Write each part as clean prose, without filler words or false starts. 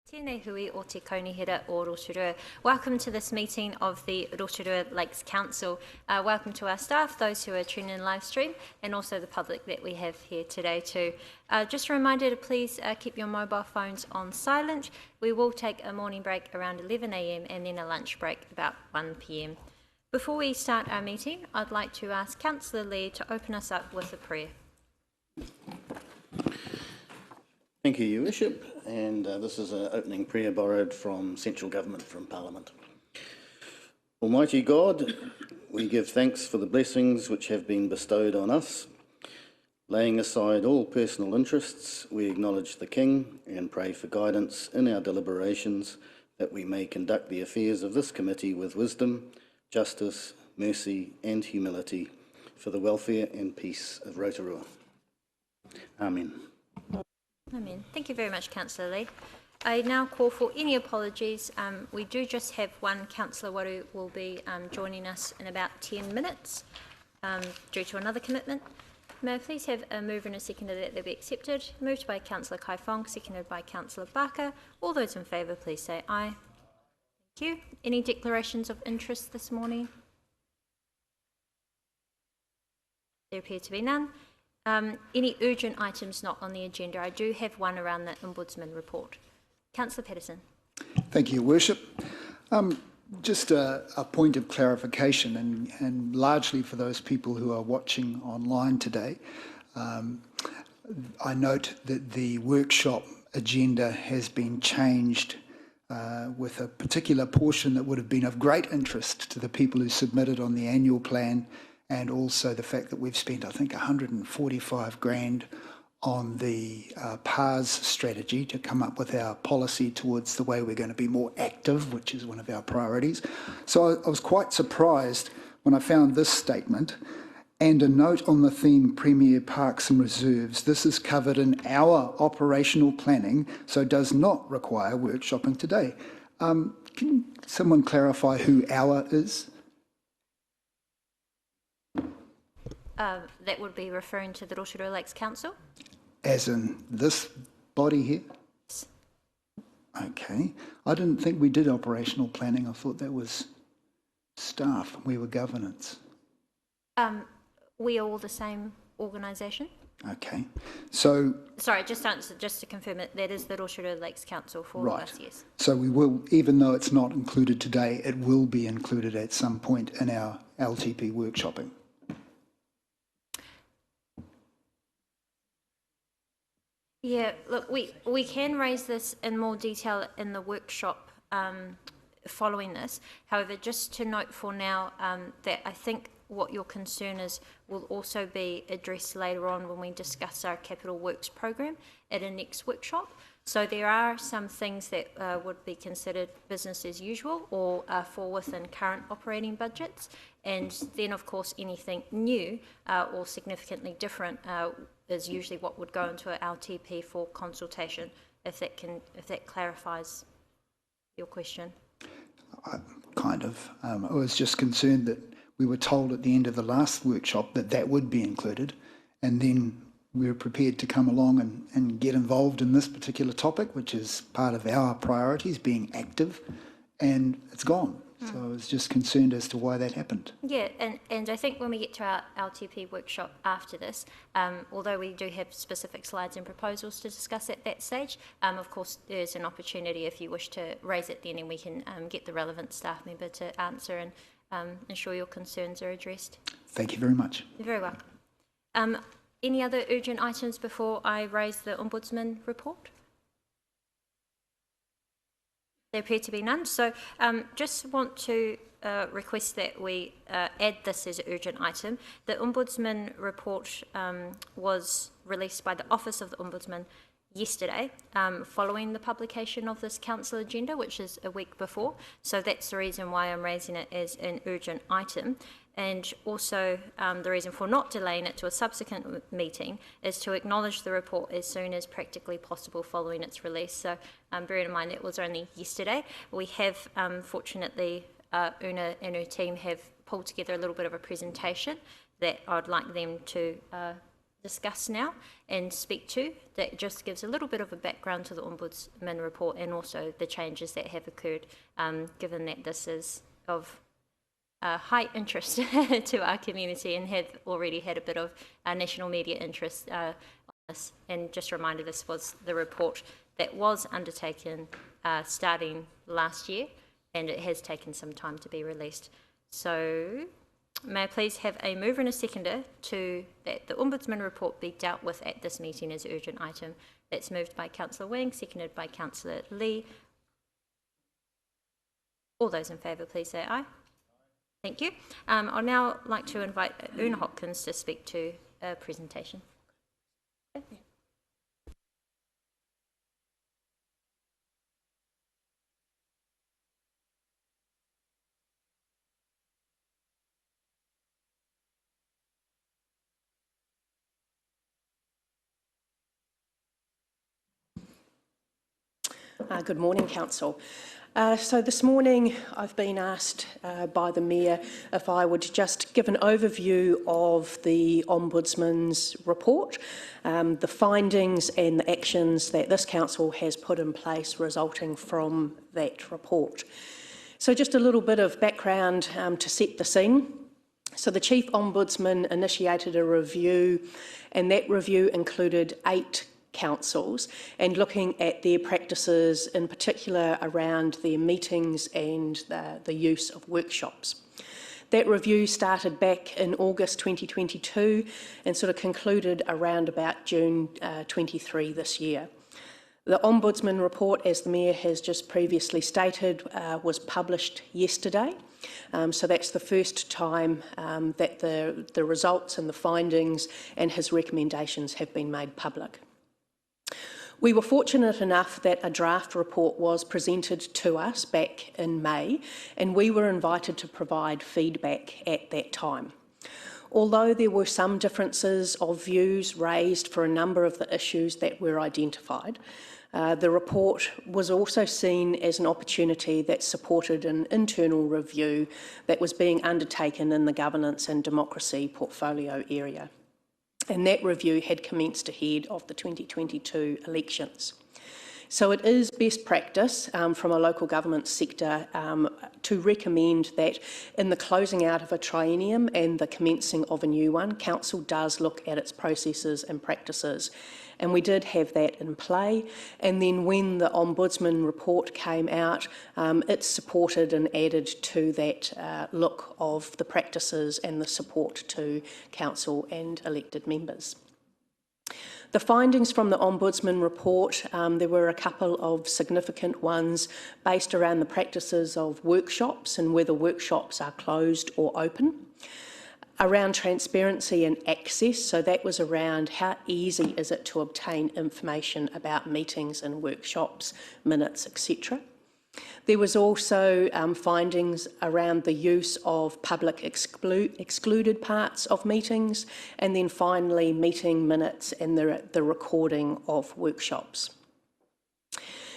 Tēnei hui o te kaunihera o Rotorua. Welcome to this meeting of the Rotorua Lakes Council. Welcome to our staff, those who are tuning in live stream, and also the public that we have here today too. Just a reminder to please keep your mobile phones on silent. We will take a morning break around 11 a.m. and then a lunch break about 1 p.m. Before we start our meeting, I'd like to ask Councillor Lee to open us up with a prayer. Thank you, Your Worship, and this is an opening prayer borrowed from Central Government from Parliament. Almighty God, we give thanks for the blessings which have been bestowed on us. Laying aside all personal interests, we acknowledge the King and pray for guidance in our deliberations, that we may conduct the affairs of this committee with wisdom, justice, mercy and humility for the welfare and peace of Rotorua. Amen. Amen. Thank you very much, Councillor Lee. I now call for any apologies. We do just have one Councillor Waru will be joining us in about 10 minutes due to another commitment. May I please have a mover and a seconder that they be accepted? Moved by Councillor Kai Fong, seconded by Councillor Barker. All those in favour, please say aye. Thank you. Any declarations of interest this morning? There appear to be none. Any urgent items not on the agenda? I do have one around the Ombudsman report. Councillor Patterson. Thank you, Worship. Just a point of clarification, and largely for those people who are watching online today. I note that the workshop agenda has been changed with a particular portion that would have been of great interest to the people who submitted on the annual plan, and also the fact that we've spent, I think, 145 grand on the PARS strategy to come up with our policy towards the way we're going to be more active, which is one of our priorities. So I was quite surprised when I found this statement, and a note on the theme Premier Parks and Reserves. This is covered in our operational planning, so does not require workshopping today. Can someone clarify who our is? That would be referring to the Rotorua Lakes Council. As in this body here? Yes. Okay. I didn't think we did operational planning. I thought that was staff. We were governance. We are all the same organisation. Okay. So... Sorry, just to confirm it, that is the Rotorua Lakes Council for all of us, yes. So we will, even though it's not included today, it will be included at some point in our LTP workshopping. Yeah, look, we can raise this in more detail in the workshop following this. However, just to note for now that I think what your concern is will also be addressed later on when we discuss our capital works program at a next workshop. So there are some things that would be considered business as usual or fall within current operating budgets, and then of course anything new or significantly different is usually what would go into an LTP for consultation, if that clarifies your question. I was just concerned that we were told at the end of the last workshop that that would be included, and then we were prepared to come along and get involved in this particular topic, which is part of our priorities, being active, and it's gone. So I was just concerned as to why that happened. Yeah, and I think when we get to our LTP workshop after this, although we do have specific slides and proposals to discuss at that stage, of course there's an opportunity if you wish to raise it then, and we can get the relevant staff member to answer and ensure your concerns are addressed. Thank you very much. You're very welcome. Any other urgent items before I raise the Ombudsman report? There appear to be none, so just want to request that we add this as an urgent item. The Ombudsman report was released by the Office of the Ombudsman yesterday, following the publication of this council agenda, which is a week before, so that's the reason why I'm raising it as an urgent item. And also the reason for not delaying it to a subsequent meeting is to acknowledge the report as soon as practically possible following its release. So bearing in mind it was only yesterday, we have fortunately Una and her team have pulled together a little bit of a presentation that I'd like them to discuss now and speak to, that just gives a little bit of a background to the Ombudsman report and also the changes that have occurred, given that this is of high interest to our community and have already had a bit of national media interest on this. And just a reminder, this was the report that was undertaken starting last year, and it has taken some time to be released. So may I please have a mover and a seconder to that the Ombudsman report be dealt with at this meeting as an urgent item. That's moved by Councillor Wing, seconded by Councillor Lee. All those in favour, please say aye. Thank you. I'd now like to invite Una Hopkins to speak to a presentation. Okay. Good morning, Council. So this morning I've been asked by the Mayor if I would just give an overview of the Ombudsman's report, the findings and the actions that this Council has put in place resulting from that report. So just a little bit of background to set the scene. So the Chief Ombudsman initiated a review, and that review included 8 councils and looking at their practices in particular around their meetings and the use of workshops. That review started back in August 2022 and sort of concluded around about June 23 this year. The Ombudsman report, as the Mayor has just previously stated, was published yesterday. So that's the first time that the results and the findings and his recommendations have been made public. We were fortunate enough that a draft report was presented to us back in May, and we were invited to provide feedback at that time. Although there were some differences of views raised for a number of the issues that were identified, the report was also seen as an opportunity that supported an internal review that was being undertaken in the governance and democracy portfolio area. And that review had commenced ahead of the 2022 elections. So it is best practice from a local government sector to recommend that in the closing out of a triennium and the commencing of a new one, Council does look at its processes and practices. And we did have that in play. And then when the Ombudsman report came out, it supported and added to that look of the practices and the support to Council and elected members. The findings from the Ombudsman report, there were a couple of significant ones based around the practices of workshops and whether workshops are closed or open. Around transparency and access, so that was around how easy is it to obtain information about meetings and workshops, minutes, etc. There was also findings around the use of public excluded parts of meetings, and then finally meeting minutes and the recording of workshops.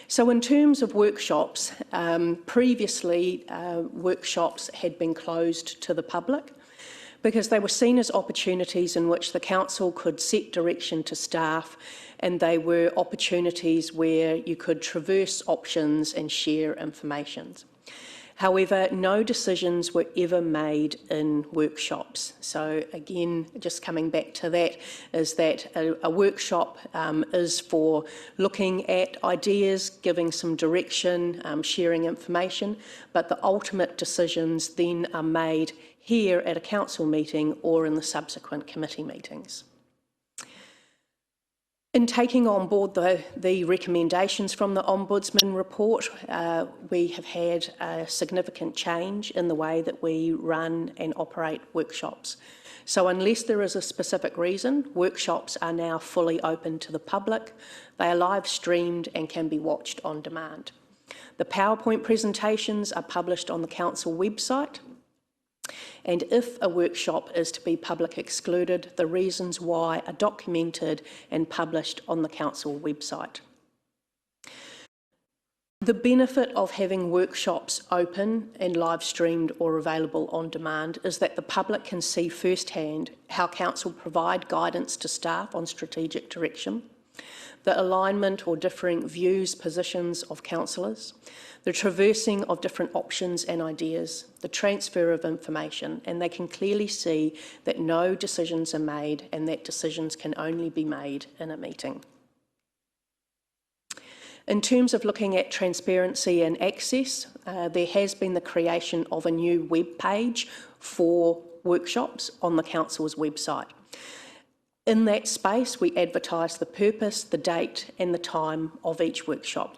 So in terms of workshops, previously workshops had been closed to the public, because they were seen as opportunities in which the council could set direction to staff, and they were opportunities where you could traverse options and share information. However, no decisions were ever made in workshops. So again, just coming back to that, is that a workshop is for looking at ideas, giving some direction, sharing information, but the ultimate decisions then are made here at a council meeting or in the subsequent committee meetings. In taking on board the recommendations from the Ombudsman report, we have had a significant change in the way that we run and operate workshops. So unless there is a specific reason, workshops are now fully open to the public. They are live streamed and can be watched on demand. The PowerPoint presentations are published on the council website. And if a workshop is to be public excluded, the reasons why are documented and published on the council website. The benefit of having workshops open and live streamed or available on demand is that the public can see firsthand how council provide guidance to staff on strategic direction, the alignment or differing views, positions of councillors, the traversing of different options and ideas, the transfer of information, and they can clearly see that no decisions are made and that decisions can only be made in a meeting. In terms of looking at transparency and access, there has been the creation of a new web page for workshops on the council's website. In that space, we advertise the purpose, the date and the time of each workshop.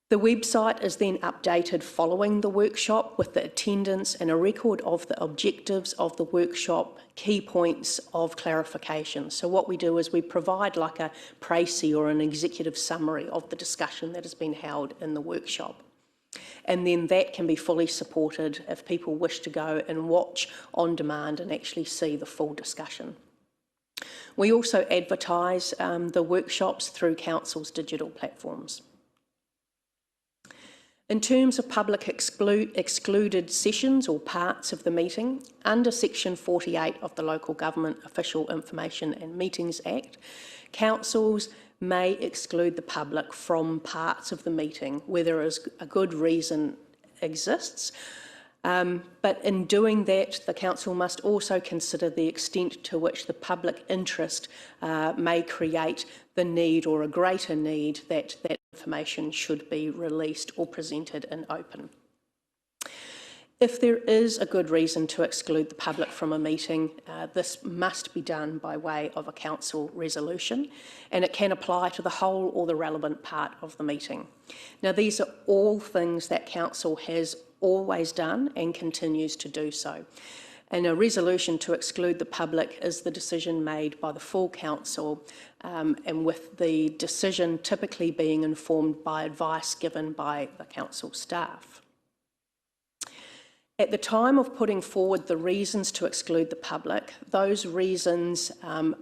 The website is then updated following the workshop with the attendance and a record of the objectives of the workshop, key points of clarification. So what we do is we provide like a précis or an executive summary of the discussion that has been held in the workshop. And then that can be fully supported if people wish to go and watch on demand and actually see the full discussion. We also advertise the workshops through Council's digital platforms. In terms of public excluded sessions or parts of the meeting, under Section 48 of the Local Government Official Information and Meetings Act, councils may exclude the public from parts of the meeting where there is a good reason exists. But in doing that, the council must also consider the extent to which the public interest may create the need or a greater need that that information should be released or presented in open. If there is a good reason to exclude the public from a meeting, this must be done by way of a council resolution, and it can apply to the whole or the relevant part of the meeting. Now, these are all things that council has always done and continues to do so. And a resolution to exclude the public is the decision made by the full council, and with the decision typically being informed by advice given by the council staff. At the time of putting forward the reasons to exclude the public, those reasons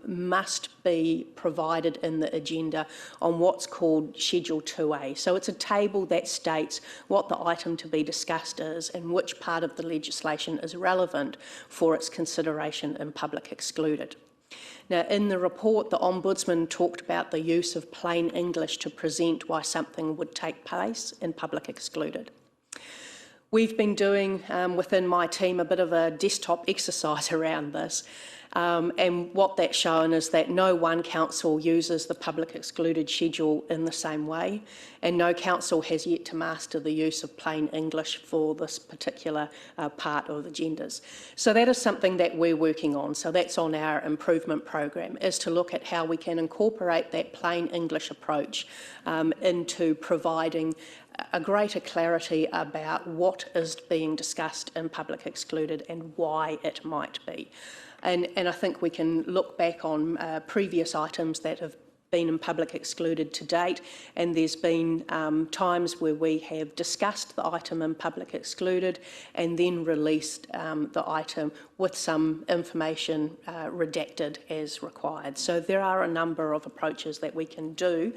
must be provided in the agenda on what's called Schedule 2A. So it's a table that states what the item to be discussed is and which part of the legislation is relevant for its consideration in public excluded. Now, in the report, the Ombudsman talked about the use of plain English to present why something would take place in public excluded. We've been doing within my team a bit of a desktop exercise around this, and what that's shown is that no one council uses the public excluded schedule in the same way, and no council has yet to master the use of plain English for this particular part of agendas. So that is something that we're working on. So that's on our improvement program, is to look at how we can incorporate that plain English approach into providing a greater clarity about what is being discussed in public excluded and why it might be. And I think we can look back on previous items that have been in public excluded to date, and there's been times where we have discussed the item in public excluded and then released the item with some information redacted as required. So there are a number of approaches that we can do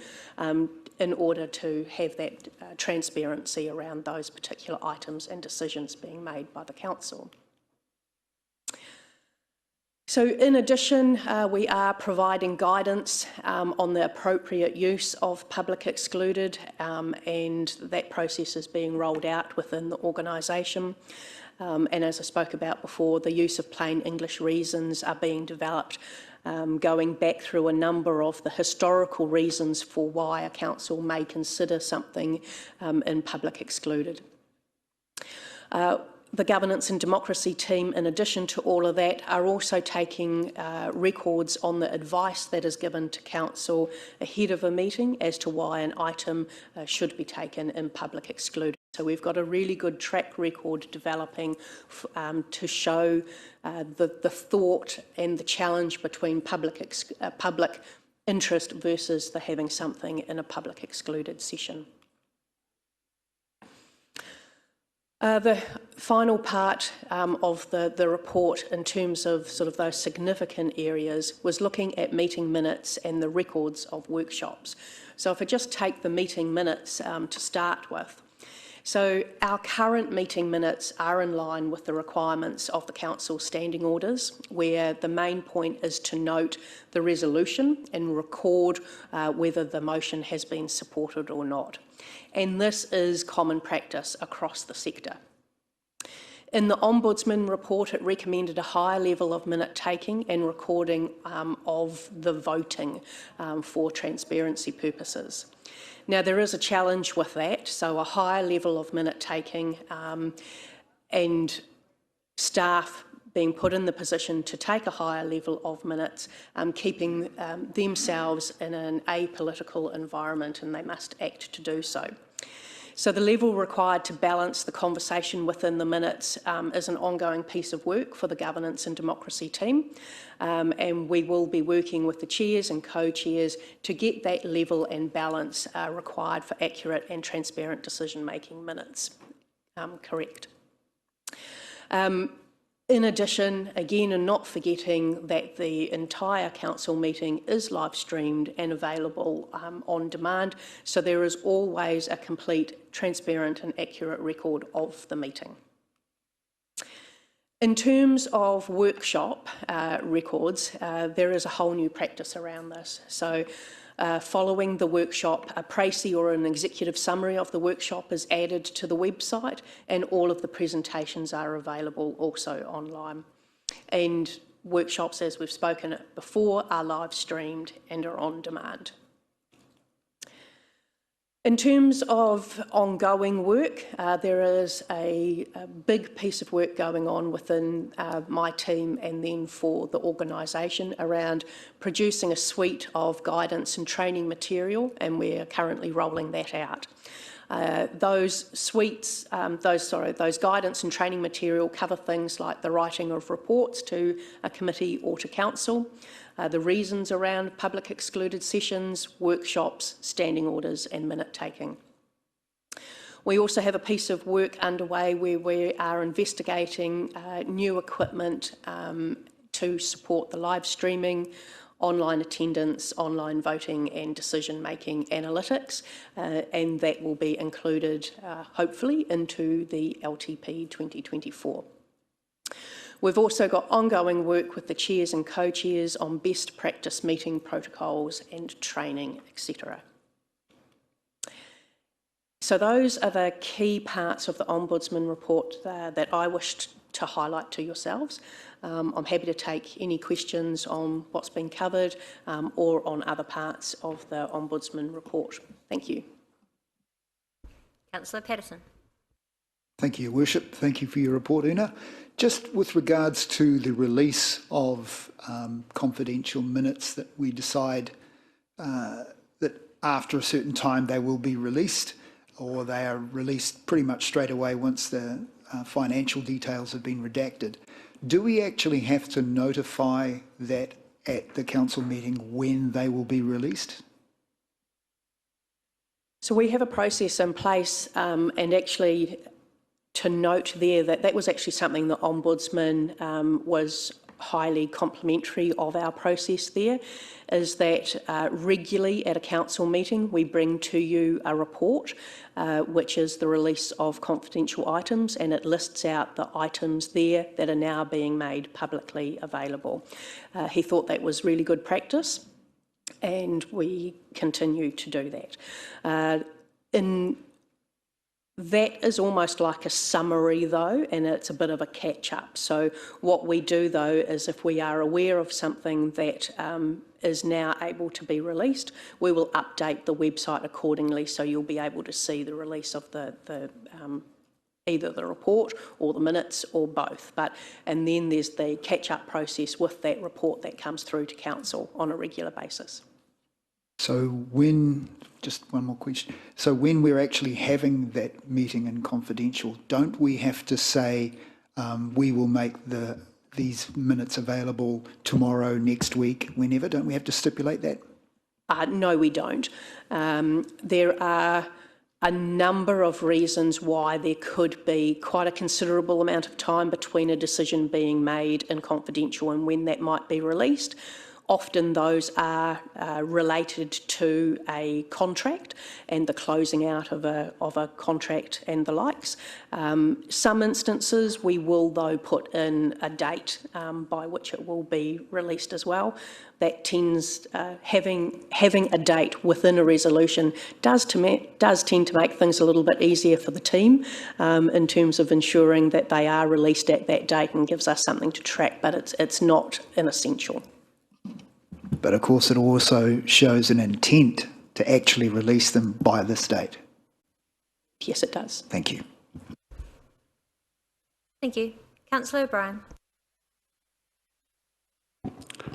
in order to have that transparency around those particular items and decisions being made by the council. So in addition, we are providing guidance on the appropriate use of public excluded, and that process is being rolled out within the organisation. And as I spoke about before, the use of plain English reasons are being developed, going back through a number of the historical reasons for why a council may consider something in public excluded. The Governance and Democracy team, in addition to all of that, are also taking records on the advice that is given to council ahead of a meeting as to why an item should be taken in public excluded. So we've got a really good track record developing to show the thought and the challenge between public interest versus the having something in a public excluded session. The final part of the report in terms of sort of those significant areas was looking at meeting minutes and the records of workshops. So if I just take the meeting minutes to start with. So our current meeting minutes are in line with the requirements of the Council standing orders, where the main point is to note the resolution and record whether the motion has been supported or not. And this is common practice across the sector. In the Ombudsman report, it recommended a higher level of minute taking and recording of the voting for transparency purposes. Now, there is a challenge with that, so a higher level of minute taking and staff being put in the position to take a higher level of minutes, keeping themselves in an apolitical environment, and they must act to do so. So the level required to balance the conversation within the minutes is an ongoing piece of work for the governance and democracy team, and we will be working with the chairs and co-chairs to get that level and balance required for accurate and transparent decision-making minutes correct. In addition, again, and not forgetting that the entire council meeting is live streamed and available on demand, so there is always a complete, transparent and accurate record of the meeting. In terms of workshop records, there is a whole new practice around this. So following the workshop, a précis or an executive summary of the workshop is added to the website, and all of the presentations are available also online. And workshops, as we've spoken before, are live streamed and are on demand. In terms of ongoing work, there is a big piece of work going on within my team and then for the organisation around producing a suite of guidance and training material, and we're currently rolling that out. Those guidance and training material cover things like the writing of reports to a committee or to council, the reasons around public excluded sessions, workshops, standing orders and minute taking. We also have a piece of work underway where we are investigating new equipment to support the live streaming, online attendance, online voting and decision-making analytics, and that will be included hopefully into the LTP 2024. We've also got ongoing work with the chairs and co-chairs on best practice meeting protocols and training, etc. So those are the key parts of the Ombudsman report that I wished to highlight to yourselves. I'm happy to take any questions on what's been covered or on other parts of the Ombudsman report. Thank you. Councillor Patterson. Thank you, Your Worship. Thank you for your report, Una. Just with regards to the release of confidential minutes that we decide that after a certain time they will be released, or they are released pretty much straight away once the financial details have been redacted. Do we actually have to notify that at the council meeting when they will be released? So we have a process in place, and actually to note there that that was actually something the Ombudsman was highly complimentary of our process there, is that regularly at a council meeting we bring to you a report which is the release of confidential items, and it lists out the items there that are now being made publicly available. He thought that was really good practice, and we continue to do that. That is almost like a summary though, and it's a bit of a catch-up. So what we do though is if we are aware of something that is now able to be released, we will update the website accordingly, so you'll be able to see the release of either the report or the minutes or both. And then there's the catch-up process with that report that comes through to council on a regular basis. So just one more question. So when we're actually having that meeting in confidential, don't we have to say we will make these minutes available tomorrow, next week, whenever? Don't we have to stipulate that? No, we don't. There are a number of reasons why there could be quite a considerable amount of time between a decision being made in confidential and when that might be released. Often those are related to a contract and the closing out of a contract and the likes. Some instances we will though put in a date by which it will be released as well. That tends, having a date within a resolution does tend to make things a little bit easier for the team in terms of ensuring that they are released at that date and gives us something to track, but it's not an essential. But of course, it also shows an intent to actually release them by this date. Yes, it does. Thank you. Thank you. Councillor O'Brien.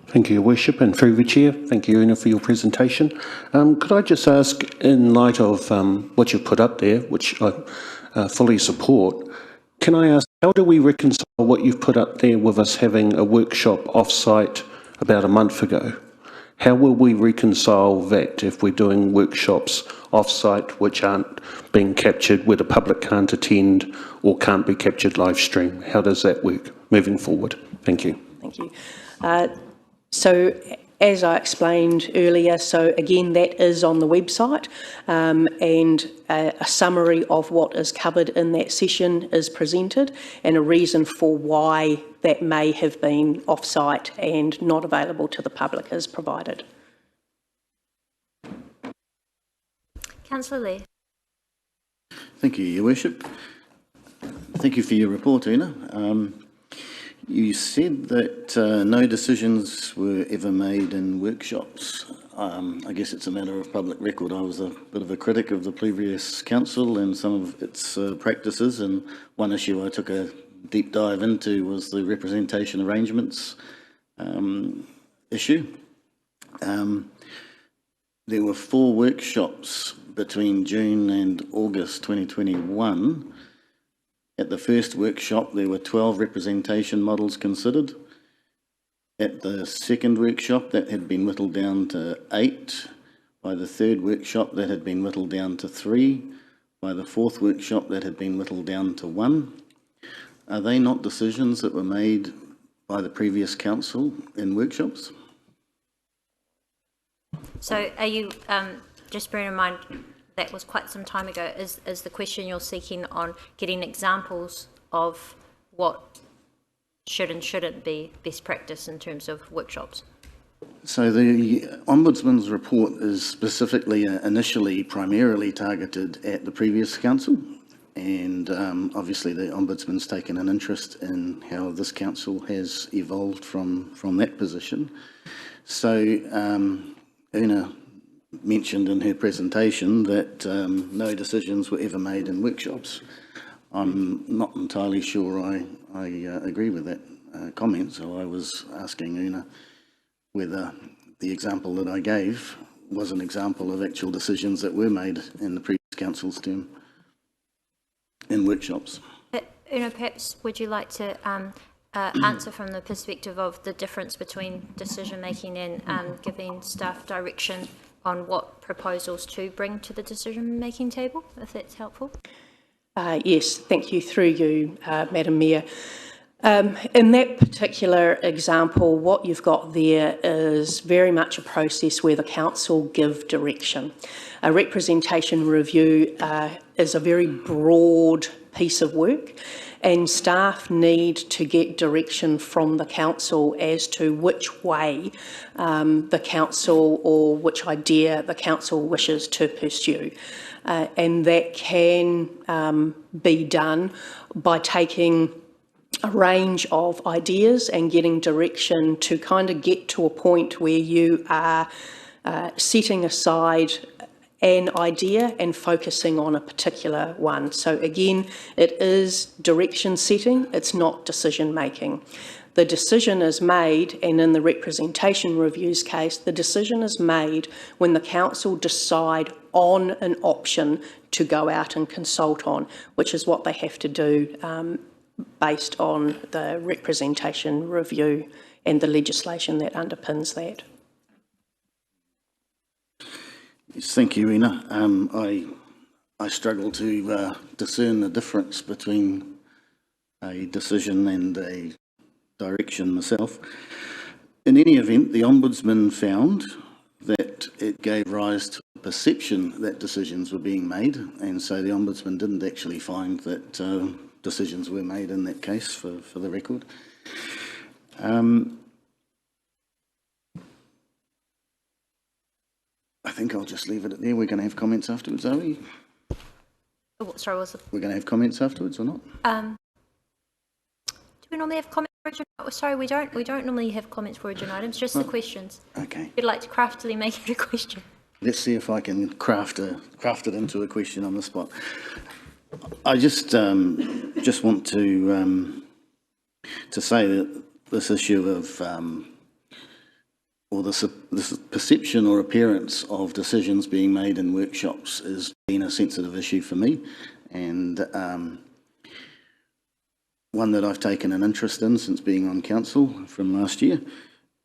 Thank you, Your Worship, and through the Chair, thank you, Una, for your presentation. Could I just ask, in light of what you've put up there, which I fully support, can I ask, how do we reconcile what you've put up there with us having a workshop off-site about a month ago? How will we reconcile that if we're doing workshops off-site which aren't being captured, where the public can't attend or can't be captured live stream? How does that work moving forward? Thank you. Thank you. So as I explained earlier, so again, that is on the website and a summary of what is covered in that session is presented and a reason for why that may have been off-site and not available to the public is provided. Councillor Lee. Thank you, Your Worship. Thank you for your report, Una. You said that no decisions were ever made in workshops. I guess it's a matter of public record. I was a bit of a critic of the previous council and some of its practices, and one issue I took a deep dive into was the representation arrangements issue. There were 4 workshops between June and August 2021. At the first workshop, there were 12 representation models considered. At the second workshop, that had been whittled down to 8. By the third workshop, that had been whittled down to 3. By the fourth workshop, that had been whittled down to 1. Are they not decisions that were made by the previous council in workshops? So are you, just bearing in mind, that was quite some time ago, is the question you're seeking on getting examples of what should and shouldn't be best practice in terms of workshops? So the Ombudsman's report is specifically initially primarily targeted at the previous council, and obviously the Ombudsman's taken an interest in how this council has evolved from that position. So Una mentioned in her presentation that no decisions were ever made in workshops. I'm not entirely sure I agree with that comment, so I was asking Una whether the example that I gave was an example of actual decisions that were made in the previous council's term in workshops. Una, perhaps would you like to answer from the perspective of the difference between decision making and giving staff direction on what proposals to bring to the decision-making table, if that's helpful? Yes, thank you. Through you, Madam Mayor. In that particular example, what you've got there is very much a process where the council give direction. A representation review is a very broad piece of work, and staff need to get direction from the council as to which way the council or which idea the council wishes to pursue. And that can be done by taking a range of ideas and getting direction to kind of get to a point where you are setting aside an idea and focusing on a particular one. So again, it is direction setting, it's not decision making. The decision is made, and in the representation reviews case, the decision is made when the council decide on an option to go out and consult on, which is what they have to do based on the representation review and the legislation that underpins that. Yes, thank you, Una. I struggle to discern the difference between a decision and a direction myself. In any event, the Ombudsman found that it gave rise to a perception that decisions were being made, and so the Ombudsman didn't actually find that decisions were made in that case, for the record. I think I'll just leave it at there. We're going to have comments afterwards, are we? Oh, sorry, was it? We're going to have comments afterwards or not? Do we normally have comments for agenda? Oh, sorry, we don't. We don't normally have comments for agenda items. Just the questions. Okay. If you'd like to craftily make it a question. Let's see if I can craft it into a question on the spot. I just want to say that this issue of or this perception or appearance of decisions being made in workshops has been a sensitive issue for me, and one that I've taken an interest in since being on council from last year.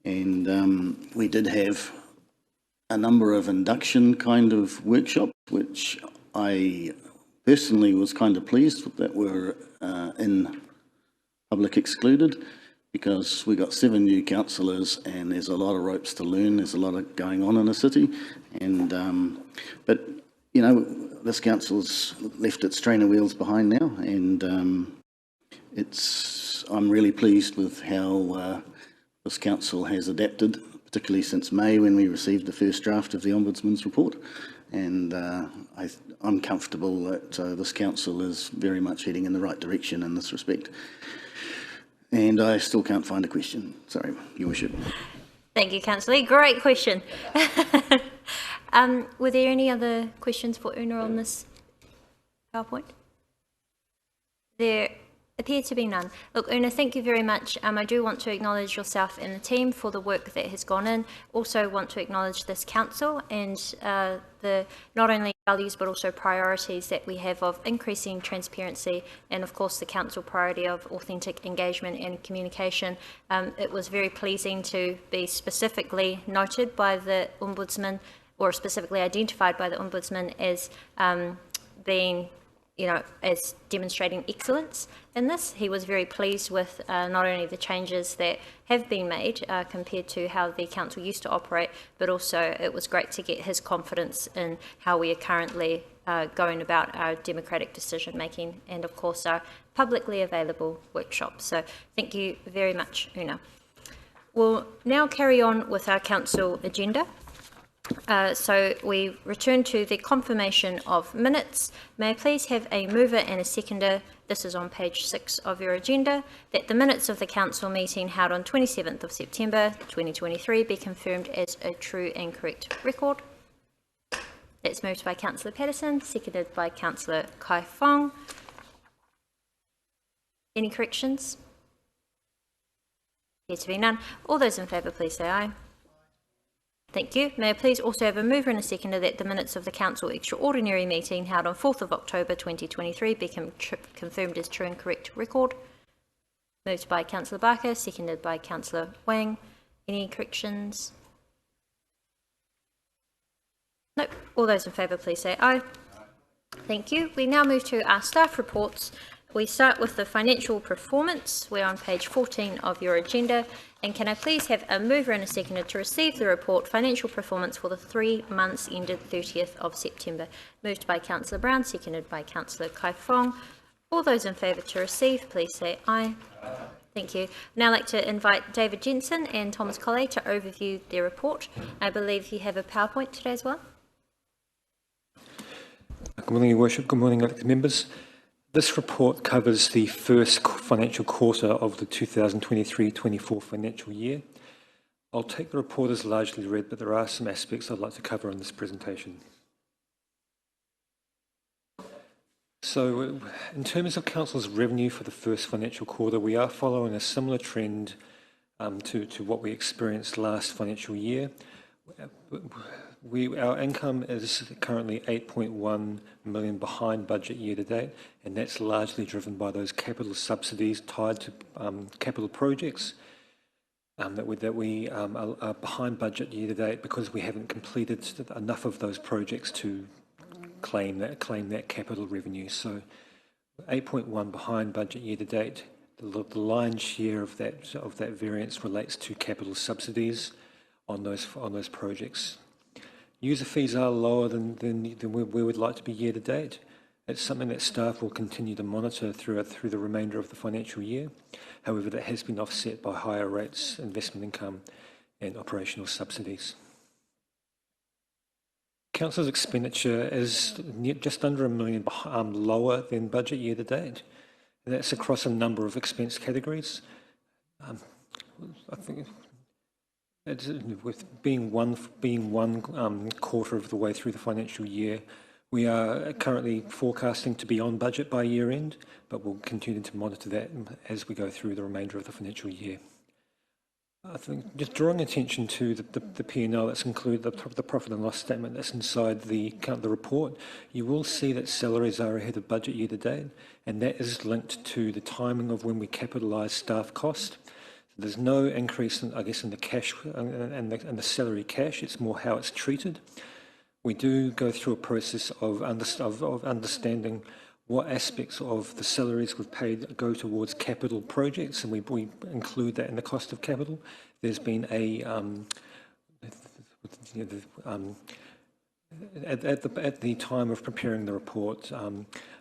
And we did have a number of induction kind of workshops, which I personally was kind of pleased with, that were in public excluded, because we got 7 new councillors and there's a lot of ropes to learn. There's a lot of going on in the city, and but you know, this council's left its trainer wheels behind now, and I'm really pleased with how this council has adapted, particularly since May, when we received the first draft of the Ombudsman's report, and I'm comfortable that this council is very much heading in the right direction in this respect. And I still can't find a question. Sorry, Your Worship. Thank you, Councillor. Great question. Were there any other questions for Una on this PowerPoint? There appear to be none. Look, Una, thank you very much. I do want to acknowledge yourself and the team for the work that has gone in. Also want to acknowledge this council and the not only values but also priorities that we have of increasing transparency, and of course the council priority of authentic engagement and communication. It was very pleasing to be specifically noted by the Ombudsman, or specifically identified by the Ombudsman as being, you know, as demonstrating excellence in this. He was very pleased with not only the changes that have been made compared to how the council used to operate, but also it was great to get his confidence in how we are currently going about our democratic decision making, and of course our publicly available workshops. So thank you very much, Una. We'll now carry on with our council agenda. So we return to the confirmation of minutes. May I please have a mover and a seconder, this is on page 6 of your agenda, that the minutes of the council meeting held on 27th of September 2023 be confirmed as a true and correct record. That's moved by Councillor Patterson, seconded by Councillor Kai Fong. Any corrections? Appear to be none. All those in favour, please say aye. Thank you. May I please also have a mover and a seconder that the minutes of the Council Extraordinary Meeting held on 4th of October 2023 be confirmed as true and correct record. Moved by Councillor Barker, seconded by Councillor Wang. Any corrections? Nope. All those in favour, please say aye. Thank you. We now move to our staff reports. We start with the financial performance. We're on page 14 of your agenda. And can I please have a mover and a seconder to receive the report financial performance for the 3 months ended 30th of September. Moved by Councillor Brown, seconded by Councillor Kai Fong. All those in favour to receive, please say aye. Thank you. Now I'd like to invite David Jensen and Thomas Colley to overview their report. I believe you have a PowerPoint today as well. Good morning, Your Worship. Good morning, elected members. This report covers the first financial quarter of the 2023-24 financial year. I'll take the report as largely read, but there are some aspects I'd like to cover in this presentation. So, in terms of Council's revenue for the first financial quarter, we are following a similar trend to what we experienced last financial year. Our income is currently 8.1 million behind budget year to date, and that's largely driven by those capital subsidies tied to capital projects that we are behind budget year to date because we haven't completed enough of those projects to claim that capital revenue. So 8.1 behind budget year to date. The lion's share of that variance relates to capital subsidies on those projects. User fees are lower than we would like to be year to date. It's something that staff will continue to monitor through the remainder of the financial year. However, that has been offset by higher rates, investment income and operational subsidies. Council's expenditure is just under $1 million lower than budget year to date. That's across a number of expense categories. I think it's, with being one quarter of the way through the financial year, we are currently forecasting to be on budget by year end, but we'll continue to monitor that as we go through the remainder of the financial year. I think just drawing attention to the P&L that's included, the profit and loss statement that's inside the report, you will see that salaries are ahead of budget year to date, and that is linked to the timing of when we capitalise staff cost. So there's no increase, in the cash and the salary cash. It's more how it's treated. We do go through a process of understanding what aspects of the salaries we've paid go towards capital projects, and we include that in the cost of capital. There's been at the time of preparing the report,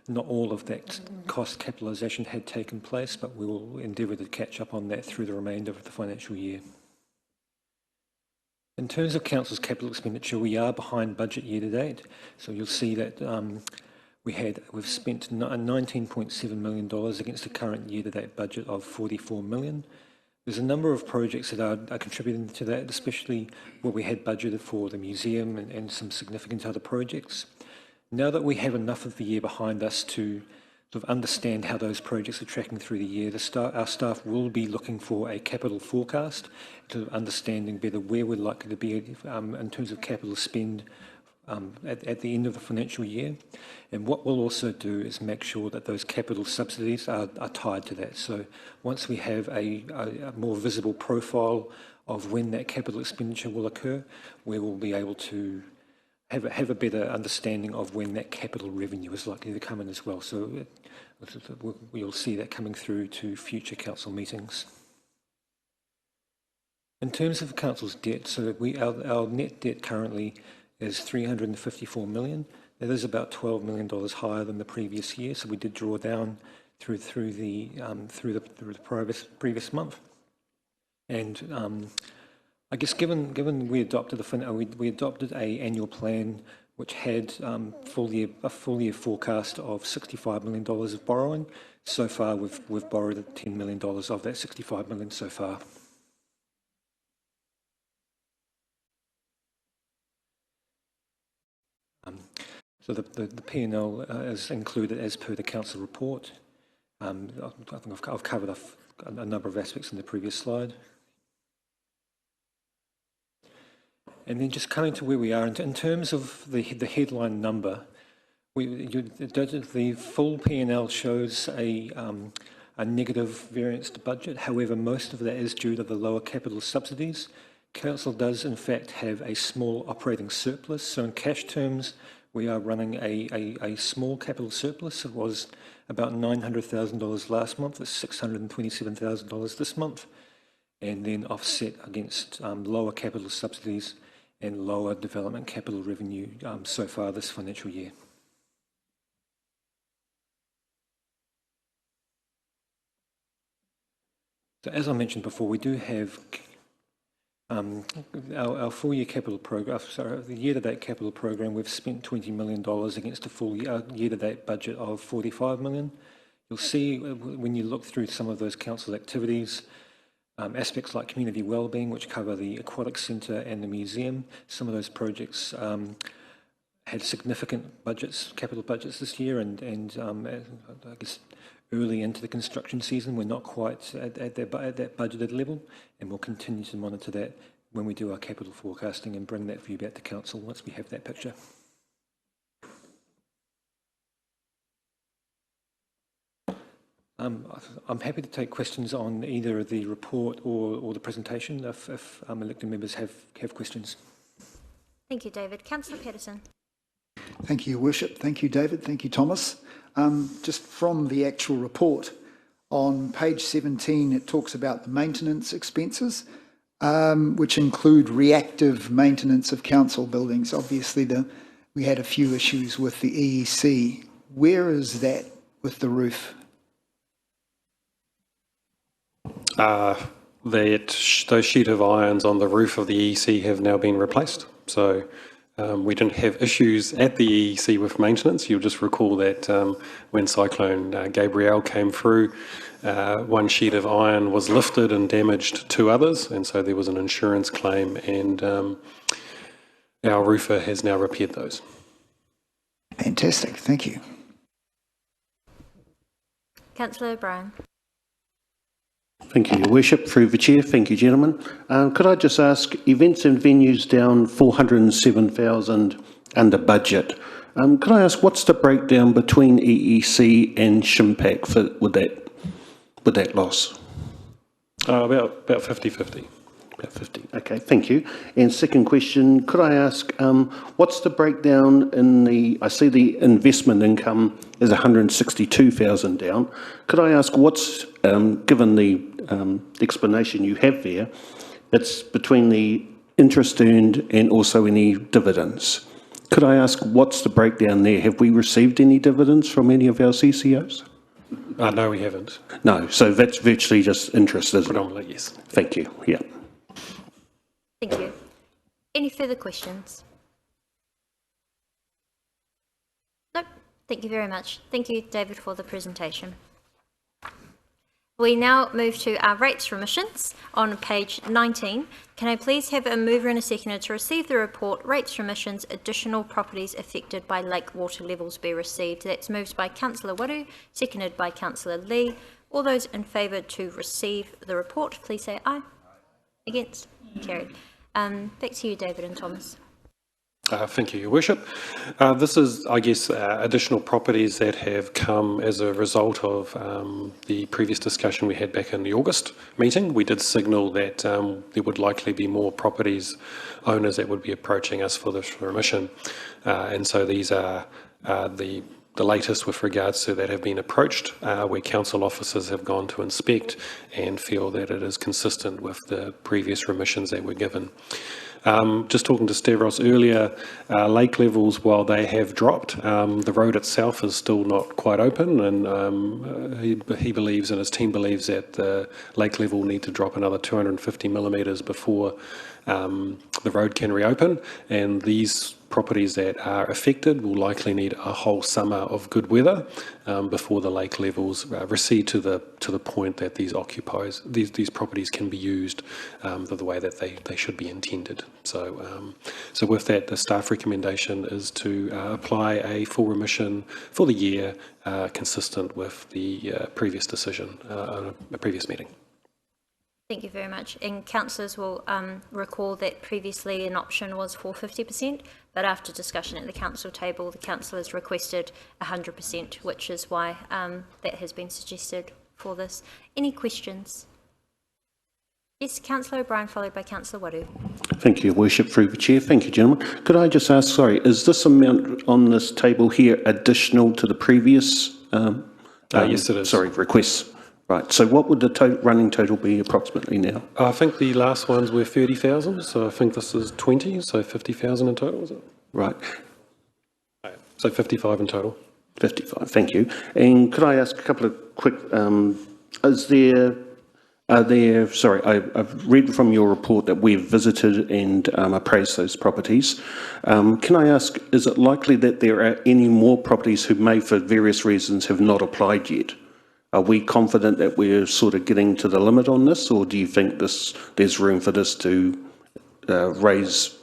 not all of that cost capitalisation had taken place, but we will endeavour to catch up on that through the remainder of the financial year. In terms of Council's capital expenditure, we are behind budget year to date, so you'll see that we've spent $19.7 million against the current year-to-date budget of $44 million. There's a number of projects that are contributing to that, especially what we had budgeted for the museum and some significant other projects. Now that we have enough of the year behind us to sort of understand how those projects are tracking through the year, our staff will be looking for a capital forecast, to understanding better where we're likely to be in terms of capital spend at the end of the financial year. And what we'll also do is make sure that those capital subsidies are tied to that. So once we have a more visible profile of when that capital expenditure will occur, we will be able to have a better understanding of when that capital revenue is likely to come in as well. So we'll see that coming through to future council meetings. In terms of council's debt, so our net debt currently is $354 million. That is about $12 million higher than the previous year. So we did draw down through the previous month. And I guess given we adopted we adopted a annual plan which had a full year forecast of $65 million of borrowing. So far we've borrowed $10 million of that $65 million so far. So the P&L is included as per the council report. I think I've covered off a number of aspects in the previous slide. And then just coming to where we are, in terms of the headline number, the full P&L shows a negative variance to budget. However, most of that is due to the lower capital subsidies. Council does in fact have a small operating surplus. So in cash terms, we are running a small capital surplus. It was about $900,000 last month. It's $627,000 this month, and then offset against lower capital subsidies and lower development capital revenue so far this financial year. So as I mentioned before, we do have our full-year capital program, the year-to-date capital program, we've spent $20 million against a full year-to-date budget of $45 million. You'll see when you look through some of those council activities, aspects like community wellbeing, which cover the aquatic centre and the museum, some of those projects had significant budgets, capital budgets this year, and I guess early into the construction season, we're not quite at that budgeted level, and we'll continue to monitor that when we do our capital forecasting and bring that view back to council once we have that picture. I'm happy to take questions on either the report or the presentation if elected members have questions. Thank you, David. Councillor Patterson. Thank you, Your Worship. Thank you, David. Thank you, Thomas. Just from the actual report, on page 17, it talks about the maintenance expenses, which include reactive maintenance of council buildings. Obviously, we had a few issues with the EEC. Where is that with the roof? Those sheet of irons on the roof of the EEC have now been replaced. So we didn't have issues at the EEC with maintenance. You'll just recall that when Cyclone Gabrielle came through, one sheet of iron was lifted and damaged two others, and so there was an insurance claim, and our roofer has now repaired those. Fantastic. Thank you. Councillor O'Brien. Thank you, Your Worship. Through the Chair, thank you, gentlemen. Could I just ask, events and venues down 407,000 under budget. Could I ask, what's the breakdown between EEC and SHMPAC with that loss? About 50-50. About 50. Okay, thank you. And second question, could I ask, what's the breakdown in I see the investment income is 162,000 down. Could I ask what's, given the explanation you have there, it's between the interest earned and also any dividends. Could I ask what's the breakdown there? Have we received any dividends from any of our CCOs? No, we haven't. No, so that's virtually just interest, isn't it? Predominantly, yes. Thank you, yeah. Thank you. Any further questions? Nope. Thank you very much. Thank you, David, for the presentation. We now move to our rates remissions on page 19. Can I please have a mover and a seconder to receive the report, rates remissions, additional properties affected by lake water levels be received? That's moved by Councillor Waru, seconded by Councillor Lee. All those in favour to receive the report, please say aye. Against? Carried. Back to you, David and Thomas. Thank you, Your Worship. This is, I guess, additional properties that have come as a result of the previous discussion we had back in the August meeting. We did signal that there would likely be more properties owners that would be approaching us for this remission. And so these are the latest with regards to that have been approached, where council officers have gone to inspect and feel that it is consistent with the previous remissions that were given. Just talking to Stavros earlier, lake levels, while they have dropped, the road itself is still not quite open, and he believes and his team believes that the lake level will need to drop another 250 millimetres before the road can reopen, and these properties that are affected will likely need a whole summer of good weather before the lake levels recede to the point that these properties can be used the way that they should be intended. So with that, the staff recommendation is to apply a full remission for the year consistent with the previous decision, a previous meeting. Thank you very much. And councillors will recall that previously an option was for 50%, but after discussion at the council table, the councillors requested 100%, which is why that has been suggested for this. Any questions? Yes, Councillor O'Brien, followed by Councillor Waru. Thank you, Your Worship, through the Chair. Thank you, gentlemen. Could I just ask, sorry, is this amount on this table here additional to the previous yes, it is. Sorry, requests? Right, so what would the running total be approximately now? I think the last ones were 30,000, so I think this is 20, so 50,000 in total, is it? Right. So 55 in total. 55, thank you. And could I ask a couple of quick, sorry, I've read from your report that we've visited and appraised those properties. Can I ask, is it likely that there are any more properties who may, for various reasons, have not applied yet? Are we confident that we're sort of getting to the limit on this, or do you think there's room for this to raise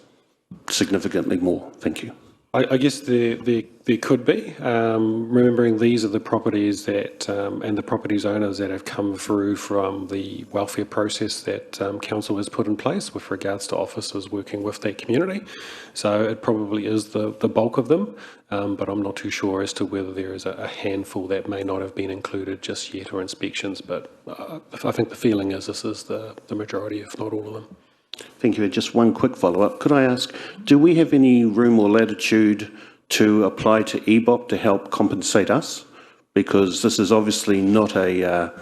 significantly more? Thank you. I guess there could be. Remembering these are the properties that, and the properties owners that have come through from the welfare process that council has put in place with regards to officers working with their community. So it probably is the bulk of them, but I'm not too sure as to whether there is a handful that may not have been included just yet or inspections, but I think the feeling is this is the majority, if not all of them. Thank you. Just one quick follow-up. Could I ask, do we have any room or latitude to apply to EBOP to help compensate us, because this is obviously not a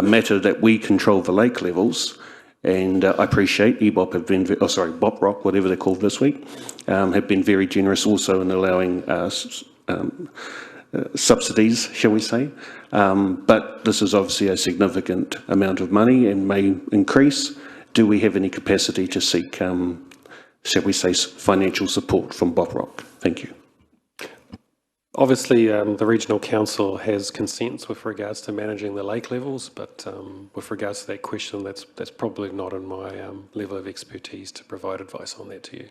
matter that we control the lake levels. And I appreciate EBOP have been, BOPROC, whatever they're called this week, have been very generous also in allowing subsidies, shall we say. But this is obviously a significant amount of money and may increase. Do we have any capacity to seek, shall we say, financial support from BOPROC? Thank you. Obviously, the Regional Council has consents with regards to managing the lake levels, but with regards to that question, that's probably not in my level of expertise to provide advice on that to you.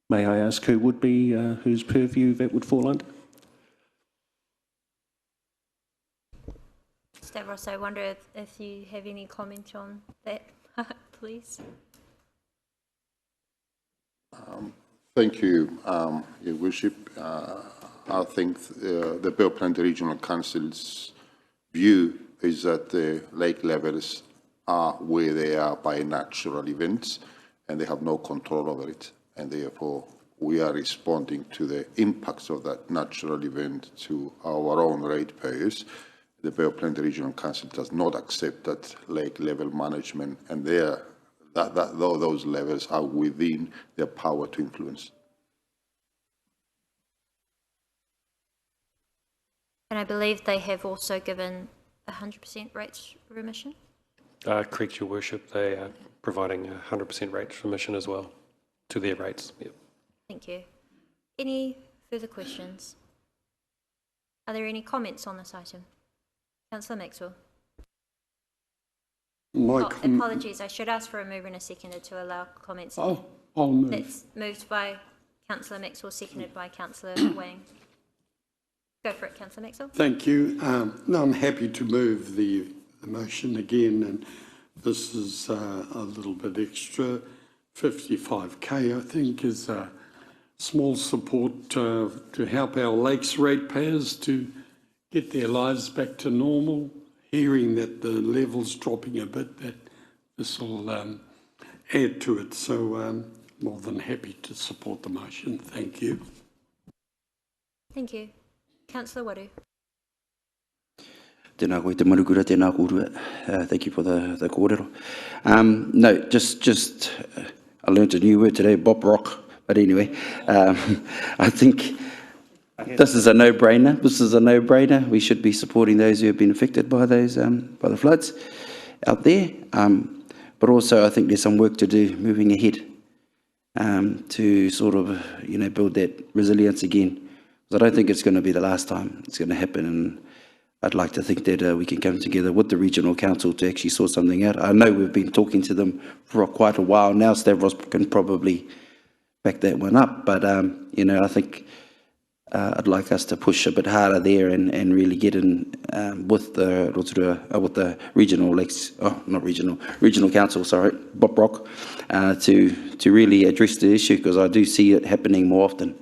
May I ask who would be, whose purview that would fall under? Stavros, I wonder if you have any comment on that, please. Thank you, Your Worship. I think the Bell Plenty Regional Council's view is that the lake levels are where they are by natural events and they have no control over it. And therefore, we are responding to the impacts of that natural event to our own ratepayers. The Bell Plenty Regional Council does not accept that lake level management, and those levels are within their power to influence. And I believe they have also given 100% rates remission? Correct, Your Worship. They are providing 100% rates remission as well to their rates. Yep. Thank you. Any further questions? Are there any comments on this item? Councillor Maxwell. Apologies, I should ask for a mover and a seconder to allow comments. I'll move. That's moved by Councillor Maxwell, seconded by Councillor Wang. Go for it, Councillor Maxwell. Thank you. No, I'm happy to move the motion again, and this is a little bit extra. 55k, I think, is a small support to help our lakes ratepayers to get their lives back to normal. Hearing that the level's dropping a bit, that this will add to it. So more than happy to support the motion. Thank you. Thank you. Councillor Wadu. Tēnā koe te marukura, tēnā kōrua. Thank you for the kōrero. No, just I learned a new word today, BOPROC. But anyway, I think this is a no-brainer. This is a no-brainer. We should be supporting those who have been affected by those by the floods out there. But also, I think there's some work to do moving ahead to sort of build that resilience again. Because I don't think it's going to be the last time it's going to happen. And I'd like to think that we can come together with the Regional Council to actually sort something out. I know we've been talking to them for quite a while now. Stavros can probably back that one up. But I think I'd like us to push a bit harder there and really get in with the Rotorua, with the Regional Lakes, Regional Council, sorry, BOPROC, to really address the issue, because I do see it happening more often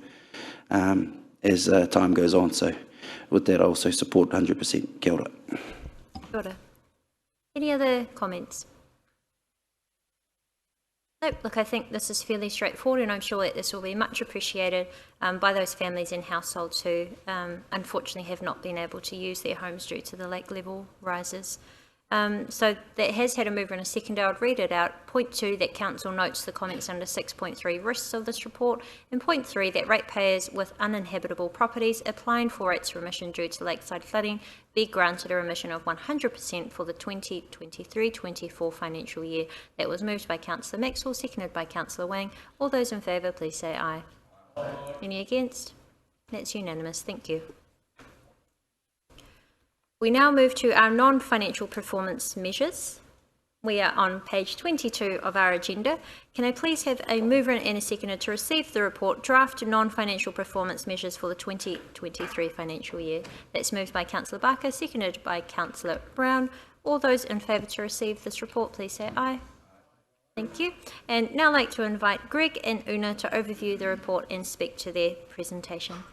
as time goes on. So with that, I also support 100%. Kia ora. Kia ora. Any other comments? Nope. Look, I think this is fairly straightforward, and I'm sure that this will be much appreciated by those families and households who unfortunately have not been able to use their homes due to the lake level rises. So that has had a mover and a seconder. I would read it out. Point 2, that council notes the comments under 6.3 risks of this report, and point 3, that ratepayers with uninhabitable properties applying for rates remission due to lakeside flooding be granted a remission of 100% for the 2023-24 financial year. That was moved by Councillor Maxwell, seconded by Councillor Wang. All those in favour, please say aye. Aye. Any against? That's unanimous. Thank you. We now move to our non-financial performance measures. We are on page 22 of our agenda. Can I please have a mover and a seconder to receive the report, draft non-financial performance measures for the 2023 financial year? That's moved by Councillor Barker, seconded by Councillor Brown. All those in favour to receive this report, please say aye. Thank you. And now I'd like to invite Greg and Una to overview the report and speak to their presentation.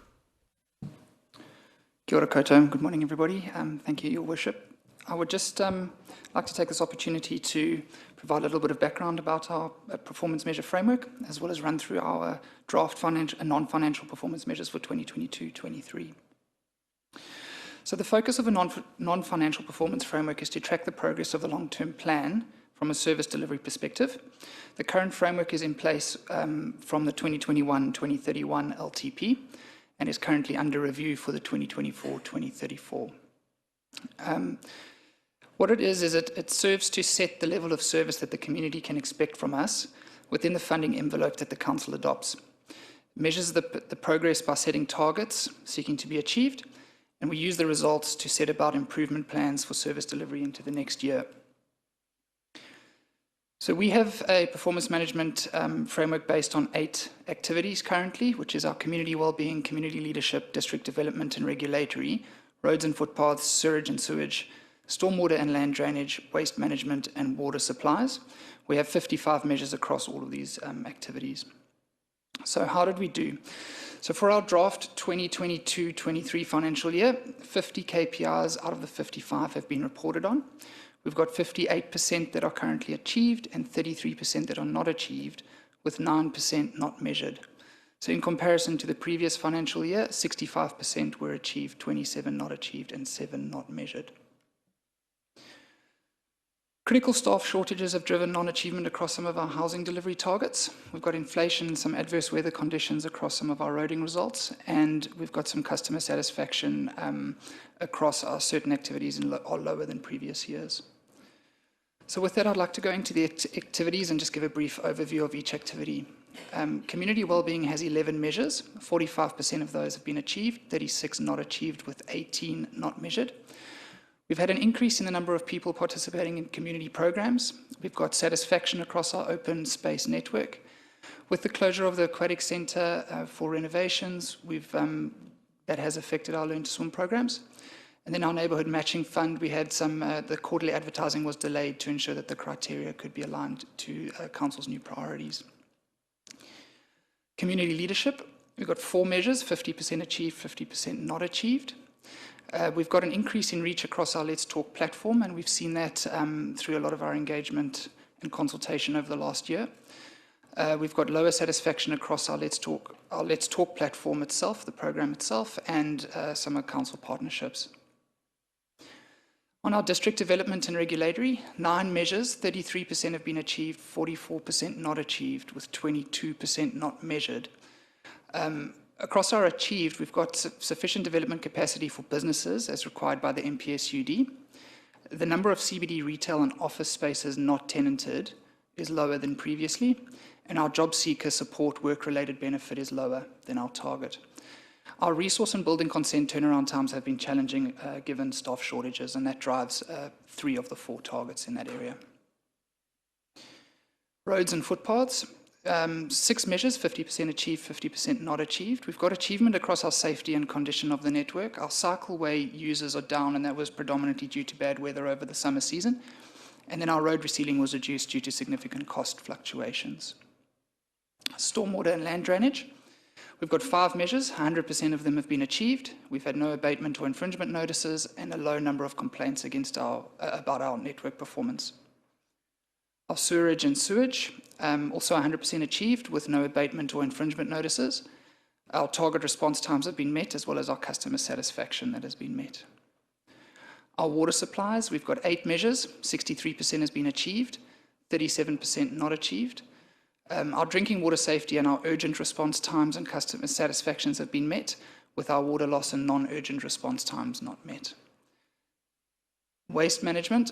Kia ora koutou. Good morning, everybody. Thank you, Your Worship. I would just like to take this opportunity to provide a little bit of background about our performance measure framework, as well as run through our draft financial and non-financial performance measures for 2022-23. So the focus of a non-financial performance framework is to track the progress of the long-term plan from a service delivery perspective. The current framework is in place from the 2021-2031 LTP and is currently under review for the 2024-2034. What it is it serves to set the level of service that the community can expect from us within the funding envelope that the Council adopts. It measures the progress by setting targets seeking to be achieved, and we use the results to set about improvement plans for service delivery into the next year. So we have a performance management framework based on 8 activities currently, which is our community wellbeing, community leadership, district development and regulatory, roads and footpaths, sewerage and sewage, stormwater and land drainage, waste management and water supplies. We have 55 measures across all of these activities. So how did we do? So for our draft 2022-23 financial year, 50 KPIs out of the 55 have been reported on. We've got 58% that are currently achieved and 33% that are not achieved, with 9% not measured. So in comparison to the previous financial year, 65% were achieved, 27 not achieved, and 7 not measured. Critical staff shortages have driven non-achievement across some of our housing delivery targets. We've got inflation, some adverse weather conditions across some of our roading results, and we've got some customer satisfaction across our certain activities are lower than previous years. So with that, I'd like to go into the activities and just give a brief overview of each activity. Community wellbeing has 11 measures. 45% of those have been achieved, 36 not achieved, with 18 not measured. We've had an increase in the number of people participating in community programs. We've got satisfaction across our open space network. With the closure of the aquatic centre for renovations, that has affected our Learn to Swim programs. And then our neighbourhood matching fund, we had the quarterly advertising was delayed to ensure that the criteria could be aligned to Council's new priorities. Community leadership, we've got 4 measures, 50% achieved, 50% not achieved. We've got an increase in reach across our Let's Talk platform, and we've seen that through a lot of our engagement and consultation over the last year. We've got lower satisfaction across our Let's Talk platform itself, the program itself, and some of council partnerships. On our district development and regulatory, 9 measures, 33% have been achieved, 44% not achieved, with 22% not measured. Across our achieved, we've got sufficient development capacity for businesses as required by the MPSUD. The number of CBD retail and office spaces not tenanted is lower than previously, and our job seeker support work-related benefit is lower than our target. Our resource and building consent turnaround times have been challenging given staff shortages, and that drives 3 of the 4 targets in that area. Roads and footpaths. 6 measures, 50% achieved, 50% not achieved. We've got achievement across our safety and condition of the network. Our cycleway users are down, and that was predominantly due to bad weather over the summer season. And then our road resealing was reduced due to significant cost fluctuations. Stormwater and land drainage. We've got 5 measures, 100% of them have been achieved. We've had no abatement or infringement notices and a low number of complaints about our network performance. Our sewerage and sewage, also 100% achieved with no abatement or infringement notices. Our target response times have been met, as well as our customer satisfaction that has been met. Our water supplies, we've got 8 measures, 63% has been achieved, 37% not achieved. Our drinking water safety and our urgent response times and customer satisfactions have been met, with our water loss and non-urgent response times not met. Waste management,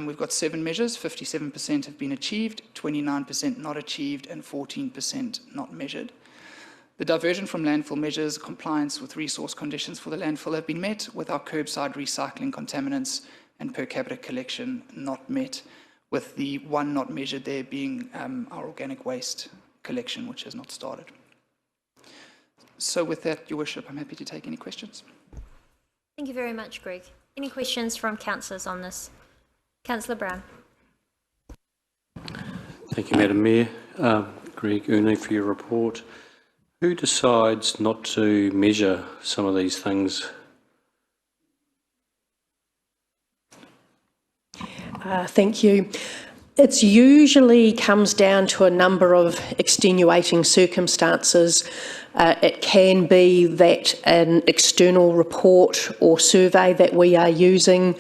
we've got 7 measures, 57% have been achieved, 29% not achieved, and 14% not measured. The diversion from landfill measures, compliance with resource conditions for the landfill have been met, with our curbside recycling contaminants and per capita collection not met, with the 1 not measured there being our organic waste collection, which has not started. So with that, Your Worship, I'm happy to take any questions. Thank you very much, Greg. Any questions from councillors on this? Councillor Brown. Thank you, Madam Mayor. Greg Uni, for your report. Who decides not to measure some of these things? Thank you. It usually comes down to a number of extenuating circumstances. It can be that an external report or survey that we are using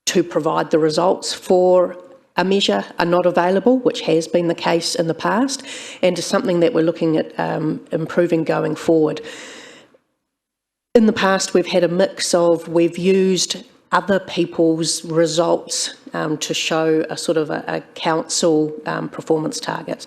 to provide the results for a measure are not available, which has been the case in the past, and is something that we're looking at improving going forward. In the past, we've had a mix of, we've used other people's results to show a sort of a council performance target.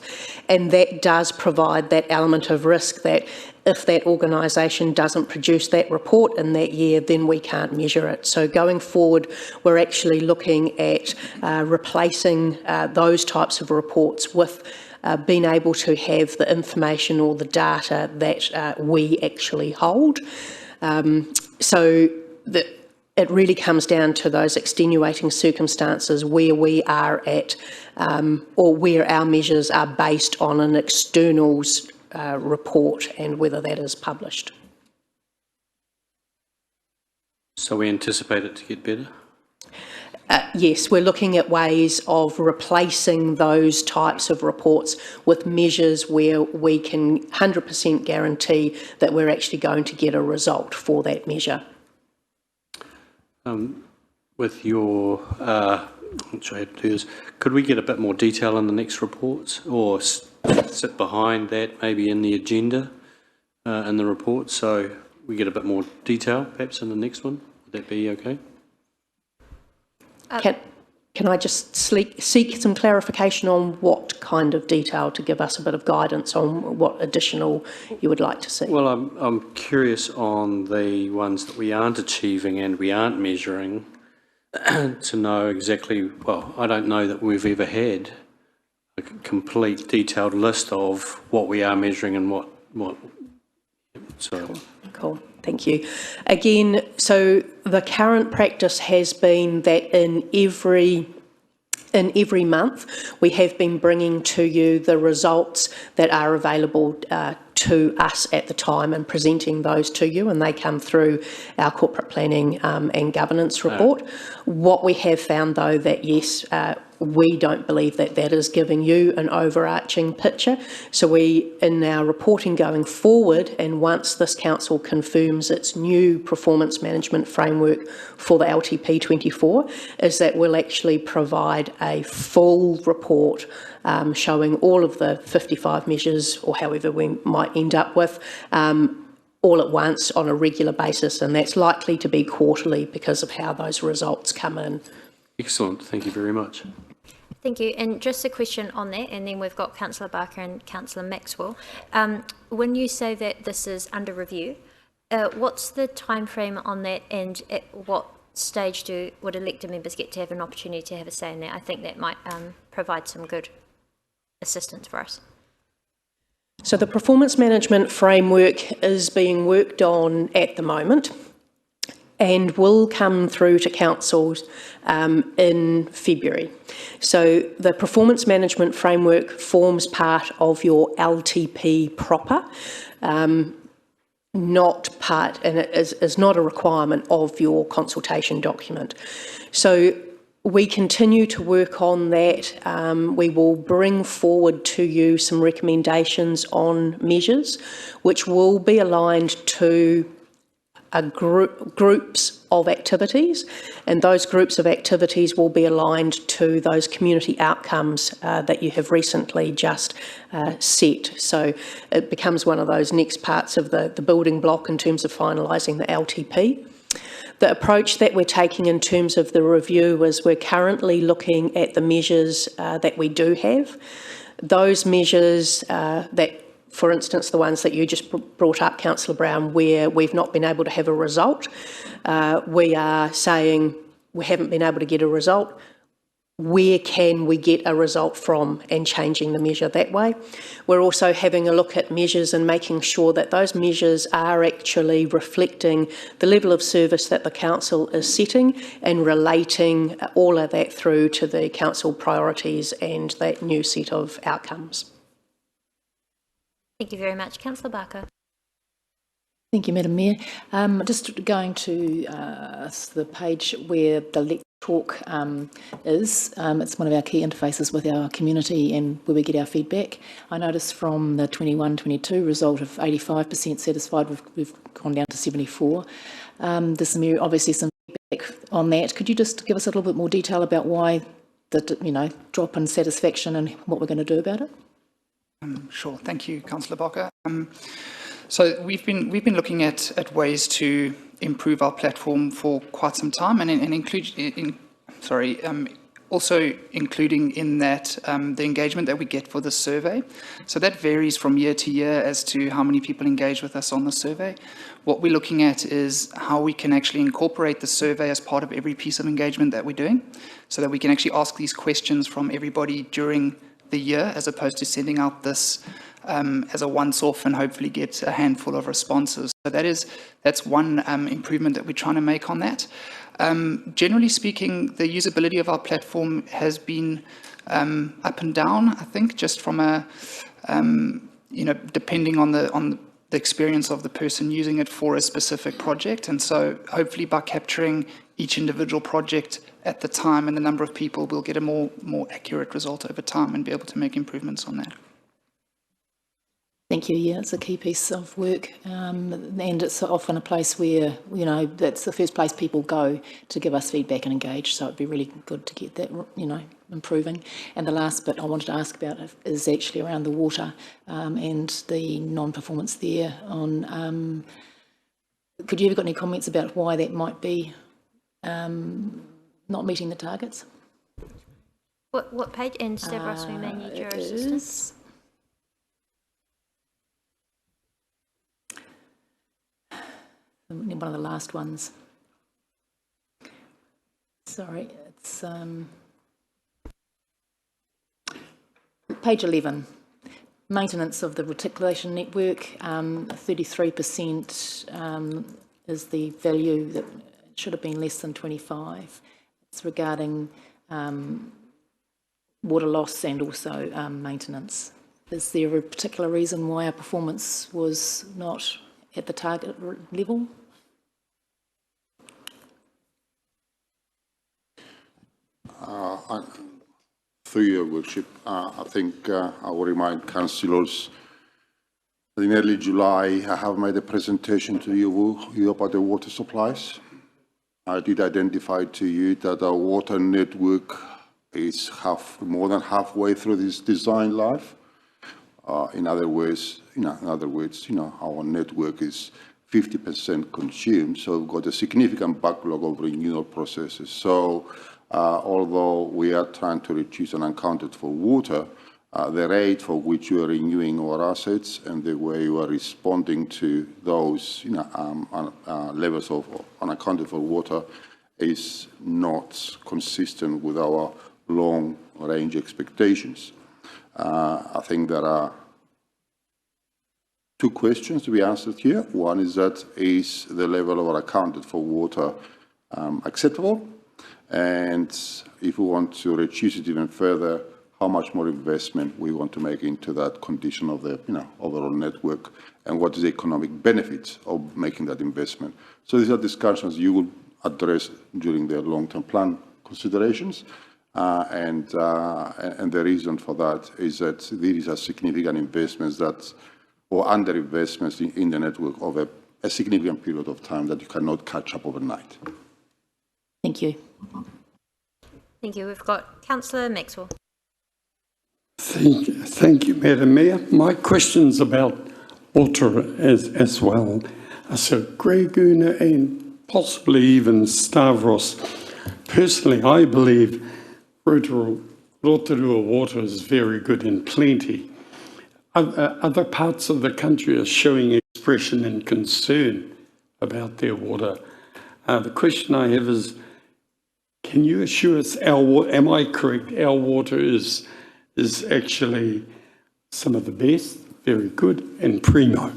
And that does provide that element of risk that if that organisation doesn't produce that report in that year, then we can't measure it. So going forward, we're actually looking at replacing those types of reports with being able to have the information or the data that we actually hold. It really comes down to those extenuating circumstances where we are at or where our measures are based on an external's report and whether that is published. So we anticipate it to get better? Yes, we're looking at ways of replacing those types of reports with measures where we can 100% guarantee that we're actually going to get a result for that measure. With your, what I had to do is, could we get a bit more detail in the next reports, or sit behind that maybe in the agenda in the report, so we get a bit more detail perhaps in the next one? Would that be okay? Can I just seek some clarification on what kind of detail to give us a bit of guidance on what additional you would like to see? Well, I'm curious on the ones that we aren't achieving and we aren't measuring to know exactly, well, I don't know that we've ever had a complete detailed list of what we are measuring and what so. Cool, thank you. Again, so the current practice has been that in every month we have been bringing to you the results that are available to us at the time and presenting those to you, and they come through our corporate planning and governance report. What we have found though that yes, we don't believe that that is giving you an overarching picture. So we, in our reporting going forward, and once this council confirms its new performance management framework for the LTP 24, is that we'll actually provide a full report showing all of the 55 measures, or however we might end up with, all at once on a regular basis, and that's likely to be quarterly because of how those results come in. Excellent, thank you very much. Thank you. And just a question on that, and then we've got Councillor Barker and Councillor Maxwell. When you say that this is under review, what's the time frame on that, and at what stage would elected members get to have an opportunity to have a say in that? I think that might provide some good assistance for us. So the performance management framework is being worked on at the moment and will come through to councils in February. So the performance management framework forms part of your LTP proper, not part, and it is not a requirement of your consultation document. So we continue to work on that. We will bring forward to you some recommendations on measures, which will be aligned to groups of activities, and those groups of activities will be aligned to those community outcomes that you have recently just set. So it becomes one of those next parts of the building block in terms of finalising the LTP. The approach that we're taking in terms of the review is we're currently looking at the measures that we do have. Those measures that, for instance, the ones that you just brought up, Councillor Brown, where we've not been able to have a result, we are saying we haven't been able to get a result. Where can we get a result from, and changing the measure that way. We're also having a look at measures and making sure that those measures are actually reflecting the level of service that the council is setting and relating all of that through to the council priorities and that new set of outcomes. Thank you very much. Councillor Barker. Thank you, Madam Mayor. Just going to the page where the talk is. It's one of our key interfaces with our community and where we get our feedback. I noticed from the 21-22 result of 85% satisfied, we've gone down to 74. There's obviously some feedback on that. Could you just give us a little bit more detail about why the drop in satisfaction and what we're going to do about it? Sure. Thank you, Councillor Barker. So we've been looking at ways to improve our platform for quite some time, and also including in that the engagement that we get for the survey. So that varies from year to year as to how many people engage with us on the survey. What we're looking at is how we can actually incorporate the survey as part of every piece of engagement that we're doing, so that we can actually ask these questions from everybody during the year, as opposed to sending out this as a once-off and hopefully get a handful of responses. So that's one improvement that we're trying to make on that. Generally speaking, the usability of our platform has been up and down, I think, just from a, depending on the experience of the person using it for a specific project. And so hopefully by capturing each individual project at the time and the number of people, we'll get a more accurate result over time and be able to make improvements on that. Thank you. Yeah, it's a key piece of work, and it's often a place where, that's the first place people go to give us feedback and engage, so it'd be really good to get that, improving. And the last bit I wanted to ask about is actually around the water and the non-performance there on, could you have got any comments about why that might be not meeting the targets? What page? And Stavros, we may need your assistance. One of the last ones. Sorry, it's page 11. Maintenance of the reticulation network, 33% is the value that should have been less than 25. It's regarding water loss and also maintenance. Is there a particular reason why our performance was not at the target level? Through your worship, I think I will remind councillors that in early July I have made a presentation to you about the water supplies. I did identify to you that our water network is more than halfway through this design life. In other words, our network is 50% consumed, so we've got a significant backlog of renewal processes. So although we are trying to reduce unaccounted for water, the rate for which we are renewing our assets and the way we are responding to those levels of unaccounted for water is not consistent with our long-range expectations. I think there are two questions to be answered here. One is that, is the level of unaccounted for water acceptable? And if we want to reduce it even further, how much more investment we want to make into that condition of the overall network, and what is the economic benefits of making that investment? So these are discussions you will address during the long-term plan considerations. And the reason for that is that these are significant investments or under-investments in the network over a significant period of time that you cannot catch up overnight. Thank you. Thank you. We've got Councillor Maxwell. Thank you, Madam Mayor. My question's about water as well. So Greg Una and possibly even Stavros. Personally, I believe Rotorua water is very good and plenty. Other parts of the country are showing expression and concern about their water. The question I have is, can you assure us am I correct, our water is actually some of the best, very good, and primo?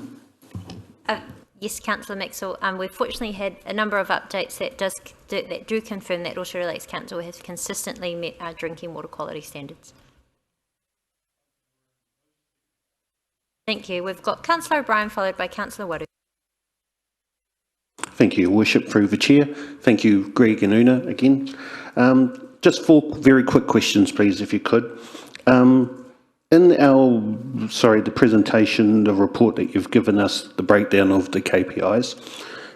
Yes, Councillor Maxwell. We've fortunately had a number of updates that do confirm that Rotorua Lakes Council has consistently met our drinking water quality standards. Thank you. We've got Councillor O'Brien followed by Councillor Waru. Thank you, Your Worship, through the Chair. Thank you, Greg and Una, again. Just 4 very quick questions, please, if you could. In the presentation, the report that you've given us, the breakdown of the KPIs,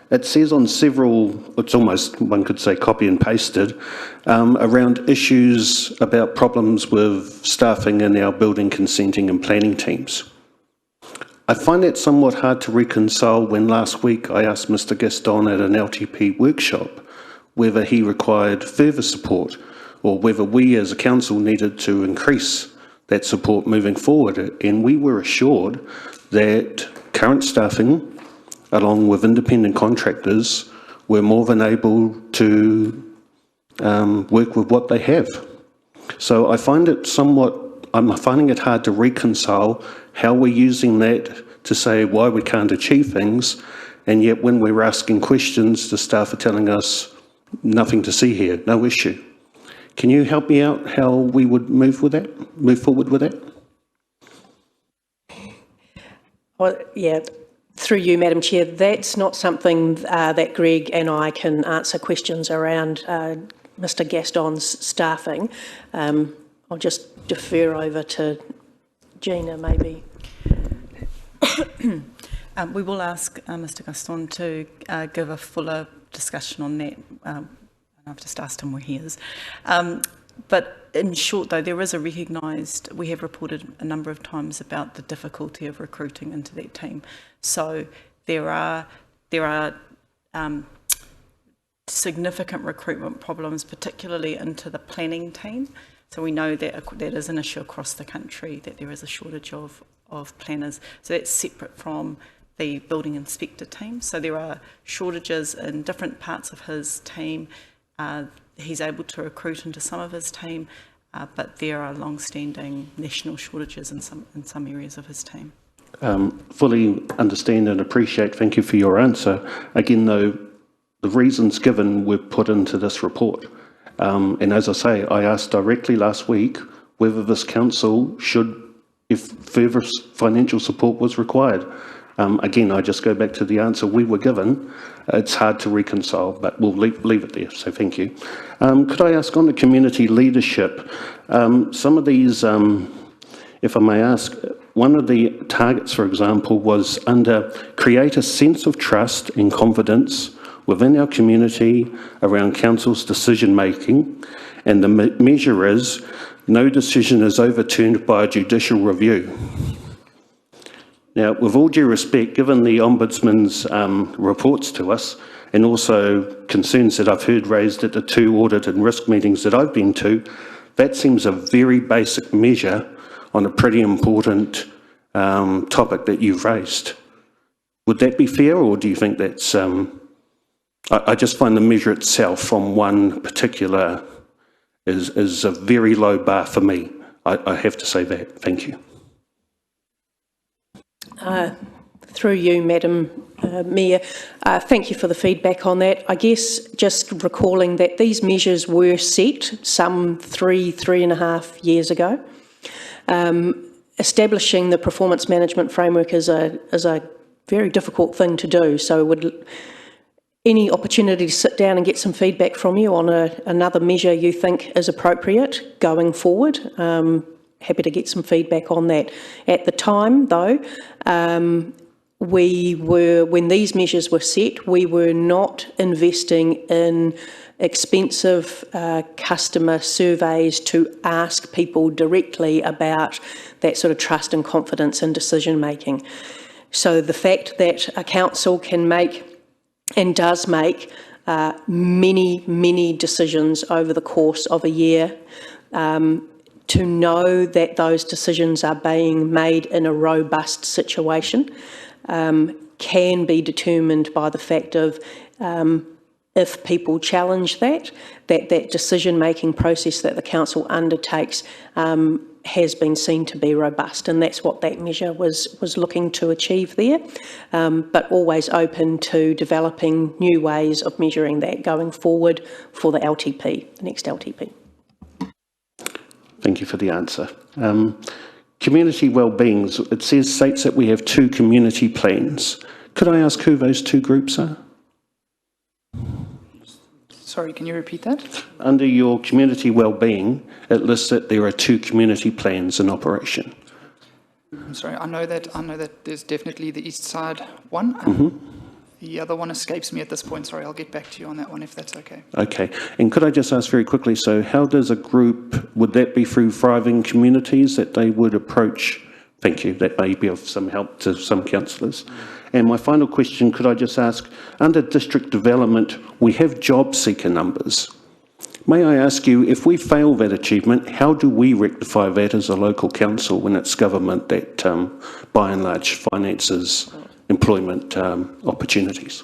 it says on several, it's almost, one could say, copy and pasted, around issues about problems with staffing in our building consenting and planning teams. I find that somewhat hard to reconcile when last week I asked Mr. Gaston at an LTP workshop whether he required further support or whether we as a council needed to increase that support moving forward. And we were assured that current staffing, along with independent contractors, were more than able to work with what they have. So I find it I'm finding it hard to reconcile how we're using that to say why we can't achieve things, and yet when we're asking questions, the staff are telling us nothing to see here, no issue. Can you help me out how we would move forward with that? Well, yeah, through you, Madam Chair, that's not something that Greg and I can answer questions around Mr. Gaston's staffing. I'll just defer over to Gina, maybe. We will ask Mr. Gaston to give a fuller discussion on that. I've just asked him where he is. But in short, though, there is a recognised, we have reported a number of times about the difficulty of recruiting into that team. So there are significant recruitment problems, particularly into the planning team. So we know that that is an issue across the country, that there is a shortage of planners. So that's separate from the building inspector team. So there are shortages in different parts of his team. He's able to recruit into some of his team, but there are long-standing national shortages in some areas of his team. Fully understand and appreciate. Thank you for your answer. Again, though, the reasons given were put into this report. And as I say, I asked directly last week whether this council should, if further financial support was required. Again, I just go back to the answer we were given. It's hard to reconcile, but we'll leave it there, so thank you. Could I ask on the community leadership, some of these, if I may ask, one of the targets, for example, was under create a sense of trust and confidence within our community around council's decision making, and the measure is no decision is overturned by a judicial review. Now, with all due respect, given the Ombudsman's reports to us, and also concerns that I've heard raised at the 2 audit and risk meetings that I've been to, that seems a very basic measure on a pretty important topic that you've raised. Would that be fair, or do you think that's... I just find the measure itself from one particular is a very low bar for me. I have to say that. Thank you. Through you, Madam Mayor, thank you for the feedback on that. I guess just recalling that these measures were set some three and a half years ago. Establishing the performance management framework is a very difficult thing to do, so any opportunity to sit down and get some feedback from you on another measure you think is appropriate going forward. Happy to get some feedback on that. At the time, though, when these measures were set, we were not investing in expensive customer surveys to ask people directly about that sort of trust and confidence in decision making. So the fact that a council can make and does make many decisions over the course of a year, to know that those decisions are being made in a robust situation can be determined by the fact of if people challenge that decision-making process that the council undertakes has been seen to be robust, and that's what that measure was looking to achieve there, but always open to developing new ways of measuring that going forward for the LTP, the next LTP. Thank you for the answer. Community wellbeing, it states that we have 2 community plans. Could I ask who those 2 groups are? Sorry, can you repeat that? Under your community wellbeing, it lists that there are 2 community plans in operation. I'm sorry, I know that there's definitely the east side one. The other one escapes me at this point. Sorry, I'll get back to you on that one if that's okay. Okay. And could I just ask very quickly, so how does a group, would that be through thriving communities that they would approach? Thank you. That may be of some help to some councillors. And my final question, could I just ask, under district development, we have job seeker numbers. May I ask you, if we fail that achievement, how do we rectify that as a local council when it's government that, by and large, finances employment opportunities?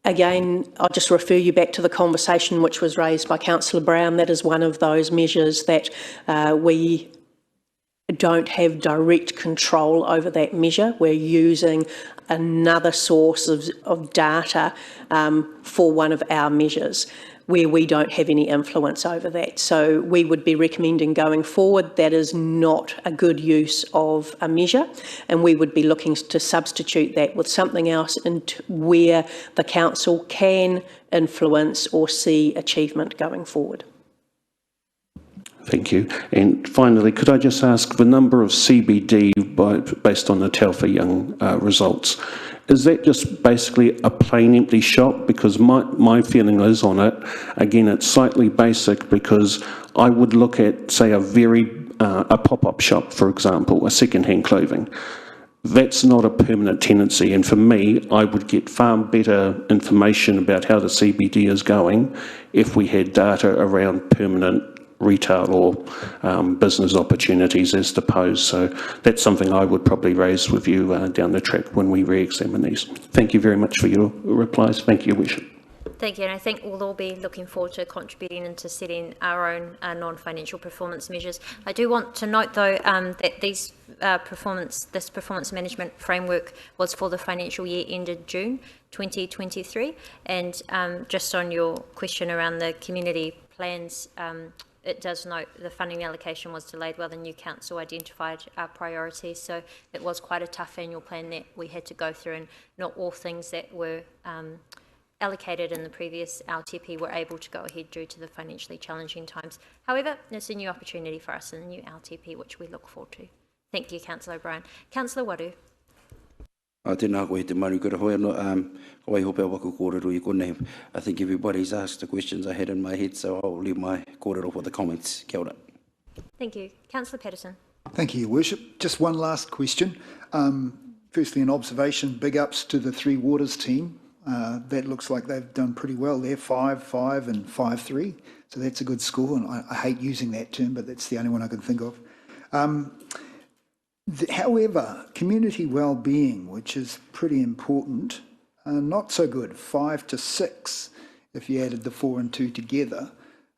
Again, I'll just refer you back to the conversation which was raised by Councillor Brown. That is one of those measures that we don't have direct control over that measure. We're using another source of data for one of our measures where we don't have any influence over that. So we would be recommending going forward that is not a good use of a measure, and we would be looking to substitute that with something else where the council can influence or see achievement going forward. Thank you. And finally, could I just ask the number of CBD based on the Telfer Young results? Is that just basically a plain empty shop? Because my feeling is on it, again, it's slightly basic because I would look at, say, a pop-up shop, for example, a second-hand clothing. That's not a permanent tenancy, and for me, I would get far better information about how the CBD is going if we had data around permanent retail or business opportunities as opposed. So that's something I would probably raise with you down the track when we re-examine these. Thank you very much for your replies. Thank you, Your Worship. Thank you, and I think we'll all be looking forward to contributing into setting our own non-financial performance measures. I do want to note, though, that this performance management framework was for the financial year ended June 2023, and just on your question around the community plans, it does note the funding allocation was delayed while the new council identified our priorities. So it was quite a tough annual plan that we had to go through, and not all things that were allocated in the previous LTP were able to go ahead due to the financially challenging times. However, it's a new opportunity for us in the new LTP, which we look forward to. Thank you, Councillor O'Brien. Councillor Waru. Tēnā koe te marukura hoi anō. Kawai hope waku kōrero I konei. I think everybody's asked the questions I had in my head, so I'll leave my kōrero for the comments. Kia ora. Thank you. Councillor Patterson. Thank you, Your Worship. Just one last question. Firstly, an observation, big ups to the Three Waters team. That looks like they've done pretty well there, 5-5 and 5-3. So that's a good score, and I hate using that term, but that's the only one I can think of. However, community well-being, which is pretty important, not so good, 5-6 if you added the 4 and 2 together.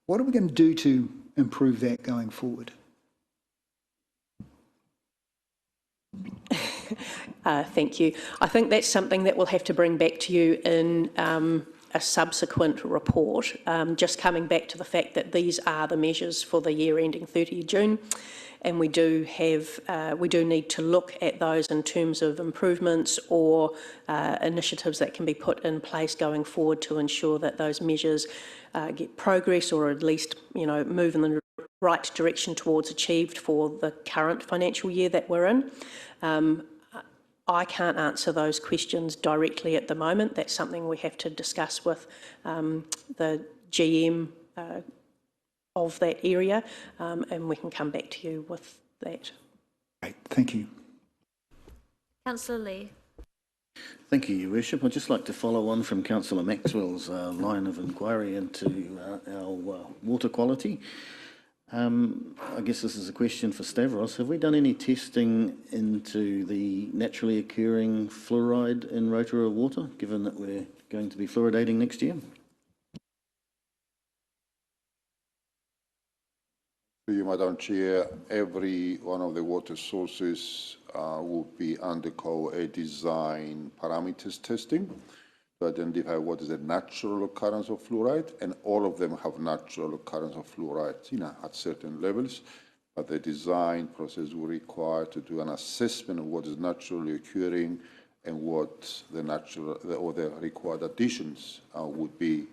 What are we going to do to improve that going forward? Thank you. I think that's something that we'll have to bring back to you in a subsequent report. Just coming back to the fact that these are the measures for the year ending 30 June. And we do need to look at those in terms of improvements or initiatives that can be put in place going forward to ensure that those measures get progress, or at least, move in the right direction towards achieved for the current financial year that we're in. I can't answer those questions directly at the moment. That's something we have to discuss with the GM of that area, and we can come back to you with that. Great, thank you. Councillor Lee. Thank you, Your Worship. I'd just like to follow on from Councillor Maxwell's line of inquiry into our water quality. I guess this is a question for Stavros. Have we done any testing into the naturally occurring fluoride in Rotorua water, given that we're going to be fluoridating next year? You, Madam Chair, every one of the water sources will be undergo a design parameters testing to identify what is the natural occurrence of fluoride, and all of them have natural occurrence of fluoride, at certain levels. But the design process will require to do an assessment of what is naturally occurring and what the natural or the required additions would be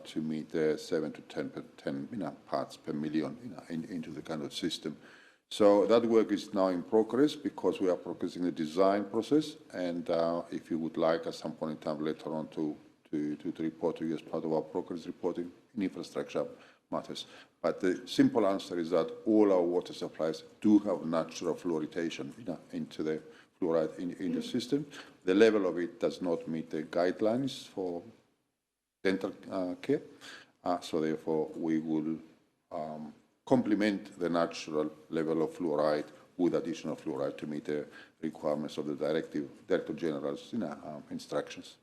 to meet the 7 to 10 parts per million into the kind of system. So that work is now in progress because we are progressing the design process, and if you would like at some point in time later on to report to you as part of our progress reporting in infrastructure matters. But the simple answer is that all our water supplies do have natural fluoridation into the fluoride in the system. The level of it does not meet the guidelines for dental care, so therefore we will complement the natural level of fluoride with additional fluoride to meet the requirements of the Director General's instructions.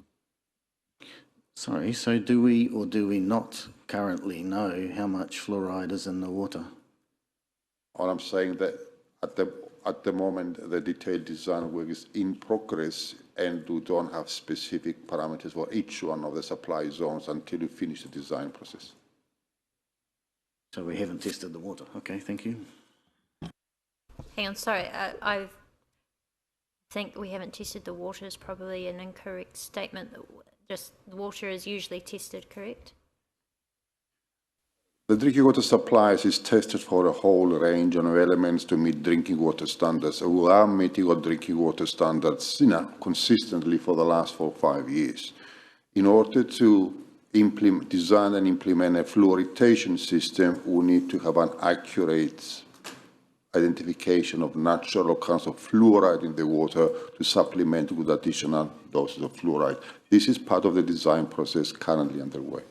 Sorry, so do we or do we not currently know how much fluoride is in the water? All I'm saying that at the moment the detailed design work is in progress, and we don't have specific parameters for each one of the supply zones until we finish the design process. So we haven't tested the water. Okay, thank you. Hang on, sorry, I think we haven't tested the water is probably an incorrect statement. Just the water is usually tested, correct? The drinking water supplies is tested for a whole range of elements to meet drinking water standards. We are meeting our drinking water standards consistently for the last 4 or 5 years. In order to design and implement a fluoridation system, we need to have an accurate identification of natural occurrence of fluoride in the water to supplement with additional doses of fluoride. This is part of the design process currently underway.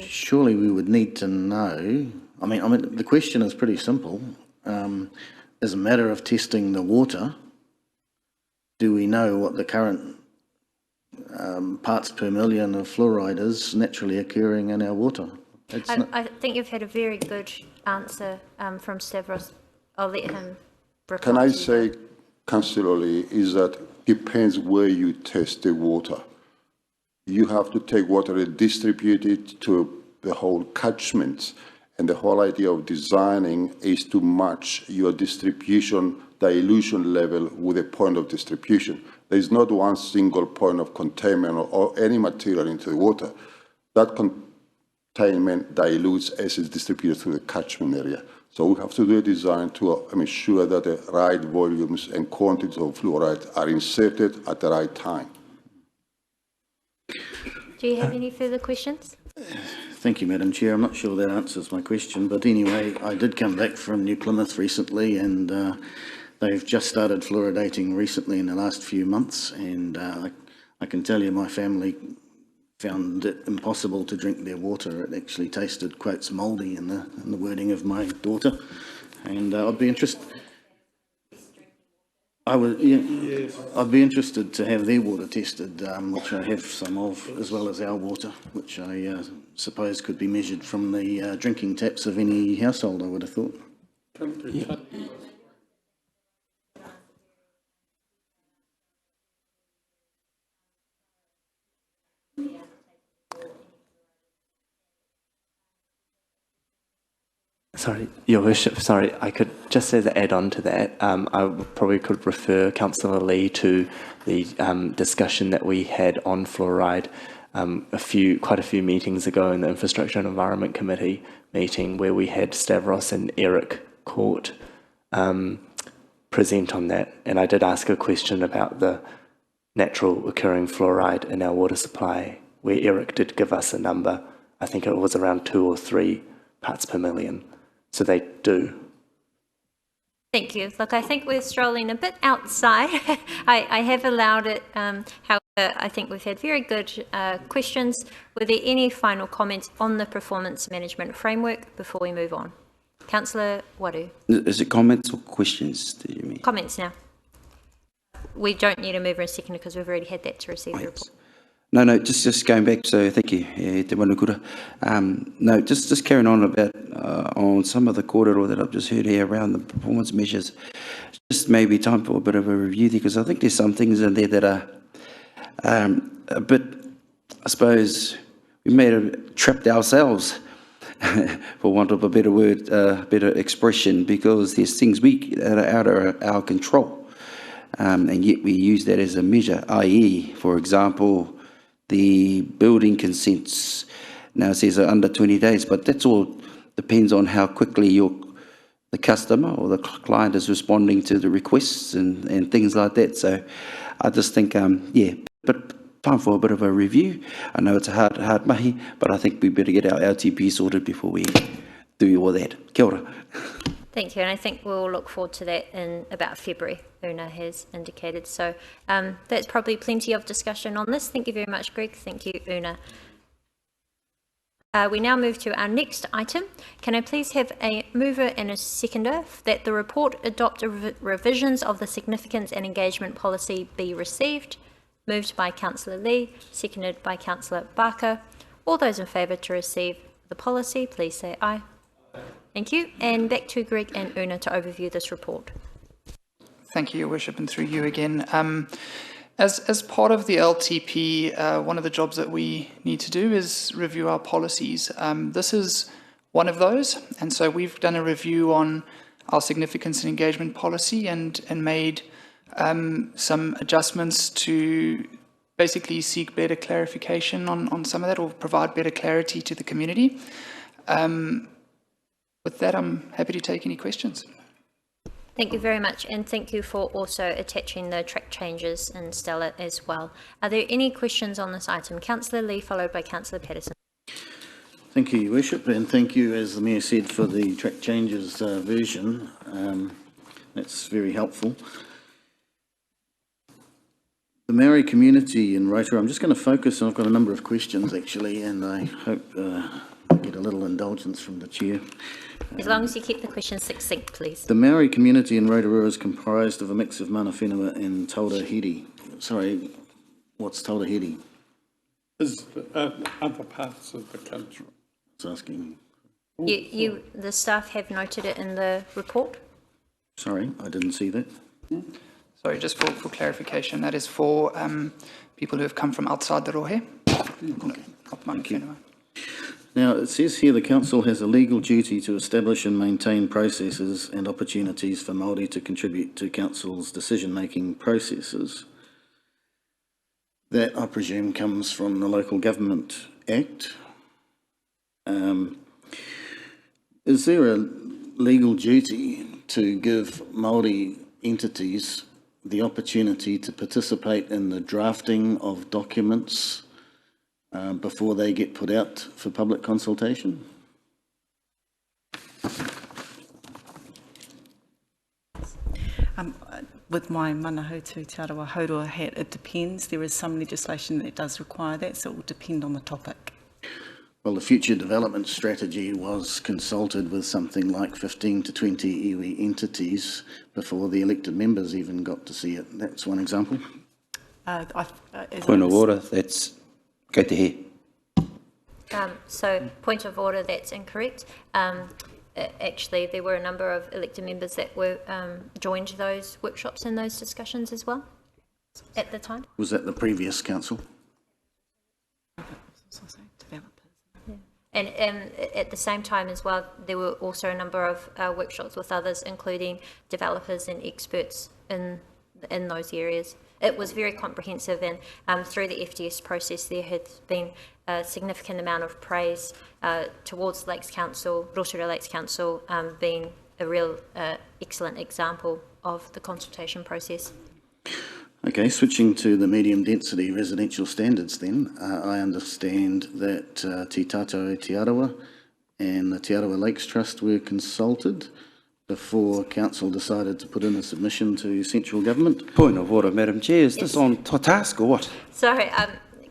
Surely we would need to know. I mean, the question is pretty simple. As a matter of testing the water, do we know what the current parts per million of fluoride is naturally occurring in our water? I think you've had a very good answer from Stavros. I'll let him reply. Can I say, Councillor Lee, is that depends where you test the water. You have to take water and distribute it to the whole catchment, and the whole idea of designing is to match your distribution dilution level with a point of distribution. There is not one single point of containment or any material into the water. That containment dilutes as it's distributed through the catchment area. So we have to do a design to ensure that the right volumes and quantities of fluoride are inserted at the right time. Do you have any further questions? Thank you, Madam Chair. I'm not sure that answers my question, but anyway, I did come back from New Plymouth recently, and they've just started fluoridating recently in the last few months, and I can tell you my family found it impossible to drink their water. It actually tasted, quotes, mouldy in the wording of my daughter, and I'd be interested. I'd be interested to have their water tested, which I have some of, as well as our water, which I suppose could be measured from the drinking taps of any household, I would have thought. Yeah. Sorry, Your Worship, sorry, I could just as an add-on to that, I probably could refer Councillor Lee to the discussion that we had on fluoride quite a few meetings ago in the Infrastructure and Environment Committee meeting, where we had Stavros and Eric Court present on that. And I did ask a question about the natural occurring fluoride in our water supply, where Eric did give us a number. I think it was around 2 or 3 parts per million. So they do. Thank you. Look, I think we're strolling a bit outside. I have allowed it. However, I think we've had very good questions. Were there any final comments on the performance management framework before we move on? Councillor Waru. Is it comments or questions that you mean? Comments now. We don't need a mover and seconder because we've already had that to receive the report. No, just going back, so thank you, Te Manukura. No, just carrying on about on some of the kōrero that I've just heard here around the performance measures. Just maybe time for a bit of a review there, because I think there's some things in there that are a bit, I suppose, we may have trapped ourselves, for want of a better word, better expression, because there's things that are out of our control. and yet we use that as a measure, i.e., for example, the building consents now says are under 20 days, but that's all depends on how quickly the customer or the client is responding to the requests and things like that. So I just think, yeah, but time for a bit of a review. I know it's a hard mahi, but I think we better get our LTP sorted before we do all that. Kia ora. Thank you, and I think we'll look forward to that in about February, Una has indicated. So that's probably plenty of discussion on this. Thank you very much, Greg. Thank you, Una. We now move to our next item. Can I please have a mover and a seconder that the report adopt revisions of the significance and engagement policy be received? Moved by Councillor Lee, seconded by Councillor Barker. All those in favour to receive the policy, please say aye. Thank you. And back to Greg and Una to overview this report. Thank you, Your Worship, and through you again. As part of the LTP, one of the jobs that we need to do is review our policies. This is one of those, and so we've done a review on our significance and engagement policy and made some adjustments to basically seek better clarification on some of that, or provide better clarity to the community. With that, I'm happy to take any questions. Thank you very much, and thank you for also attaching the track changes in Stella as well. Are there any questions on this item? Councillor Lee, followed by Councillor Patterson. Thank you, Your Worship, and thank you, as the Mayor said, for the track changes version. That's very helpful. The Maori community in Rotorua, I'm just going to focus, and I've got a number of questions actually, and I hope I get a little indulgence from the Chair. As long as you keep the questions succinct, please. The Maori community in Rotorua is comprised of a mix of mana whenua and taurahiri. Sorry, what's taurahiri? Is other parts of the country. I was asking. The staff have noted it in the report. Sorry, I didn't see that. Sorry, just for clarification, that is for people who have come from outside the Rohe. Okay. Not mana whenua. Now, it says here the Council has a legal duty to establish and maintain processes and opportunities for Māori to contribute to Council's decision-making processes. That, I presume, comes from the Local Government Act. Is there a legal duty to give Māori entities the opportunity to participate in the drafting of documents before they get put out for public consultation? With my Manahautu Te Arawa Haurua hat, it depends. There is some legislation that does require that, so it will depend on the topic. Well, the future development strategy was consulted with something like 15 to 20 iwi entities before the elected members even got to see it. That's one example. Point of order, that's kei te he. So, point of order, that's incorrect. Actually, there were a number of elected members that were joined those workshops and those discussions as well at the time. Was that the previous council? And at the same time as well, there were also a number of workshops with others, including developers and experts in those areas. It was very comprehensive, and through the FDS process, there has been a significant amount of praise towards Lakes Council, Rotorua Lakes Council being a real excellent example of the consultation process. Okay, switching to the medium density residential standards then, I understand that Te Tātou Te Arawa and the Te Arawa Lakes Trust were consulted before Council decided to put in a submission to central government. Point of order, Madam Chair, is this on task or what? Sorry,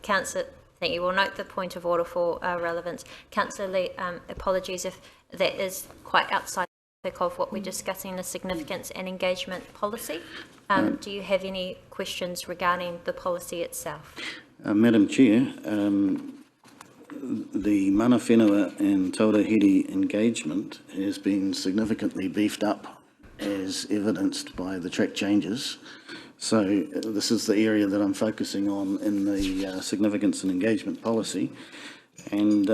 Councillor, thank you. We'll note the point of order for relevance. Councillor Lee, apologies if that is quite outside of what we're discussing, the significance and engagement policy. Do you have any questions regarding the policy itself? Madam Chair, the mana whenua and taurahiri engagement has been significantly beefed up as evidenced by the track changes. So this is the area that I'm focusing on in the significance and engagement policy. And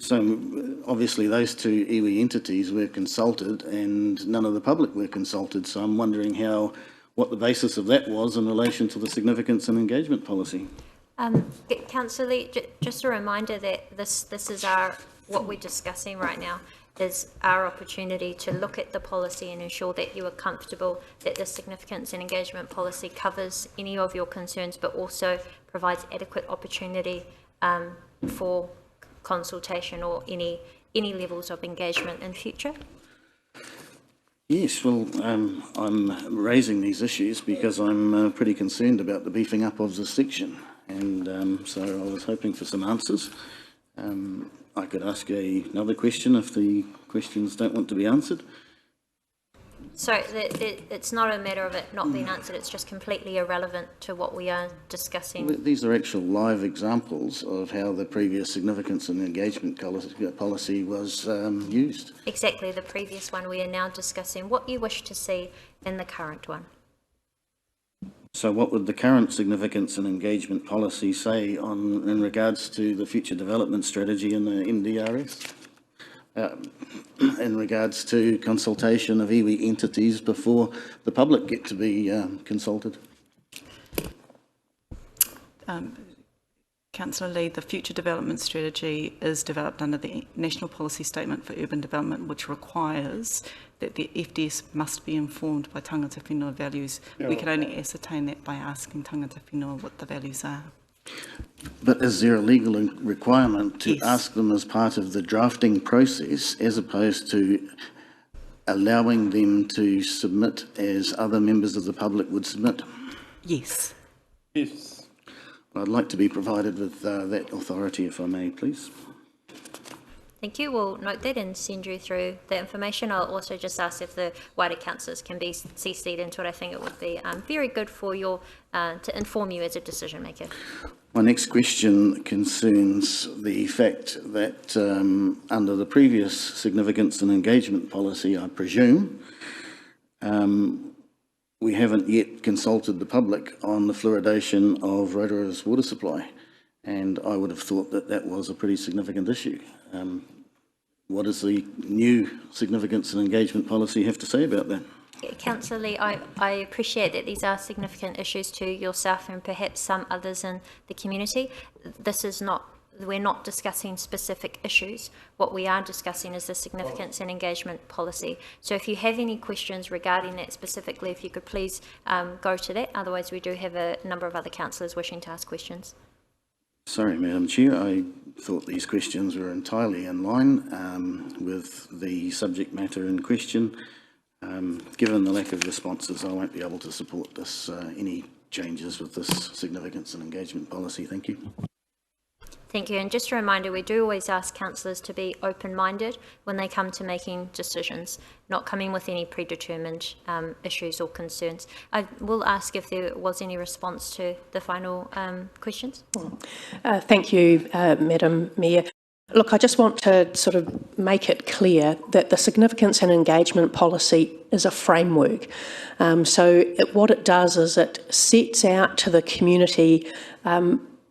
so obviously those two iwi entities were consulted and none of the public were consulted. So I'm wondering how what the basis of that was in relation to the significance and engagement policy. Councillor Lee, just a reminder that this is what we're discussing right now is our opportunity to look at the policy and ensure that you are comfortable that the significance and engagement policy covers any of your concerns, but also provides adequate opportunity for consultation or any levels of engagement in future. Yes, well, I'm raising these issues because I'm pretty concerned about the beefing up of this section, and so I was hoping for some answers. I could ask another question if the questions don't want to be answered. So it's not a matter of it not being answered, it's just completely irrelevant to what we are discussing. These are actual live examples of how the previous significance and engagement policy was used. Exactly, the previous one. We are now discussing what you wish to see in the current one. So what would the current significance and engagement policy say in regards to the future development strategy in the NDRS? In regards to consultation of iwi entities before the public get to be consulted? Councillor Lee, the future development strategy is developed under the National Policy Statement for Urban Development, which requires that the FDS must be informed by tangata whenua values. We can only ascertain that by asking tangata whenua what the values are. But is there a legal requirement to ask them as part of the drafting process as opposed to allowing them to submit as other members of the public would submit? Yes. Yes. I'd like to be provided with that authority, if I may, please. Thank you. We'll note that and send you through the information. I'll also just ask if the wider councillors can be CC'd into it. I think it would be very good for your to inform you as a decision maker. My next question concerns the fact that under the previous significance and engagement policy, I presume, we haven't yet consulted the public on the fluoridation of Rotorua's water supply, and I would have thought that that was a pretty significant issue. What does the new significance and engagement policy have to say about that? Councillor Lee, I appreciate that these are significant issues to yourself and perhaps some others in the community. This is not, we're not discussing specific issues. What we are discussing is the significance and engagement policy. So if you have any questions regarding that specifically, if you could please go to that. Otherwise, we do have a number of other councillors wishing to ask questions. Sorry, Madam Chair, I thought these questions were entirely in line with the subject matter in question. Given the lack of responses, I won't be able to support this, any changes with this significance and engagement policy. Thank you. Thank you. And just a reminder, we do always ask councillors to be open-minded when they come to making decisions, not coming with any predetermined issues or concerns. I will ask if there was any response to the final questions. Thank you, Madam Mayor. Look, I just want to sort of make it clear that the significance and engagement policy is a framework. What it does is it sets out to the community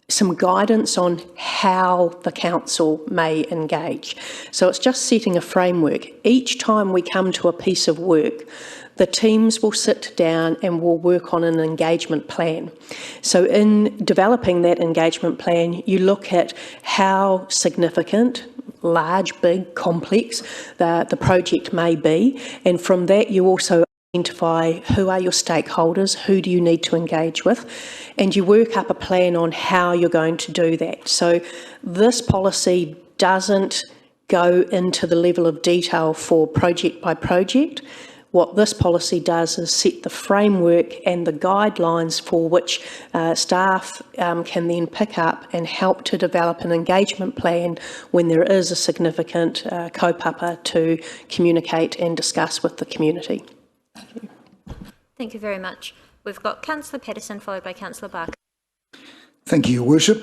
some guidance on how the council may engage. So it's just setting a framework. Each time we come to a piece of work, the teams will sit down and will work on an engagement plan. So in developing that engagement plan, you look at how significant, large, big, complex the project may be, and from that you also identify who are your stakeholders, who do you need to engage with, and you work up a plan on how you're going to do that. So this policy doesn't go into the level of detail for project by project. What this policy does is set the framework and the guidelines for which staff can then pick up and help to develop an engagement plan when there is a significant kaupapa to communicate and discuss with the community. Thank you very much. We've got Councillor Patterson followed by Councillor Barker. Thank you, Your Worship.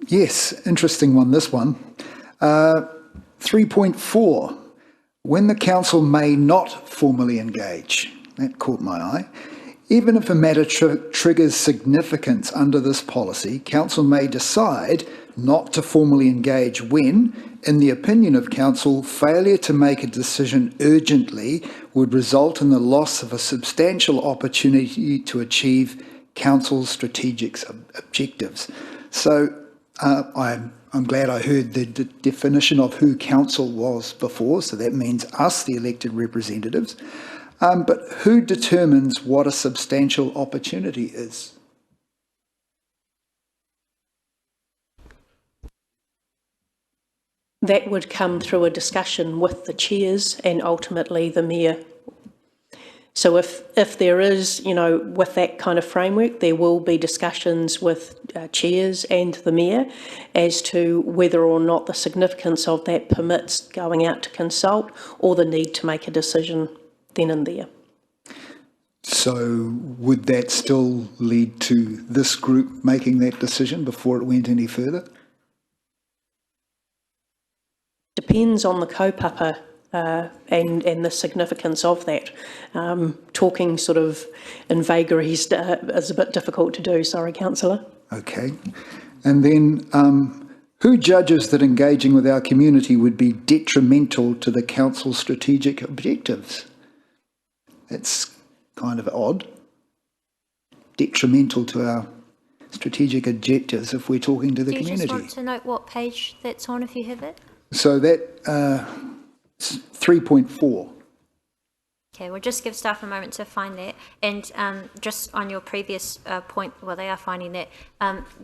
Yes, interesting one, this one. 3.4, when the council may not formally engage. That caught my eye. Even if a matter triggers significance under this policy, Council may decide not to formally engage when, in the opinion of Council, failure to make a decision urgently would result in the loss of a substantial opportunity to achieve Council's strategic objectives. So I'm glad I heard the definition of who Council was before, so that means us, the elected representatives. But who determines what a substantial opportunity is? That would come through a discussion with the chairs and ultimately the mayor. So if there is, you know, with that kind of framework, there will be discussions with chairs and the mayor as to whether or not the significance of that permits going out to consult or the need to make a decision then and there. So would that still lead to this group making that decision before it went any further? Depends on the kaupapa and the significance of that. Talking sort of in vagaries is a bit difficult to do, sorry, Councillor. Okay. And then who judges that engaging with our community would be detrimental to the Council's strategic objectives? That's kind of odd. Detrimental to our strategic objectives if we're talking to the community. Do you just want to note what page that's on if you have it? So that 3.4. Okay, we'll just give staff a moment to find that. And just on your previous point, well, they are finding that,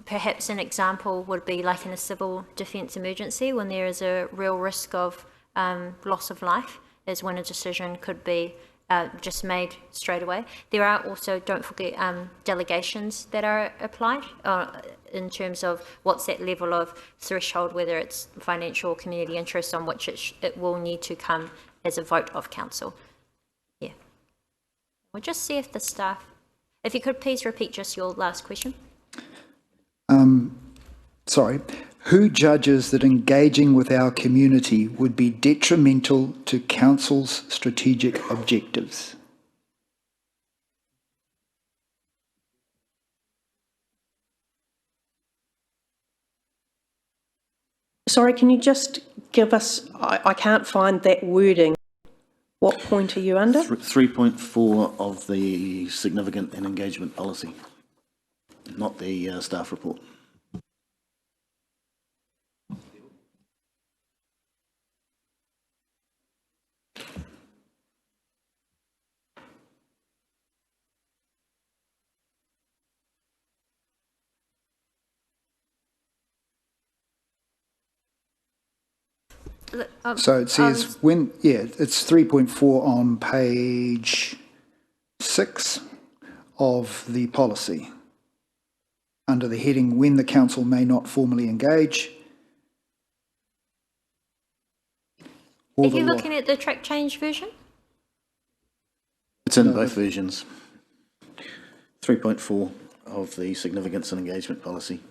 perhaps an example would be like in a civil defence emergency when there is a real risk of loss of life, is when a decision could be just made straight away. There are also, don't forget, delegations that are applied in terms of what's that level of threshold, whether it's financial or community interest on which it will need to come as a vote of council. Yeah. We'll just see if the staff, if you could please repeat just your last question. Sorry. Who judges that engaging with our community would be detrimental to Council's strategic objectives? Sorry, can you just give us, I can't find that wording. What point are you under? 3.4 of the significant and engagement policy, not the staff report. So it says it's 3.4 on page 6 of the policy under the heading when the council may not formally engage. Are you looking at the track change version? It's in both versions. 3.4 of the significance and engagement policy.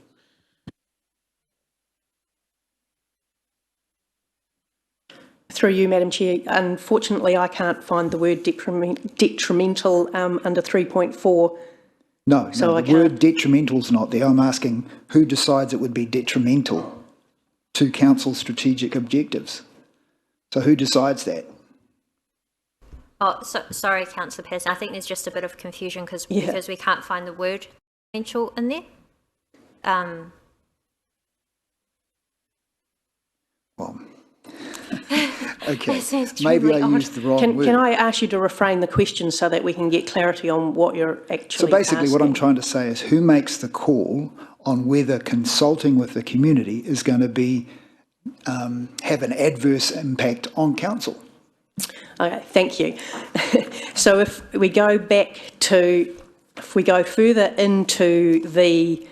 Through you, Madam Chair, unfortunately I can't find the word detrimental under 3.4. No, so the word detrimental is not there. I'm asking who decides it would be detrimental to Council's strategic objectives. So who decides that? Oh, sorry, Councillor Pearson. I think there's just a bit of confusion because we can't find the word detrimental in there. Well, okay, maybe I used the wrong word. Can I ask you to reframe the question so that we can get clarity on what you're actually So basically asking? what I'm trying to say is who makes the call on whether consulting with the community is going to be have an adverse impact on council? Okay, thank you. So if we go further into the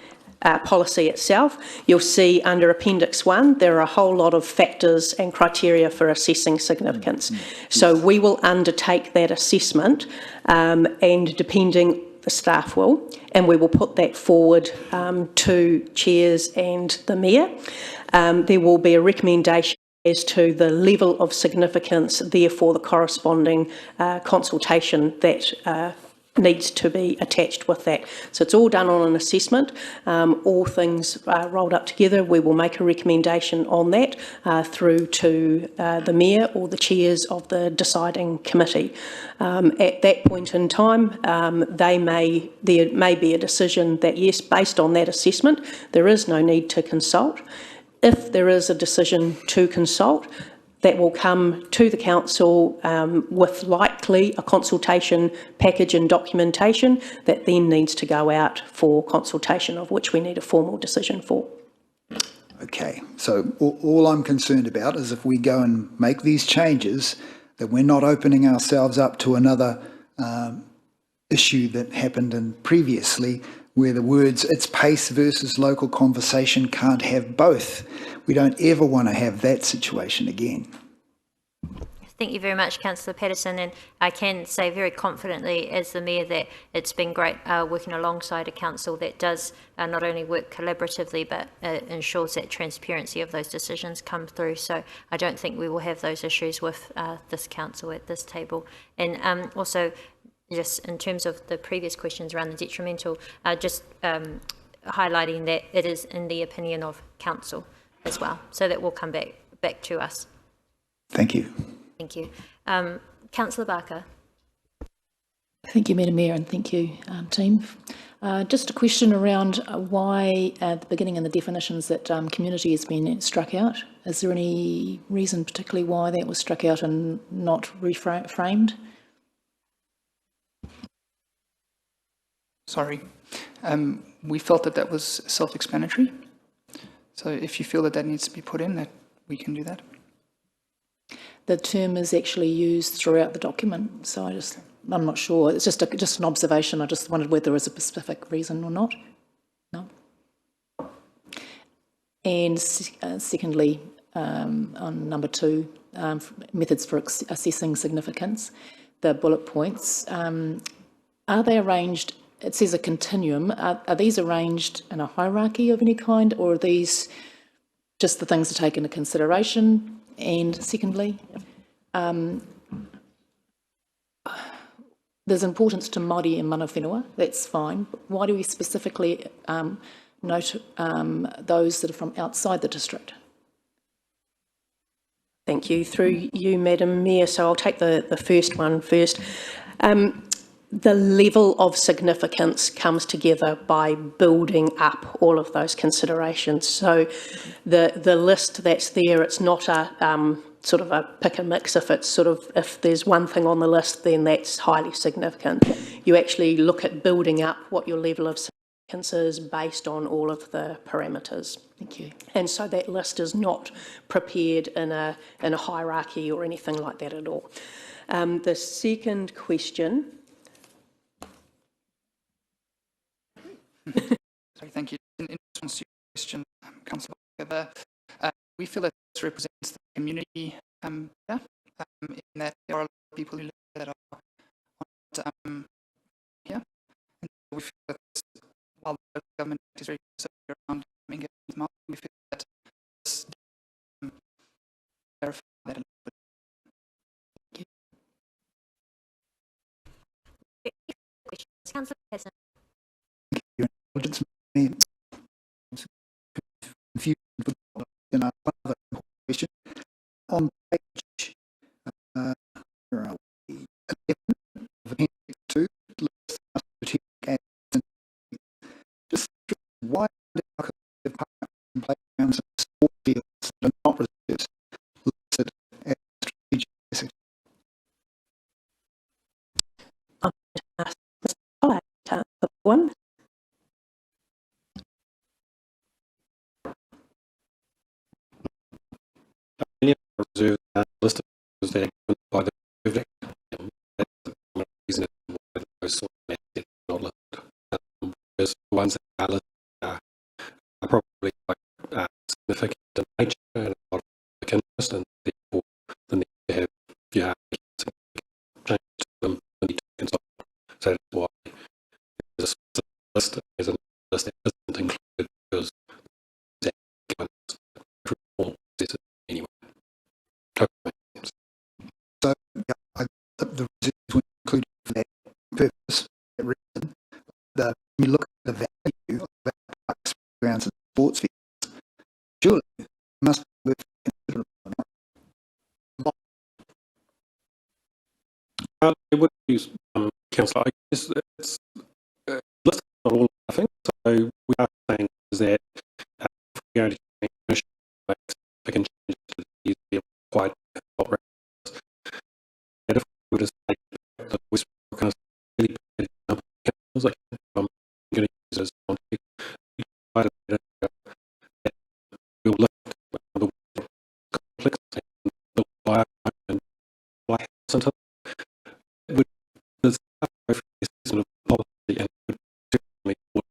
policy itself, you'll see under Appendix 1 there are a whole lot of factors and criteria for assessing significance. So we will undertake that assessment and depending, the staff will, and we will put that forward to chairs and the mayor. There will be a recommendation as to the level of significance, therefore the corresponding consultation that needs to be attached with that. So it's all done on an assessment, all things rolled up together. We will make a recommendation on that through to the Mayor or the chairs of the deciding committee. At that point in time, there may be a decision that yes, based on that assessment, there is no need to consult. If there is a decision to consult, that will come to the council with likely a consultation package and documentation that then needs to go out for consultation, of which we need a formal decision for. Okay, so all I'm concerned about is if we go and make these changes, that we're not opening ourselves up to another issue that happened in previously, where the words "its pace versus local conversation" can't have both. We don't ever want to have that situation again. Thank you very much, Councillor Patterson, and I can say very confidently as the Mayor that it's been great working alongside a council that does not only work collaboratively but ensures that transparency of those decisions come through. So I don't think we will have those issues with this council at this table. And also, just in terms of the previous questions around the detrimental, just highlighting that it is in the opinion of council as well. So that will come back to us. Thank you. Thank you. Councillor Barker. Thank you, Madam Mayor, and thank you, team. Just a question around why at the beginning in the definitions that community has been struck out. Is there any reason particularly why that was struck out and not reframed? Sorry. We felt that that was self-explanatory. So if you feel that that needs to be put in, that we can do that. The term is actually used throughout the document, so I'm not sure. It's just an observation. I just wondered whether there was a specific reason or not. No. And secondly, on number 2, methods for assessing significance, the bullet points, are they arranged? It says a continuum. Are these arranged in a hierarchy of any kind, or are these just the things to take into consideration? And secondly, there's importance to Māori and mana whenua, that's fine, but why do we specifically note those that are from outside the district? Thank you. Through you, Madam Mayor, so I'll take the first one first. The level of significance comes together by building up all of those considerations. So the list that's there, it's not a sort of a pick and mix. If there's one thing on the list, then that's highly significant. You actually look at building up what your level of significance is based on all of the parameters. Thank you. And so that list is not prepared in a hierarchy or anything like that at all. The second question. Sorry, thank you. In response to your question, Councillor Barker, we feel that this represents the community better, in that there are a lot of people who live that are not here. And so we feel that while the government is very concerned around engagement with Māori, we feel that this clarifies that a little bit. Councillor Patterson. Confused with one other question. On page 11 of Appendix 2, just why parks and playgrounds and sport fields that are not reserves listed as strategic assets? I'm going to ask Mr. Collett for one. Reserve list of those that are given by the Reserve Act. That's the reason why those sort of assets are not listed. Whereas the ones that are listed are probably quite significant in nature and a lot of interest, and therefore the need to have, if you are change to them, the need to consult. So that's why there's a list as a list that isn't included, because that governs reform processes anyway. So the reserves were included for that purpose. that reason. When you look at the value of our parks, grounds and sports fields, surely it must be worth a considerable amount. It would use, Councillor, I guess it's listed on all of things. So we are saying is that if we're going to change significant changes to the use quite and if we were to say the Westbrook kind of really bad example, like I'm going to use as context, we'll lift the complex and the wire and why hasn't it would there's a assessment of policy and would certainly would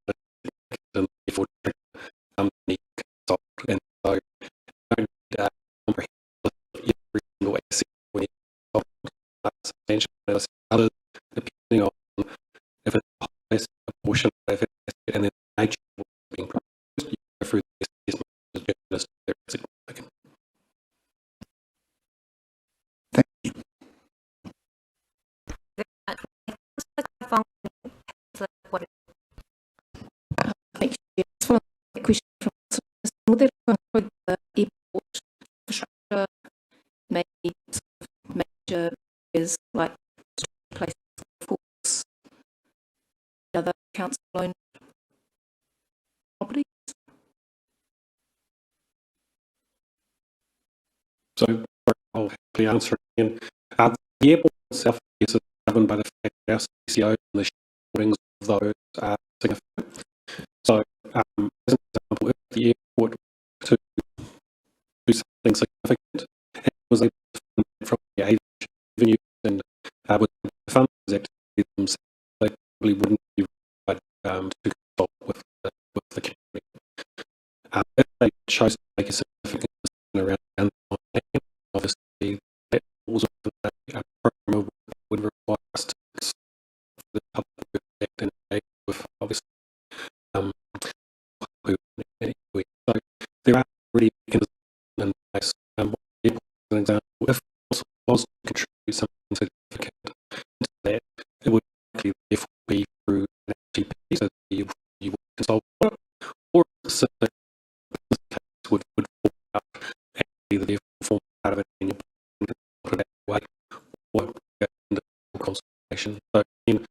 and therefore need consult and so don't comprehend every single asset we need to substantial as others depending on if it's a highest proportion of it and then nature of what's being proposed, you go through the assessment as journalists, they're significant. Thank you. Thank you. Just one question from Northern the airport infrastructure, maybe major areas like places, of course, other council owned properties. So I'll happily answer again. The airport itself is governed by the fact that our CCO and the wings of those are significant. So, as an example, if the airport to do something significant and was able to fund it from the aviation revenue and would fund those activities themselves, they probably wouldn't be required to consult with the community. If they chose to make a significant decision around obviously that falls off a program would require us to the public act and engage with obviously so there are already mechanisms in place. As an example, if council was to contribute something significant into that, it would likely therefore be through an FTP, so you would consult with it, or specific case would fall out and either therefore form part of it and you put it that way or go into consultation. So again,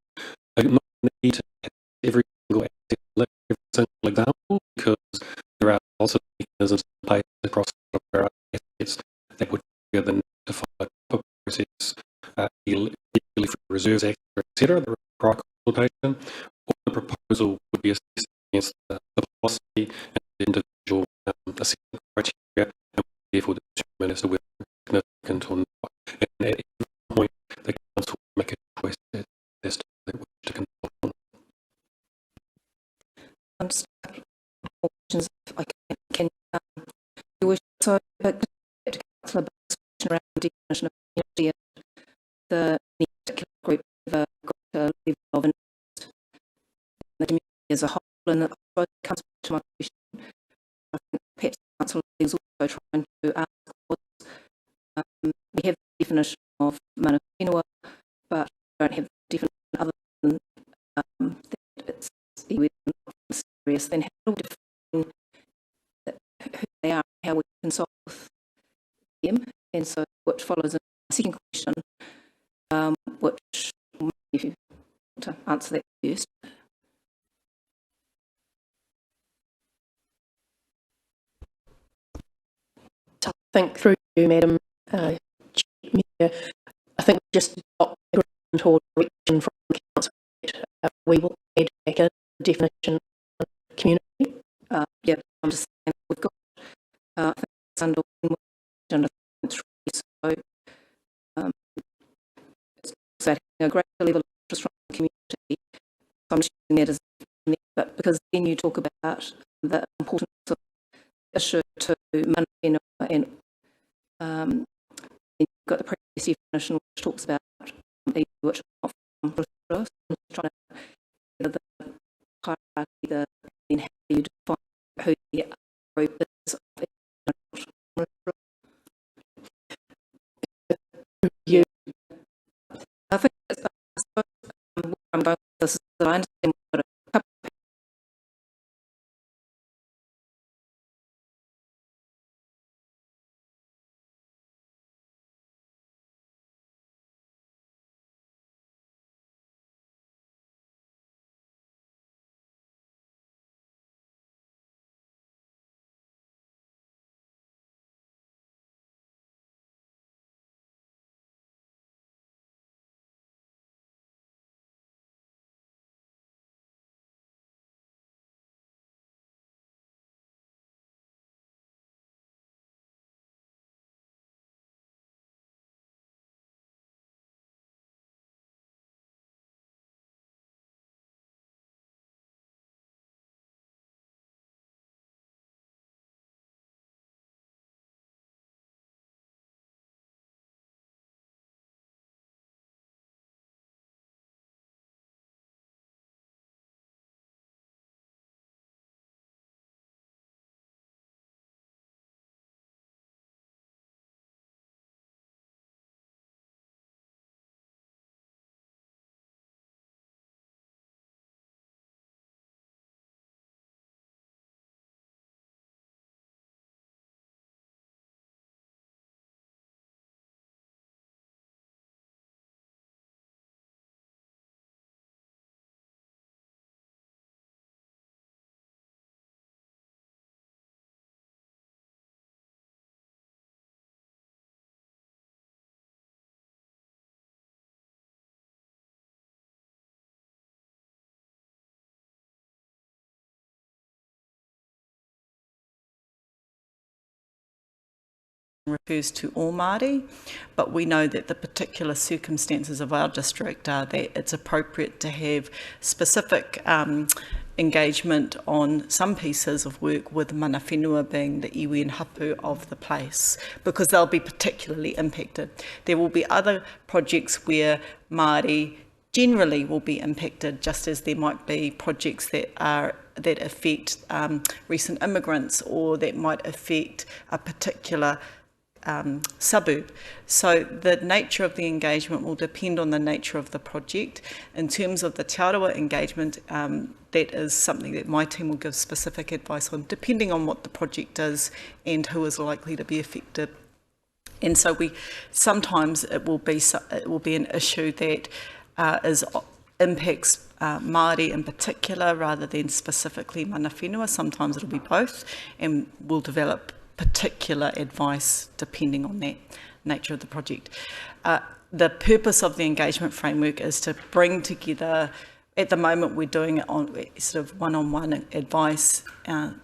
I not need to have every single asset, every single example, because there are lots of mechanisms in place across our assets that would trigger the notified process, legally for reserves act, etc. The required consultation, or the proposal would be assessed against the policy and the individual assessment criteria, and therefore determine as to whether it's significant or not. And at every point, the council will make a choice as to that which to consult on. Questions if I can you wish so to Councillor Buck's around the definition of community and the particular group have got a level of interest in the community as a whole, and I comes back to my question. I think perhaps Council is also trying to ask we have the definition of mana whenua, but we don't have the definition other than that it's iwi serious, then how do we define who they are, how we consult with them, and so which follows a second question, which if you want to answer that first. I think through you, Madam Chair, I think we just got agreement or direction from the council that we will add back a definition of community. Yeah, I'm just saying we've got I think it's under and so it's having a greater level of interest from the community. So I'm just using that as but because then you talk about the importance of issue to mana whenua and you've got the previous definition which talks about which is not from Rotorua. So I'm just trying to get the hierarchy, and how you define who the group is. You, I think I'm going with this I understand we've got a couple refers to all Māori, but we know that the particular circumstances of our district are that it's appropriate to have specific engagement on some pieces of work with mana whenua being the iwi and hapu of the place, because they'll be particularly impacted. There will be other projects where Māori generally will be impacted, just as there might be projects that affect recent immigrants, or that might affect a particular suburb. So the nature of the engagement will depend on the nature of the project. In terms of the Te Arawa engagement, that is something that my team will give specific advice on, depending on what the project is and who is likely to be affected. And so sometimes it will be an issue that impacts Māori in particular, rather than specifically mana whenua. Sometimes it'll be both, and we'll develop particular advice depending on that nature of the project. The purpose of the engagement framework is to bring together, at the moment we're doing it on sort of one-on-one advice,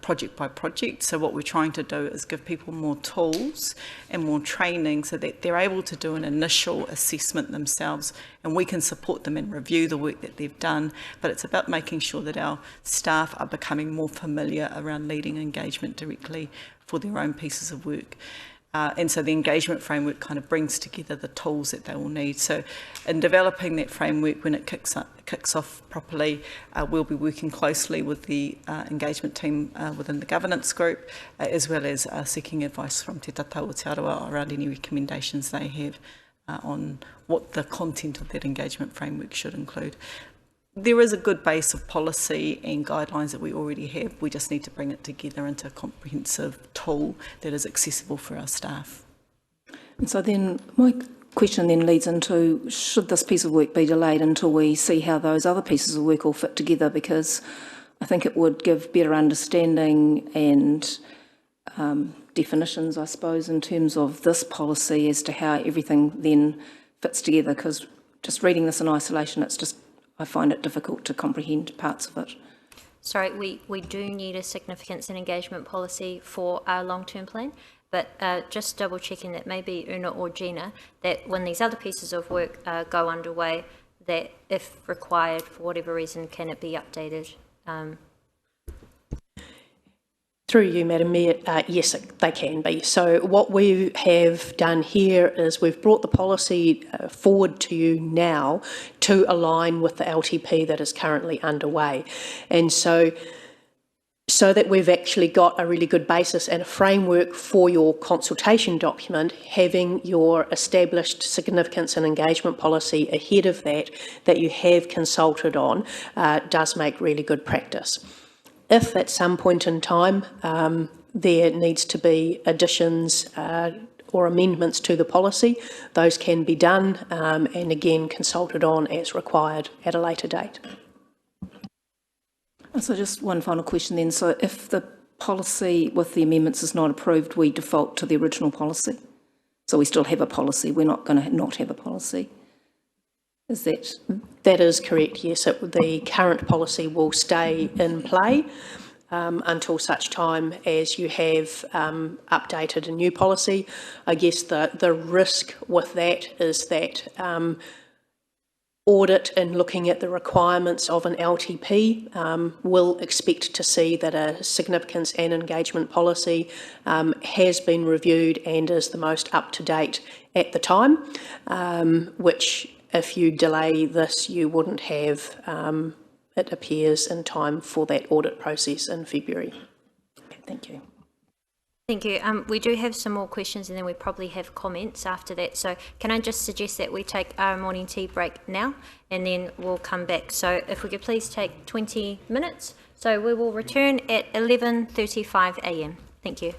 project by project. So what we're trying to do is give people more tools and more training so that they're able to do an initial assessment themselves, and we can support them and review the work that they've done. But it's about making sure that our staff are becoming more familiar around leading engagement directly for their own pieces of work. And so the engagement framework kind of brings together the tools that they will need. So in developing that framework, when it kicks off properly, we'll be working closely with the engagement team within the governance group, as well as seeking advice from Te Tatau o Te Arawa around any recommendations they have on what the content of that engagement framework should include. There is a good base of policy and guidelines that we already have. We just need to bring it together into a comprehensive tool that is accessible for our staff. And so then my question then leads into, should this piece of work be delayed until we see how those other pieces of work all fit together? Because I think it would give better understanding and definitions, I suppose, in terms of this policy as to how everything then fits together. Because just reading this in isolation, I find it difficult to comprehend parts of it. Sorry, we do need a significance and engagement policy for our long-term plan, but just double checking that maybe Una or Gina, that when these other pieces of work go underway, that if required for whatever reason, can it be updated? Through you, Madam Mayor, yes, they can be. So what we have done here is we've brought the policy forward to you now to align with the LTP that is currently underway. And so so that we've actually got a really good basis and a framework for your consultation document, having your established significance and engagement policy ahead of that you have consulted on, does make really good practice. If at some point in time there needs to be additions or amendments to the policy, those can be done and again consulted on as required at a later date. So just one final question then. So if the policy with the amendments is not approved, we default to the original policy? So we still have a policy, we're not going to not have a policy? Is that? That is correct, yes. The current policy will stay in play until such time as you have updated a new policy. I guess the risk with that is that audit and looking at the requirements of an LTP will expect to see that a significance and engagement policy has been reviewed and is the most up-to-date at the time, which if you delay this you wouldn't have, it appears, in time for that audit process in February. Okay, thank you. Thank you. We do have some more questions and then we probably have comments after that. So can I just suggest that we take our morning tea break now and then we'll come back. So if we could please take 20 minutes. So we will return at 11:35 a.m. Thank you.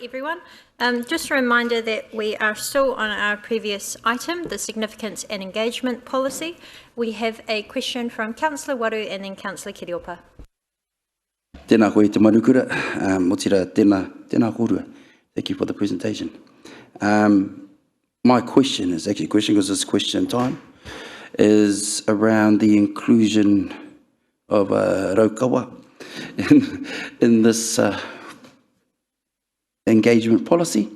Everyone. Just a reminder that we are still on our previous item, the significance and engagement policy. We have a question from Councillor Waru and then Councillor Kiriopa. Tēnā koe te manukura, motira tēnā kōrua. Thank you for the presentation. My question is actually a question because it's question time, is around the inclusion of raukawa in this engagement policy.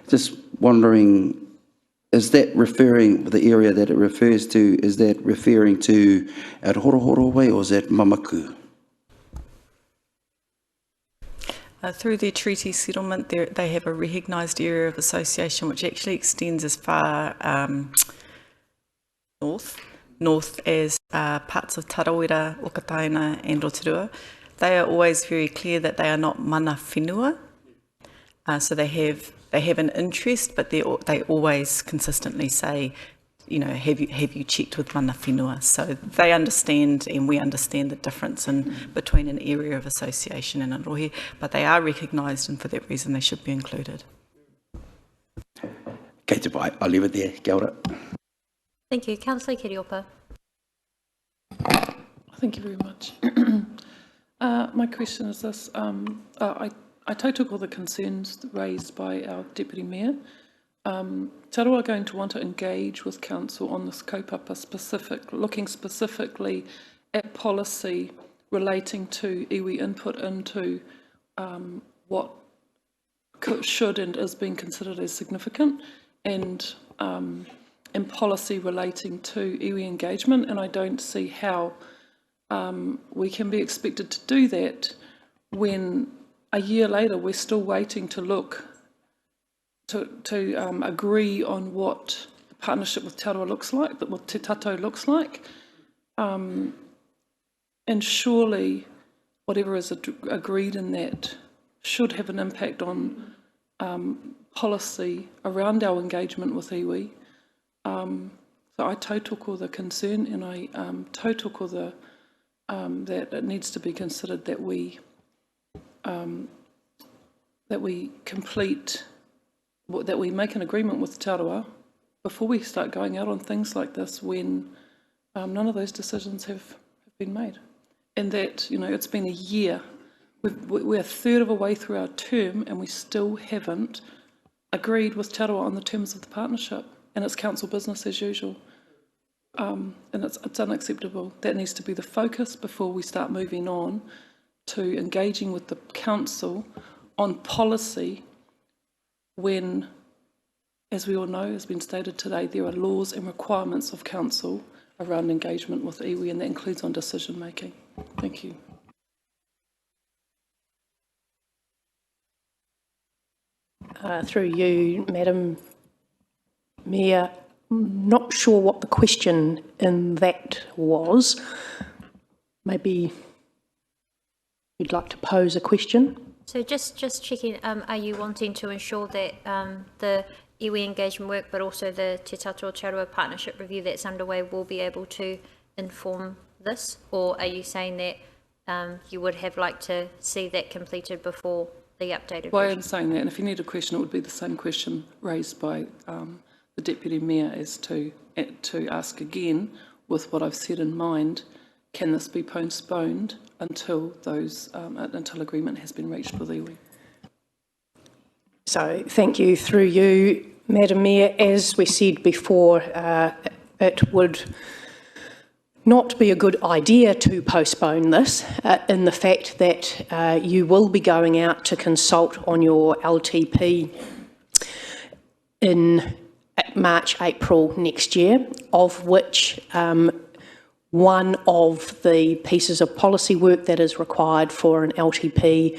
Just wondering, is that referring, the area that it refers to, is that referring to Rotorua or is that Mamaku? Through their treaty settlement, they have a recognised area of association which actually extends as far north as parts of Tarawera, Okataina and Rotorua. They are always very clear that they are not mana whenua. So they have an interest, but they always consistently say, you know, have you checked with mana whenua? So they understand, and we understand the difference between an area of association and a rohe, but they are recognised, and for that reason they should be included. Kei te pai, I'll leave it there. Kia ora. Thank you. Councillor Kiriopa. Thank you very much. My question is this. I took all the concerns raised by our Deputy Mayor. Tarawera are going to want to engage with Council on this kaupapa looking specifically at policy relating to iwi input into what should and is being considered as significant, and policy relating to iwi engagement, and I don't see how we can be expected to do that when a year later we're still waiting to look to agree on what the partnership with Tarawera looks like, that what Te Tato looks like, and surely whatever is agreed in that should have an impact on policy around our engagement with iwi. So I tautoko the concern, and I tautoko the that it needs to be considered that we complete, that we make an agreement with Tarawera before we start going out on things like this when none of those decisions have been made. And that, you know, it's been a year. We're a third of a way through our term and we still haven't agreed with Tarawera on the terms of the partnership, and it's council business as usual. And it's unacceptable. That needs to be the focus before we start moving on to engaging with the council on policy when, as we all know, has been stated today, there are laws and requirements of council around engagement with iwi, and that includes on decision making. Thank you. Through you, Madam Mayor, not sure what the question in that was. Maybe you'd like to pose a question? So just checking, are you wanting to ensure that the iwi engagement work, but also the Te Tato Tarawera partnership review that's underway will be able to inform this? Or are you saying that you would have liked to see that completed before the updated Well, version? I am saying that, and if you need a question, it would be the same question raised by the Deputy Mayor as to ask again, with what I've said in mind, can this be postponed until until agreement has been reached with iwi? So thank you. Through you, Madam Mayor, as we said before, it would not be a good idea to postpone this in the fact that you will be going out to consult on your LTP in March, April next year, of which one of the pieces of policy work that is required for an LTP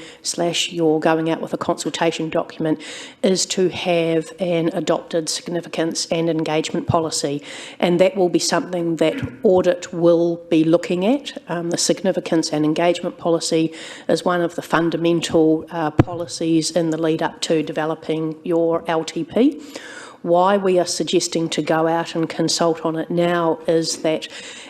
/ you're going out with a consultation document is to have an adopted significance and engagement policy, and that will be something that audit will be looking at. The significance and engagement policy is one of the fundamental policies in the lead up to developing your LTP. Why we are suggesting to go out and consult on it now is that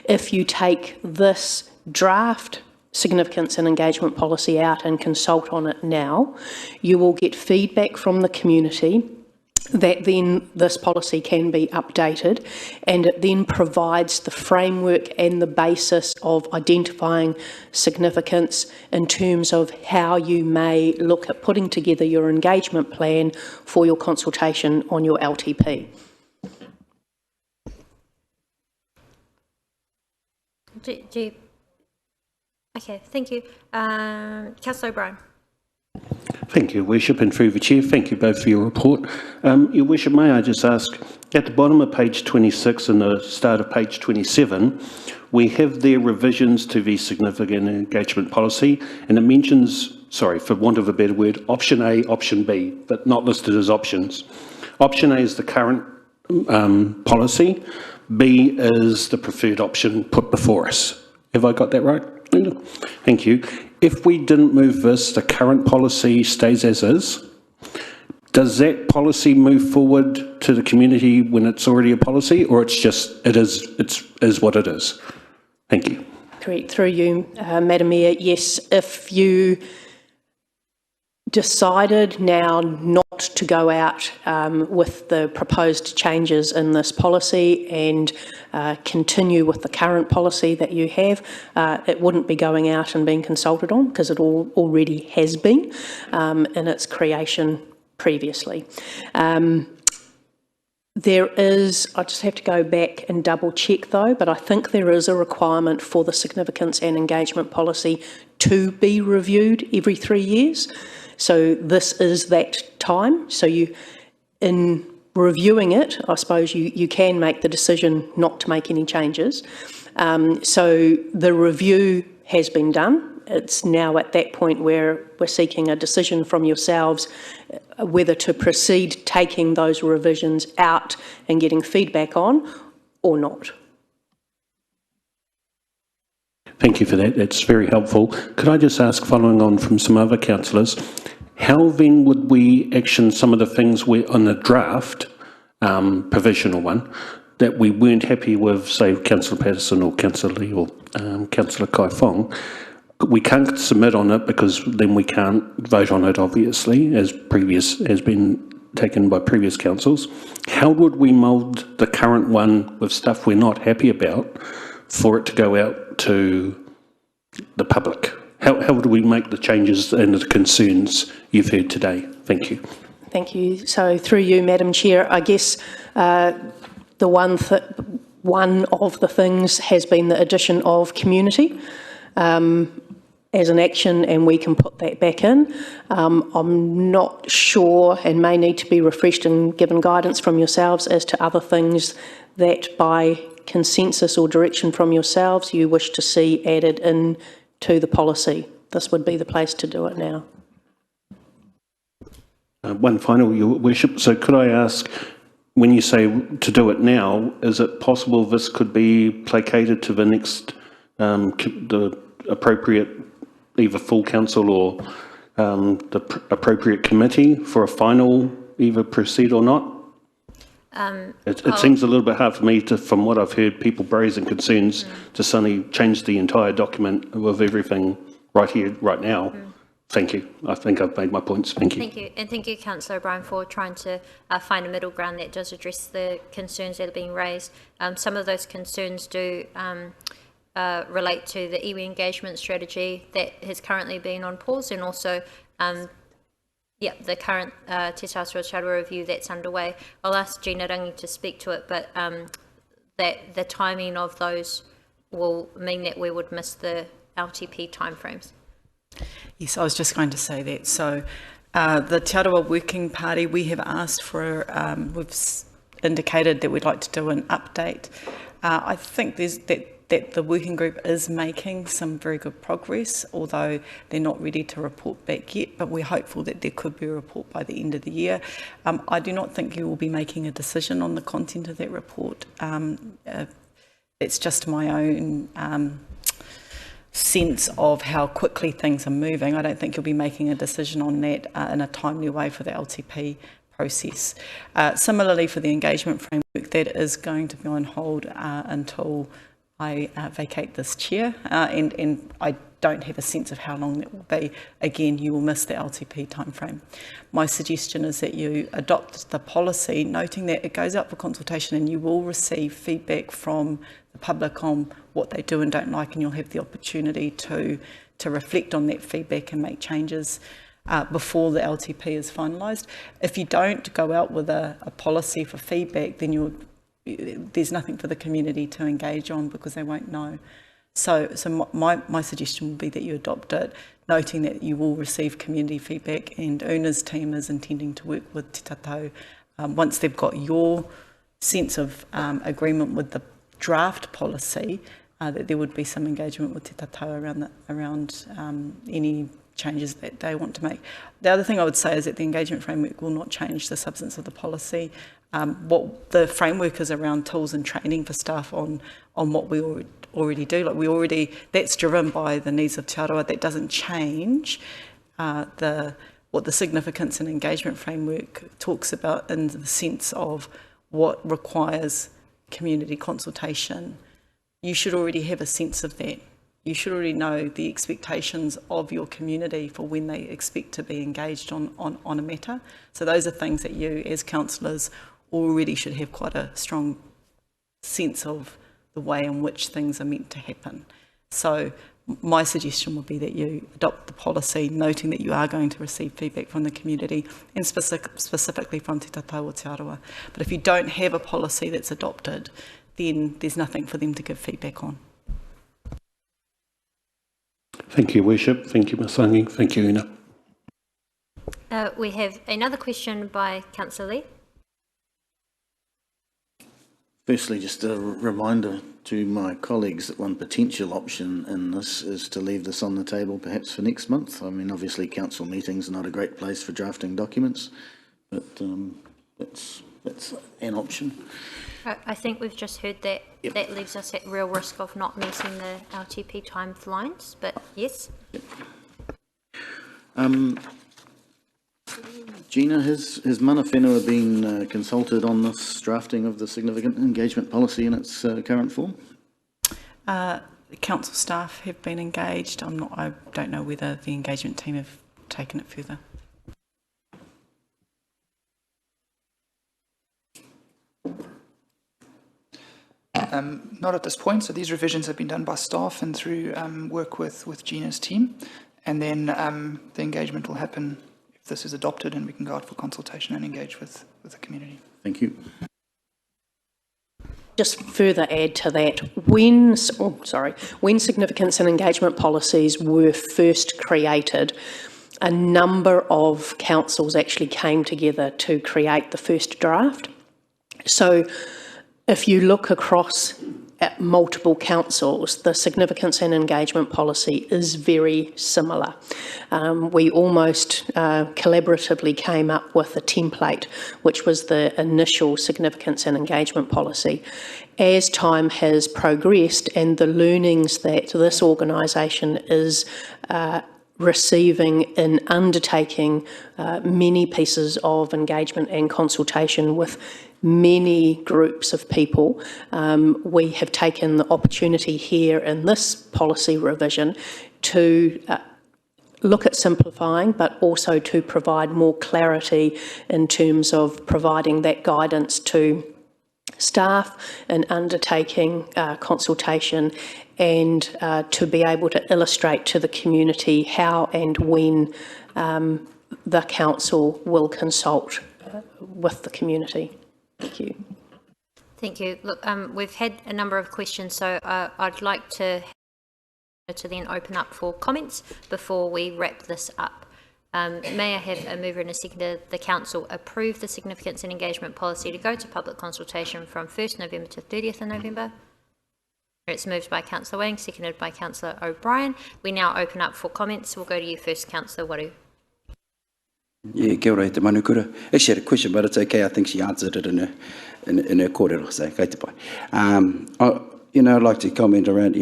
if you take this draft significance and engagement policy out and consult on it now, you will get feedback from the community that then this policy can be updated, and it then provides the framework and the basis of identifying significance in terms of how you may look at putting together your engagement plan for your consultation on your LTP. Okay, thank you. Councillor O'Brien. Thank you, Worship, and through the Chair, thank you both for your report. Your Worship, may I just ask, at the bottom of page 26 and the start of page 27, we have there revisions to the significant engagement policy, and it mentions, sorry, for want of a better word, option A, option B, but not listed as options. Option A is the current policy, B is the preferred option put before us. Have I got that right? Thank you. If we didn't move this, the current policy stays as is. Does that policy move forward to the community when it's already a policy, or it's just, it is what it is? Thank you. Correct. Through you, Madam Mayor, yes, if you decided now not to go out with the proposed changes in this policy and continue with the current policy that you have, it wouldn't be going out and being consulted on because it already has been in its creation previously. There is, I just have to go back and double check though, but I think there is a requirement for the significance and engagement policy to be reviewed every 3 years. So this is that time. So you, in reviewing it, I suppose you can make the decision not to make any changes. So the review has been done. It's now at that point where we're seeking a decision from yourselves whether to proceed taking those revisions out and getting feedback on or not. Thank you for that. That's very helpful. Could I just ask, following on from some other councillors, how then would we action some of the things we're on the draft, provisional one, that we weren't happy with, say, Councillor Patterson or Councillor Lee or Councillor Kai Fong? We can't submit on it because then we can't vote on it, obviously, as has been taken by previous councils. How would we mould the current one with stuff we're not happy about for it to go out to the public? How would we make the changes and the concerns you've heard today? Thank you. Thank you. So through you, Madam Chair, I guess one of the things has been the addition of community as an action, and we can put that back in. I'm not sure, and may need to be refreshed and given guidance from yourselves as to other things that by consensus or direction from yourselves you wish to see added in to the policy. This would be the place to do it now. One final, Your Worship. So could I ask, when you say to do it now, is it possible this could be placated to the next, the appropriate, either full council or the appropriate committee for a final, either proceed or not? It seems a little bit hard for me to, from what I've heard, people raising concerns to suddenly change the entire document with everything right here, right now. Thank you. I think I've made my points. Thank you. Thank you. And thank you, Councillor O'Brien, for trying to find a middle ground that does address the concerns that are being raised. Some of those concerns do relate to the iwi engagement strategy that has currently been on pause, and also the current Te Tāsua Charter review that's underway. I'll ask Gina Rangi to speak to it, but that the timing of those will mean that we would miss the LTP timeframes. Yes, I was just going to say that. So the Te Arawa Working Party, we have asked for, we've indicated that we'd like to do an update. I think that the working group is making some very good progress, although they're not ready to report back yet, but we're hopeful that there could be a report by the end of the year. I do not think you will be making a decision on the content of that report. It's just my own sense of how quickly things are moving. I don't think you'll be making a decision on that in a timely way for the LTP process. Similarly, for the engagement framework, that is going to be on hold until vacate this chair, and I don't have a sense of how long that will be. Again, you will miss the LTP timeframe. My suggestion is that you adopt the policy, noting that it goes out for consultation and you will receive feedback from the public on what they do and don't like, and you'll have the opportunity to reflect on that feedback and make changes before the LTP is finalised. If you don't go out with a policy for feedback, then there's nothing for the community to engage on because they won't know. So my suggestion would be that you adopt it, noting that you will receive community feedback, and Una's team is intending to work with Te Tatau once they've got your sense of agreement with the draft policy, that there would be some engagement with Te Tatau around any changes that they want to make. The other thing I would say is that the engagement framework will not change the substance of the policy. What the framework is around tools and training for staff on what we already do. Like that's driven by the needs of Te Aroha. That doesn't change what the significance and engagement framework talks about in the sense of what requires community consultation. You should already have a sense of that. You should already know the expectations of your community for when they expect to be engaged on a matter. So those are things that you as councillors already should have quite a strong sense of the way in which things are meant to happen. So my suggestion would be that you adopt the policy, noting that you are going to receive feedback from the community and specifically from Te Tatau o Te Aroha. But if you don't have a policy that's adopted, then there's nothing for them to give feedback on. Thank you, Worship. Thank you, Masangi. Thank you, Una. We have another question by Councillor Lee. Firstly, just a reminder to my colleagues that one potential option in this is to leave this on the table perhaps for next month. I mean, obviously council meetings are not a great place for drafting documents, but that's an option. I think we've just heard that that leaves us at real risk of not meeting the LTP timelines, but yes. Yep. Gina, has Mana Whenua been consulted on this drafting of the significant engagement policy in its current form? The council staff have been engaged. I don't know whether the engagement team have taken it further. Not at this point. So these revisions have been done by staff and through work with Gina's team, and then the engagement will happen if this is adopted, and we can go out for consultation and engage with the community. Thank you. Just further add to that, when significance and engagement policies were first created, a number of councils actually came together to create the first draft. So if you look across at multiple councils, the significance and engagement policy is very similar. We almost collaboratively came up with a template, which was the initial significance and engagement policy. As time has progressed and the learnings that this organisation is receiving in undertaking many pieces of engagement and consultation with many groups of people, we have taken the opportunity here in this policy revision to look at simplifying, but also to provide more clarity in terms of providing that guidance to staff in undertaking consultation, and to be able to illustrate to the community how and when the council will consult with the community. Thank you. Thank you. Look, we've had a number of questions, so I'd like to then open up for comments before we wrap this up. May I have a mover and a seconder? The council approve the significance and engagement policy to go to public consultation from 1st November to 30th of November. It's moved by Councillor Wang, seconded by Councillor O'Brien. We now open up for comments. We'll go to you first, Councillor Waru. Yeah, kia ora te manukura. Actually, I had a question, but it's okay. I think she answered it in her kōrero, so kei te pai. I'd like to comment around,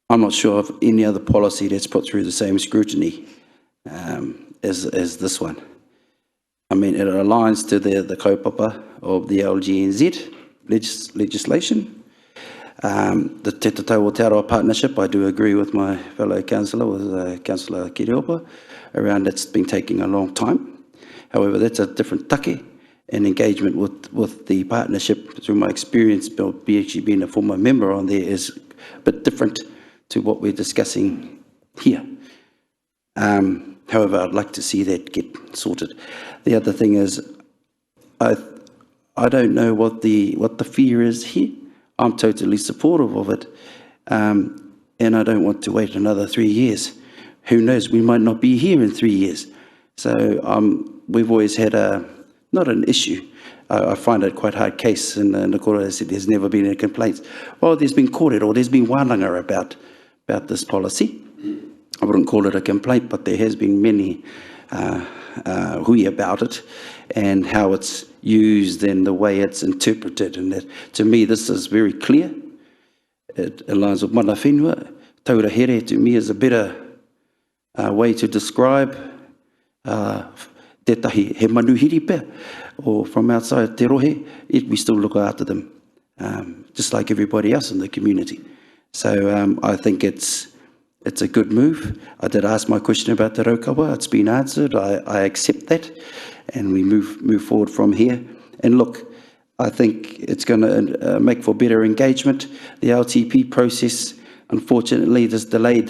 I'm not sure of any other policy that's put through the same scrutiny as this one. I mean, it aligns to the kaupapa of the LGNZ legislation. The Te Tatau o Te Aroa partnership, I do agree with my fellow councillor, with Councillor Kiriopa, around it's been taking a long time. However, that's a different take, and engagement with the partnership, through my experience, actually being a former member on there, is a bit different to what we're discussing here. However, I'd like to see that get sorted. The other thing is, I don't know what the fear is here. I'm totally supportive of it, and I don't want to wait another 3 years. Who knows, we might not be here in 3 years. So we've always had not an issue. I find it quite hard case, and the court has said there's never been any complaints. Well, there's been kōrero, or there's been wānanga about this policy. I wouldn't call it a complaint, but there has been many hui about it, and how it's used and the way it's interpreted. And that, to me, this is very clear. It aligns with mana whenua. Taura here, to me, is a better way to describe tētahi he manuhiri pēr, or from outside te rohe, yet we still look after them, just like everybody else in the community. So I think it's a good move. I did ask my question about the raukawa. It's been answered. I accept that, and we move forward from here. And look, I think it's going to make for better engagement. The LTP process, unfortunately, this delay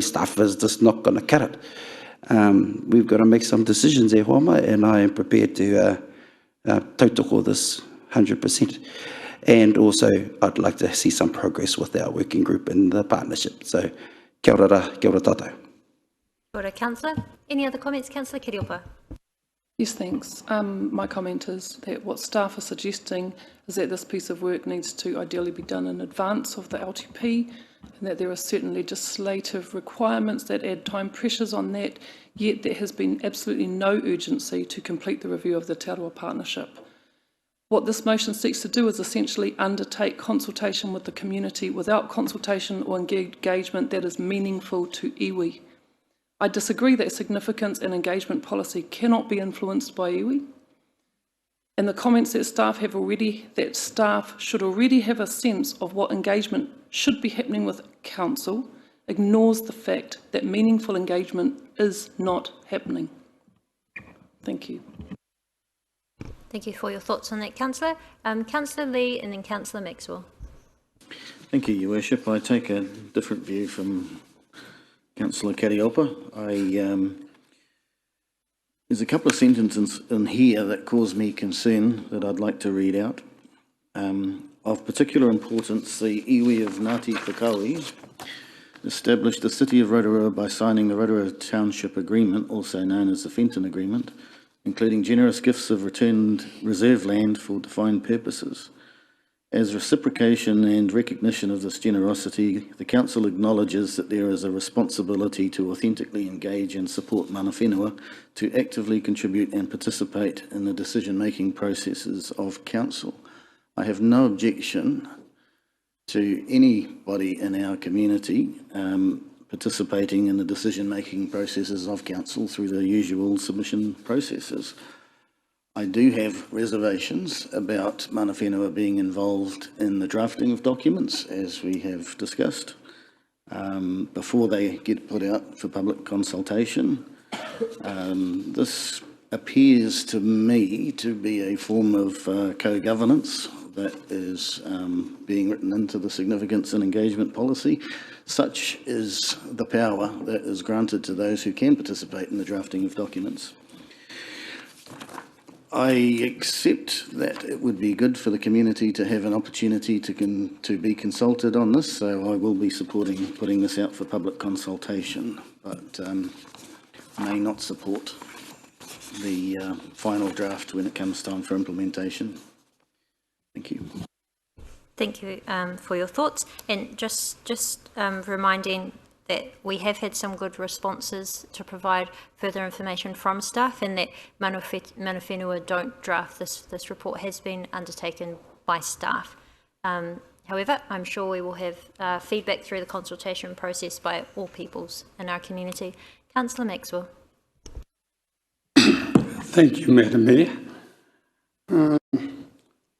stuff is just not going to cut it. We've got to make some decisions there, Hoama, and I am prepared to tautoko this 100%. And also, I'd like to see some progress with our working group and the partnership. So, kia ora tātou. Kia ora, Councillor. Any other comments, Councillor Kiriopa? Yes, thanks. My comment is that what staff are suggesting is that this piece of work needs to ideally be done in advance of the LTP, and that there are certain legislative requirements that add time pressures on that, yet there has been absolutely no urgency to complete the review of the Te Aroa partnership. What this motion seeks to do is essentially undertake consultation with the community without consultation or engagement that is meaningful to iwi. I disagree that significance and engagement policy cannot be influenced by iwi. And the comments that staff should already have a sense of what engagement should be happening with council ignores the fact that meaningful engagement is not happening. Thank you. Thank you for your thoughts on that, Councillor. Councillor Lee and then Councillor Maxwell. Thank you, Your Worship. I take a different view from Councillor Kiriopa. There's a couple of sentences in here that cause me concern that I'd like to read out. Of particular importance, the iwi of Ngāti Whakaui established the City of Rotorua by signing the Rotorua Township Agreement, also known as the Fenton Agreement, including generous gifts of returned reserve land for defined purposes. As reciprocation and recognition of this generosity, the Council acknowledges that there is a responsibility to authentically engage and support mana whenua, to actively contribute and participate in the decision-making processes of Council. I have no objection to anybody in our community participating in the decision-making processes of Council through the usual submission processes. I do have reservations about mana whenua being involved in the drafting of documents, as we have discussed, before they get put out for public consultation. This appears to me to be a form of co-governance that is being written into the significance and engagement policy. Such is the power that is granted to those who can participate in the drafting of documents. I accept that it would be good for the community to have an opportunity to be consulted on this, so I will be supporting putting this out for public consultation, but may not support the final draft when it comes time for implementation. Thank you. Thank you for your thoughts, and just reminding that we have had some good responses to provide further information from staff, and that mana whenua don't draft this report has been undertaken by staff. However, I'm sure we will have feedback through the consultation process by all peoples in our community. Councillor Maxwell. Thank you, Madam Mayor.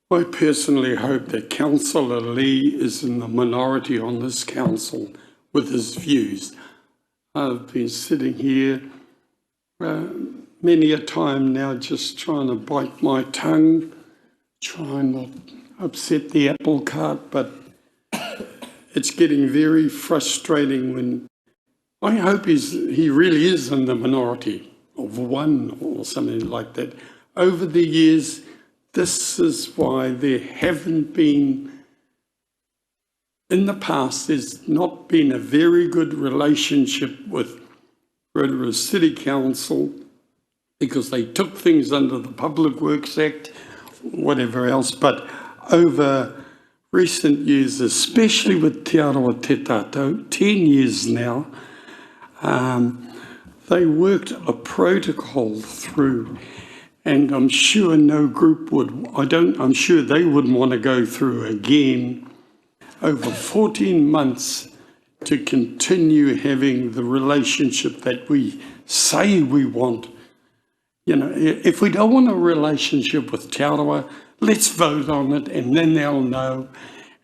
I personally hope that Councillor Lee is in the minority on this council with his views. I've been sitting here many a time now just trying to bite my tongue, trying not upset the apple cart, but it's getting very frustrating when I hope he really is in the minority of one or something like that. Over the years, this is why there haven't been, in the past, there's not been a very good relationship with Rotorua City Council because they took things under the Public Works Act, whatever else, but over recent years, especially with Te Arawa Te Tātou, 10 years now, they worked a protocol through, and I'm sure no group would, I'm sure they wouldn't want to go through again over 14 months to continue having the relationship that we say we want. You know, if we don't want a relationship with Te Arawa, let's vote on it and then they'll know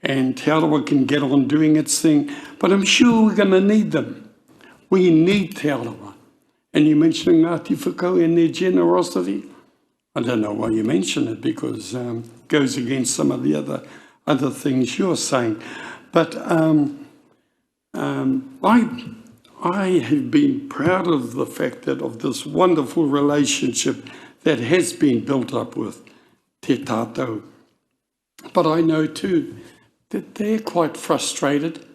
and Te Arawa can get on doing its thing. But I'm sure we're going to need them. We need Te Arawa. And you mentioned Ngāti Whakau and their generosity. I don't know why you mention it because it goes against some of the other things you're saying. But I have been proud of the fact that of this wonderful relationship that has been built up with Te Tātou. But I know too that they're quite frustrated.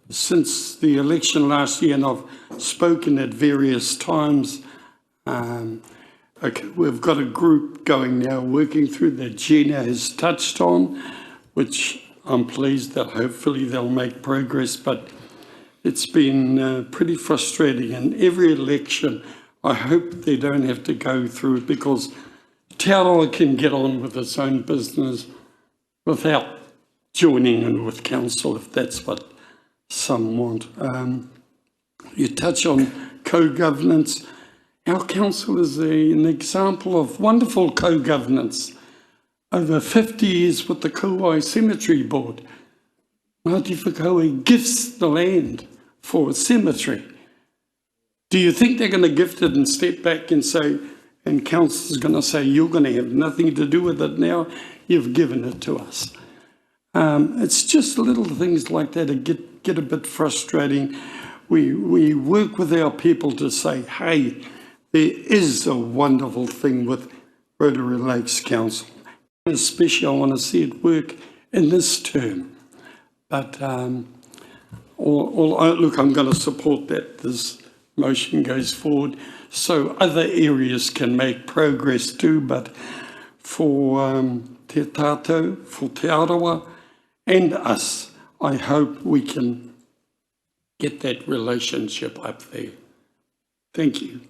Since the election last year, and I've spoken at various times, okay, we've got a group going now working through that Gina has touched on, which I'm pleased that hopefully they'll make progress, but it's been pretty frustrating. And every election, I hope they don't have to go through it because Te Arawa can get on with its own business without joining in with council, if that's what some want. You touch on co-governance. Our council is an example of wonderful co-governance. Over 50 years with the Kauai Cemetery Board, Ngāti Whakau gives the land for a cemetery. Do you think they're going to gift it and step back and say, and council's going to say, you're going to have nothing to do with it now, you've given it to us. It's just little things like that that get a bit frustrating. We work with our people to say, hey, there is a wonderful thing with Rotorua Lakes Council. Especially I want to see it work in this term. But look, I'm going to support that this motion goes forward so other areas can make progress too. But for Te Tātou, for Te Arawa and us, I hope we can get that relationship up there. Thank you.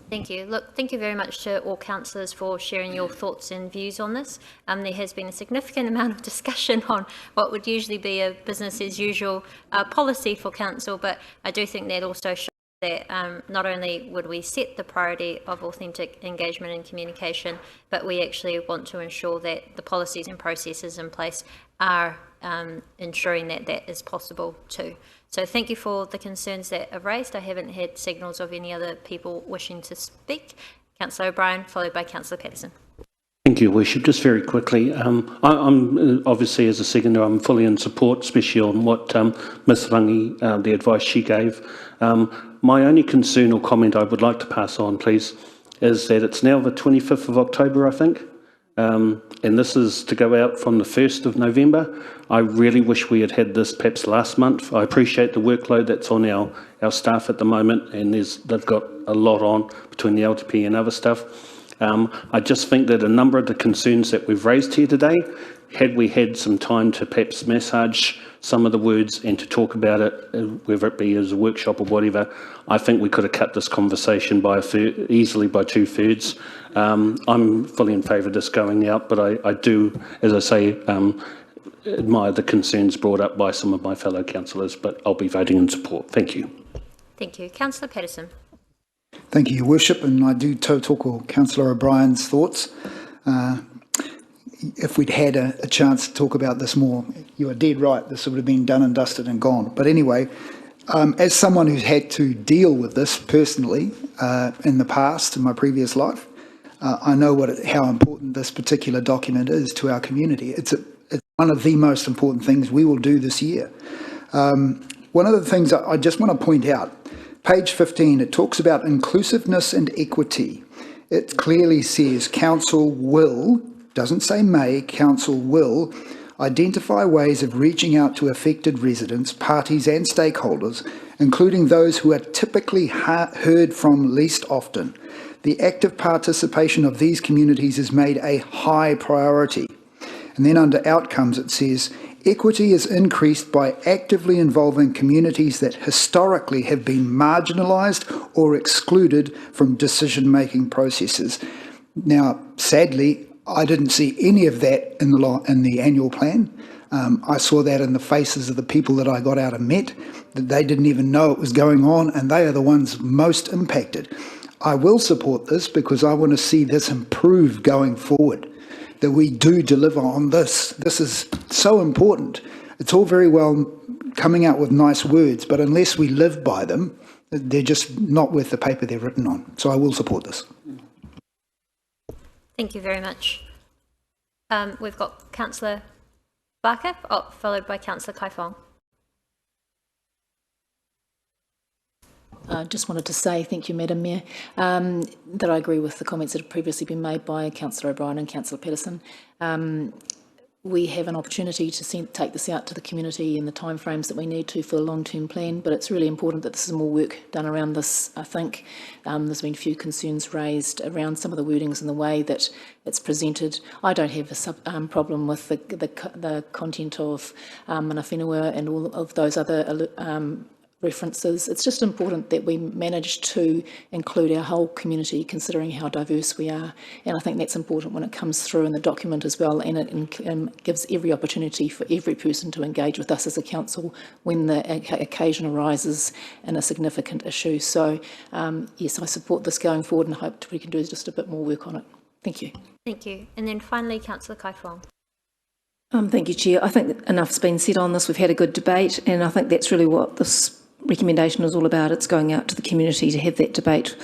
Thank you. Look, thank you very much to all councillors for sharing your thoughts and views on this. There has been a significant amount of discussion on what would usually be a business as usual policy for council, but I do think that also shows that not only would we set the priority of authentic engagement and communication, but we actually want to ensure that the policies and processes in place are ensuring that that is possible too. So thank you for the concerns that are raised. I haven't had signals of any other people wishing to speak. Councillor O'Brien, followed by Councillor Patterson. Thank you, Worship. Just very quickly, I'm obviously as a seconder, I'm fully in support, especially on what Ms Rangi, the advice she gave. My only concern or comment I would like to pass on, please, is that it's now the 25th of October, I think, and this is to go out from the 1st of November. I really wish we had had this perhaps last month. I appreciate the workload that's on our staff at the moment, and they've got a lot on between the LTP and other stuff. I just think that a number of the concerns that we've raised here today, had we had some time to perhaps massage some of the words and to talk about it, whether it be as a workshop or whatever, I think we could have cut this conversation by easily by 2/3. I'm fully in favour of this going out, but I do, as I say, admire the concerns brought up by some of my fellow councillors, but I'll be voting in support. Thank you. Thank you. Councillor Patterson. Thank you, Your Worship, and I do tōtoko Councillor O'Brien's thoughts. If we'd had a chance to talk about this more, you are dead right, this would have been done and dusted and gone. But anyway, as someone who's had to deal with this personally in the past, in my previous life, I know how important this particular document is to our community. It's one of the most important things we will do this year. One of the things I just want to point out, page 15, it talks about inclusiveness and equity. It clearly says council will, doesn't say may, council will identify ways of reaching out to affected residents, parties and stakeholders, including those who are typically heard from least often. The active participation of these communities is made a high priority. And then under outcomes it says, equity is increased by actively involving communities that historically have been marginalised or excluded from decision-making processes. Now, sadly, I didn't see any of that in the annual plan. I saw that in the faces of the people that I got out and met, that they didn't even know it was going on, and they are the ones most impacted. I will support this because I want to see this improve going forward, that we do deliver on this. This is so important. It's all very well coming out with nice words, but unless we live by them, they're just not worth the paper they're written on. So I will support this. Thank you very much. We've got Councillor Barker, followed by Councillor Kaifong. I just wanted to say thank you, Madam Mayor, that I agree with the comments that have previously been made by Councillor O'Brien and Councillor Patterson. We have an opportunity to take this out to the community in the timeframes that we need to for a long-term plan, but it's really important that this is more work done around this, I think. There's been a few concerns raised around some of the wordings and the way that it's presented. I don't have a problem with the content of mana whenua and all of those other references. It's just important that we manage to include our whole community, considering how diverse we are, and I think that's important when it comes through in the document as well, and it gives every opportunity for every person to engage with us as a council when the occasion arises in a significant issue. So yes, I support this going forward and hope we can do just a bit more work on it. Thank you. Thank you. And then finally, Councillor Kaifong. Thank you, Chair. I think that enough's been said on this. We've had a good debate, and I think that's really what this recommendation is all about. It's going out to the community to have that debate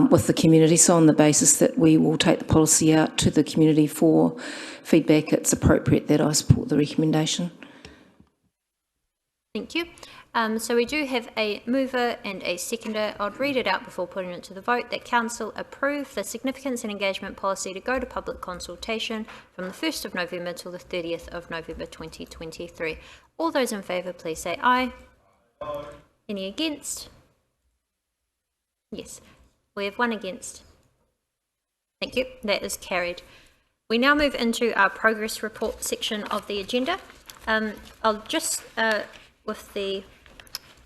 with the community. So on the basis that we will take the policy out to the community for feedback, it's appropriate that I support the recommendation. Thank you. So we do have a mover and a seconder. I'd read it out before putting it to the vote. That Council approve the significance and engagement policy to go to public consultation from the 1st of November till the 30th of November 2023. All those in favour, please say aye. Aye. Any against? Yes, we have one against. Thank you, that is carried. We now move into our progress report section of the agenda. I'll just, with the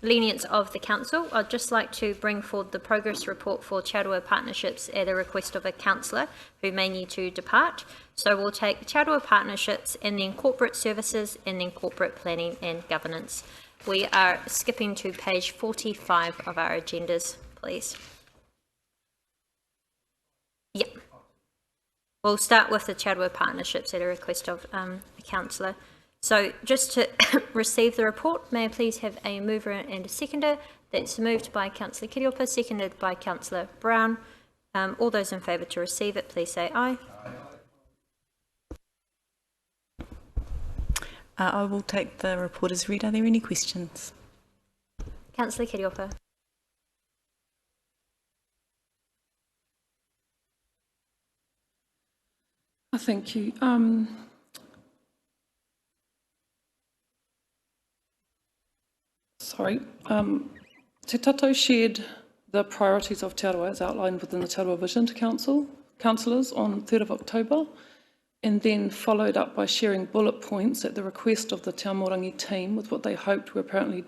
lenience of the council, I'd just like to bring forward the progress report for Rotorua Partnerships at a request of a councillor who may need to depart. So we'll take Rotorua Partnerships and then corporate services and then corporate planning and governance. We are skipping to page 45 of our agendas, please. Yep. We'll start with the Rotorua Partnerships at a request of a councillor. So just to receive the report, may I please have a mover and a seconder? That's moved by Councillor Kiriopa, seconded by Councillor Brown. All those in favour to receive it, please say aye. I will take the report as read. Are there any questions? Councillor Kiriopa. Thank you. Te Tato shared the priorities of Rotorua as outlined within the Rotorua Vision to councillors on 3rd of October, and then followed up by sharing bullet points at the request of the Te Amorangi team with what they hoped were apparently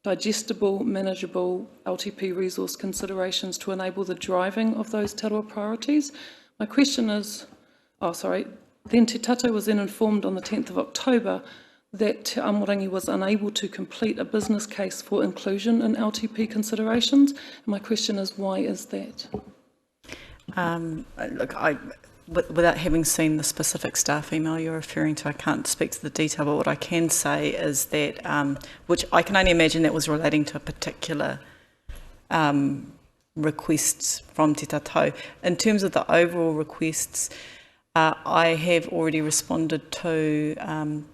digestible, manageable LTP resource considerations to enable the driving of those Rotorua priorities. My question is, then Te Tato was then informed on the 10th of October that Te Amorangi was unable to complete a business case for inclusion in LTP considerations. And my question is, why is that? Look, without having seen the specific staff email you're referring to, I can't speak to the detail, but what I can say is that, which I can only imagine that was relating to a particular requests from Te Tātou. In terms of the overall requests, I have already responded to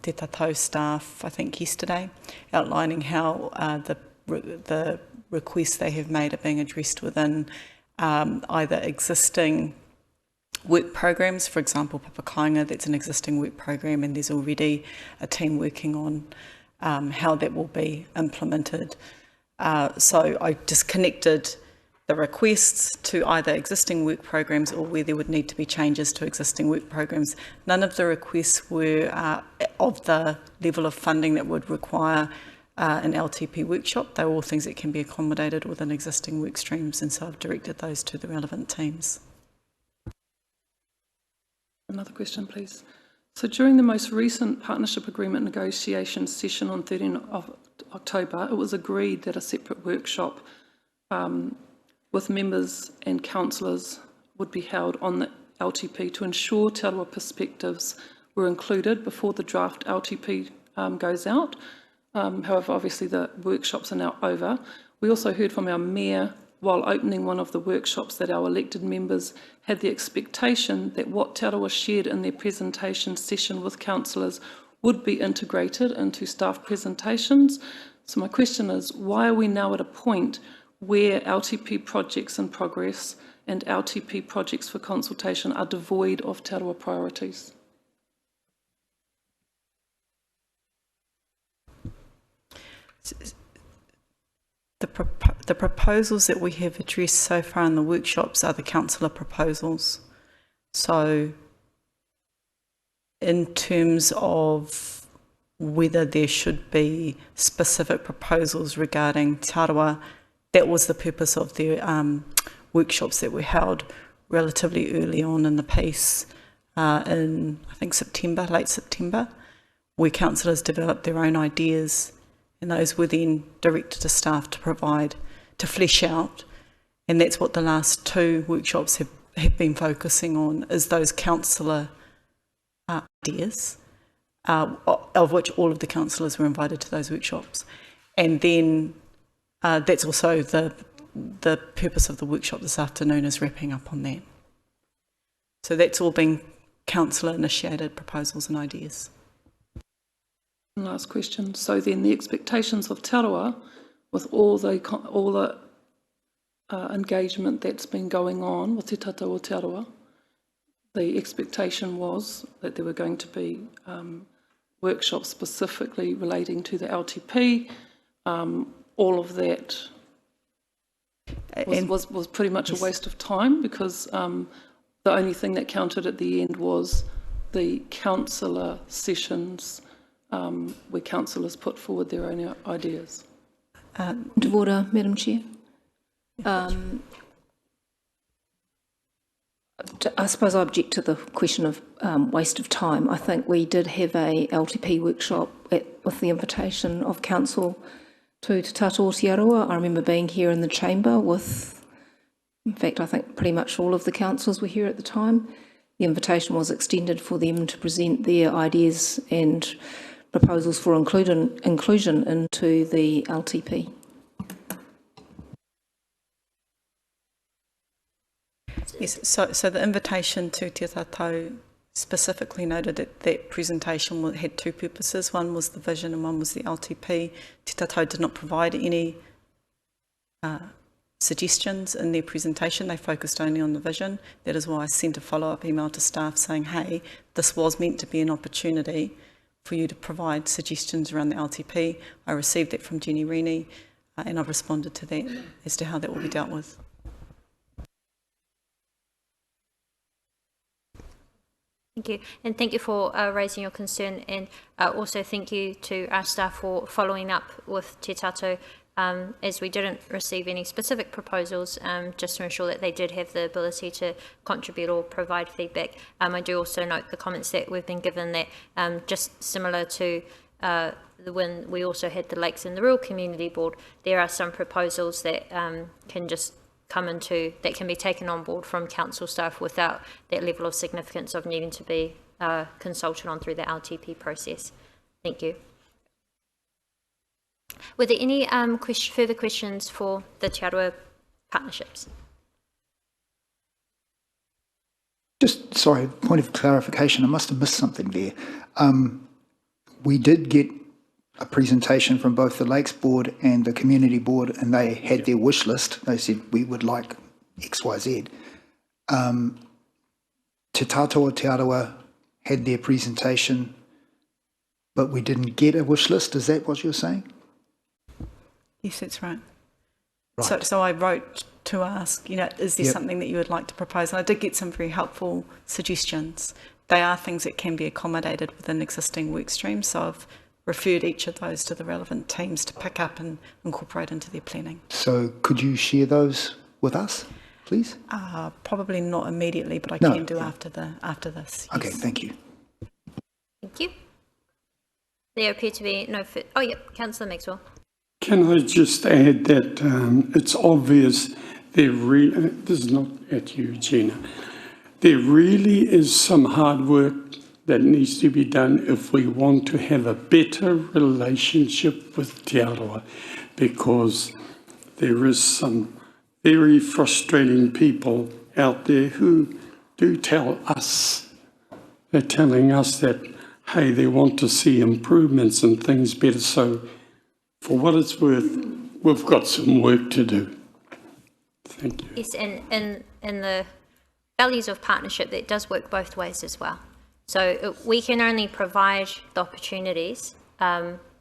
Te Tātou staff, I think yesterday, outlining how the requests they have made are being addressed within either existing work programs. For example, Papakainga, that's an existing work program, and there's already a team working on how that will be implemented. So I just connected the requests to either existing work programs or where there would need to be changes to existing work programs. None of the requests were of the level of funding that would require an LTP workshop. They're all things that can be accommodated within existing work streams, and so I've directed those to the relevant teams. Another question, please. So during the most recent partnership agreement negotiation session on 13th of October, it was agreed that a separate workshop with members and councillors would be held on the LTP to ensure Te Arawa perspectives were included before the draft LTP goes out. However, obviously the workshops are now over. We also heard from our mayor while opening one of the workshops that our elected members had the expectation that what Te Arawa shared in their presentation session with councillors would be integrated into staff presentations. So my question is, why are we now at a point where LTP projects in progress and LTP projects for consultation are devoid of Te Arawa priorities? The proposals that we have addressed so far in the workshops are the councillor proposals. So in terms of whether there should be specific proposals regarding Te Arawa, that was the purpose of the workshops that were held relatively early on in the piece in, I think, September, late September, where councillors developed their own ideas, and those were then directed to staff to provide, to flesh out. And that's what the last two workshops have been focusing on, is those councillor ideas, of which all of the councillors were invited to those workshops. And then that's also the purpose of the workshop this afternoon, is wrapping up on that. So that's all been councillor initiated proposals and ideas. Last question. So then the expectations of Te Arawa, with all the engagement that's been going on with Te Tata o Te Arawa, the expectation was that there were going to be workshops specifically relating to the LTP. All of that was pretty much a waste of time, because the only thing that counted at the end was the councillor sessions where councillors put forward their own ideas. Point of order, Madam Chair. I suppose I object to the question of waste of time. I think we did have a LTP workshop with the invitation of council to Te Tata o Te Arawa. I remember being here in the chamber with, in fact, I think pretty much all of the councillors were here at the time. The invitation was extended for them to present their ideas and proposals for inclusion into the LTP. Yes, so the invitation to Te Tātou specifically noted that that presentation had two purposes. One was the vision and one was the LTP. Te Tātou did not provide any suggestions in their presentation. They focused only on the vision. That is why I sent a follow-up email to staff saying, hey, this was meant to be an opportunity for you to provide suggestions around the LTP. I received that from Jenny Rennie and I've responded to that as to how that will be dealt with. Thank you, and thank you for raising your concern, and also thank you to our staff for following up with Te Tātou, as we didn't receive any specific proposals, just to ensure that they did have the ability to contribute or provide feedback. I do also note the comments that we've been given that just similar to when we also had the Lakes and the Rural Community Board, there are some proposals that can just come into, that can be taken on board from council staff without that level of significance of needing to be consulted on through the LTP process. Thank you. Were there any further questions for the Te Aroha partnerships? Just, sorry, point of clarification, I must have missed something there. We did get a presentation from both the Lakes Board and the Community Board, and they had their wish list. They said, we would like X, Y, Z. Te Tātua Te Aroha had their presentation, but we didn't get a wish list. Is that what you're saying? Yes, that's right. Right. So I wrote to ask, is there something that you would like to propose? And I did get some very helpful suggestions. They are things that can be accommodated within existing work streams. So I've referred each of those to the relevant teams to pick up and incorporate into their planning. So could you share those with us, please? Probably not immediately, but I can do after this. Okay, yes. thank you. Thank you. There appear to be no further. Oh, yep, Councillor Maxwell. Can I just add that it's obvious this is not at you, Gina. There really is some hard work that needs to be done if we want to have a better relationship with Te Aroha, because there is some very frustrating people out there who do tell us, they're telling us that, hey, they want to see improvements and things better. So for what it's worth, we've got some work to do. Thank you. Yes, and the values of partnership, that does work both ways as well. So we can only provide the opportunities.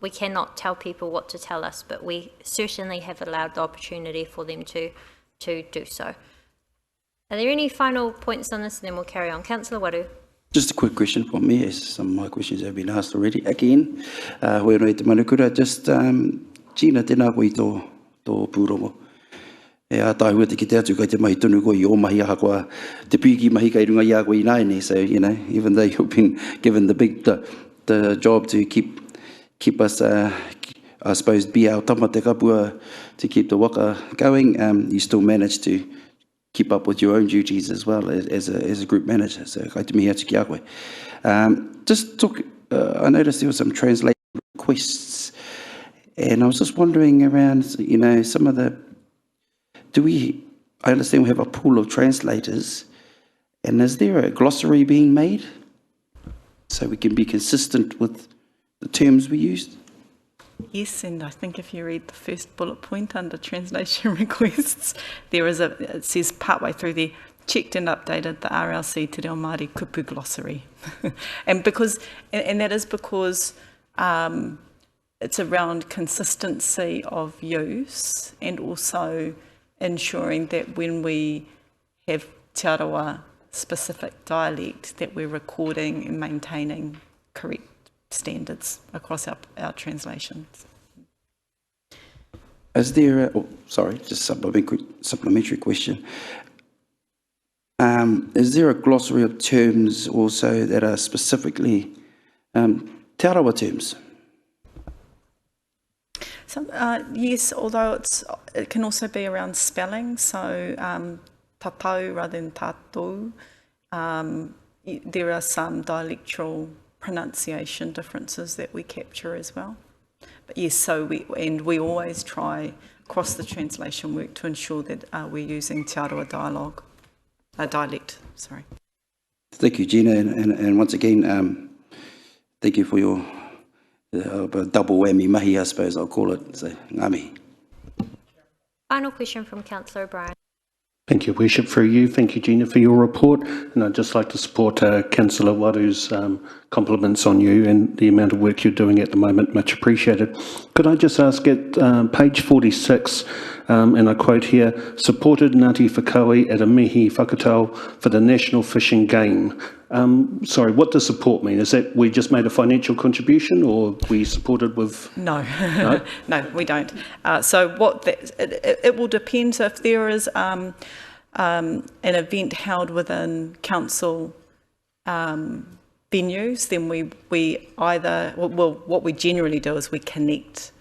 We cannot tell people what to tell us, but we certainly have allowed the opportunity for them to do so. Are there any final points on this? And then we'll carry on. Councillor Waru. Just a quick question for me, as some of my questions have been asked already. Again, we roi te manukura, just Gina, tēnā koe tō pūrongo. E a tāhua te ki te atu, kai te mahi tunu koe I o mahi aha koa, te piki mahi kai runga I a koe I nāine. So, even though you've been given the job to keep us, I suppose, be our tama te kapua, to keep the waka going, you still manage to keep up with your own duties as well as a group manager. So, kai te mihi atu ki a koe. Just talk, I noticed there were some translation requests, and I was just wondering around, some of the, I understand we have a pool of translators, and is there a glossary being made so we can be consistent with the terms we use? Yes, and I think if you read the first bullet point under translation requests, it says partway through there, checked and updated the RLC Te Reo Māori Kupu glossary. and that is because it's around consistency of use, and also ensuring that when we have Te Aroha specific dialect, that we're recording and maintaining correct standards across our translations. Is there just supplementary question. Is there a glossary of terms also that are specifically Te Aroha terms? Yes, although it can also be around spelling, so tatau rather than tātou. There are some dialectal pronunciation differences that we capture as well. But yes, we always try across the translation work to ensure that we're using Te Aroha dialect. Sorry. Thank you, Gina, and once again, thank you for your double whammy mahi, I suppose I'll call it. So, ngā mihi. Final question from Councillor O'Brien. Thank you, Worship, through you. Thank you, Gina, for your report. And I'd just like to support Councillor Waru's compliments on you and the amount of work you're doing at the moment. Much appreciated. Could I just ask at page 46, and I quote here, supported Ngāti Whakaui at a mihi whakatau for the National Fishing Game. Sorry, what does support mean? Is that we just made a financial contribution, or we supported with... No, no, we don't. So it will depend. So if there is an event held within council venues, then we either, well, what we generally do is we connect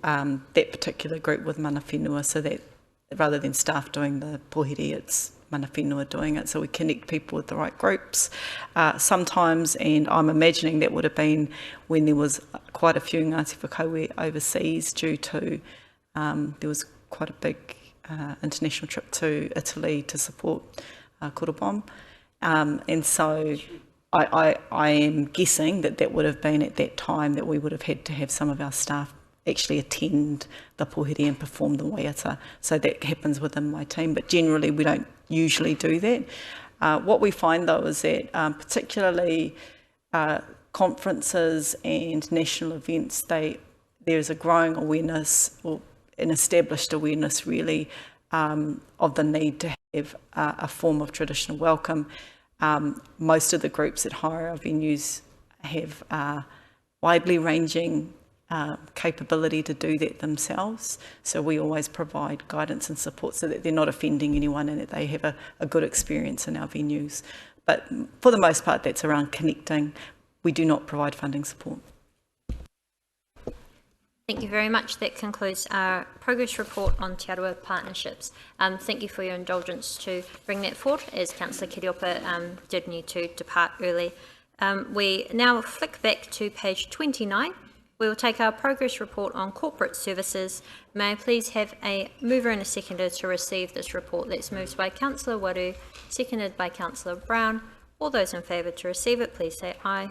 that particular group with mana whenua, so that rather than staff doing the pohiri, it's mana whenua doing it. So we connect people with the right groups. Sometimes, and I'm imagining that would have been when there was quite a few Ngāti Whakauē overseas due to, there was quite a big international trip to Italy to support Korobom. And so I am guessing that would have been at that time that we would have had to have some of our staff actually attend the pohiri and perform the waiata. So that happens within my team, but generally we don't usually do that. What we find though is that particularly conferences and national events, there's a growing awareness, or an established awareness really, of the need to have a form of traditional welcome. Most of the groups that hire our venues have widely ranging capability to do that themselves. So we always provide guidance and support so that they're not offending anyone and that they have a good experience in our venues. But for the most part, that's around connecting. We do not provide funding support. Thank you very much. That concludes our progress report on Te Aroha partnerships. Thank you for your indulgence to bring that forward, as Councillor Kiriopa did need to depart early. We now flick back to page 29. We will take our progress report on corporate services. May I please have a mover and a seconder to receive this report? That's moved by Councillor Waru, seconded by Councillor Brown. All those in favour to receive it, please say aye.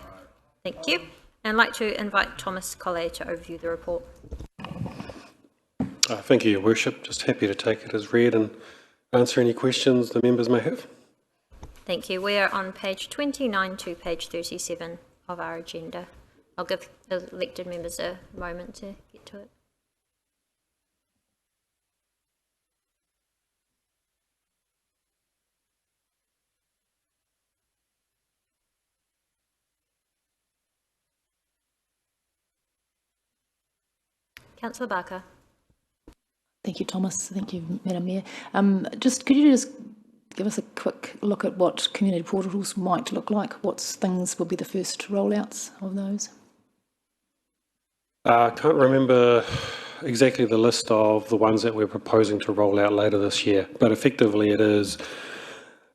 Thank you. And I'd like to invite Thomas Collet to overview the report. Thank you, Your Worship. Just happy to take it as read and answer any questions the members may have. Thank you. We are on page 29 to page 37 of our agenda. I'll give elected members a moment to get to it. Councillor Barker. Thank you, Thomas. Thank you, Madam Mayor. Could you just give us a quick look at what community portals might look like? What things will be the first rollouts of those? I can't remember exactly the list of the ones that we're proposing to roll out later this year, but effectively it is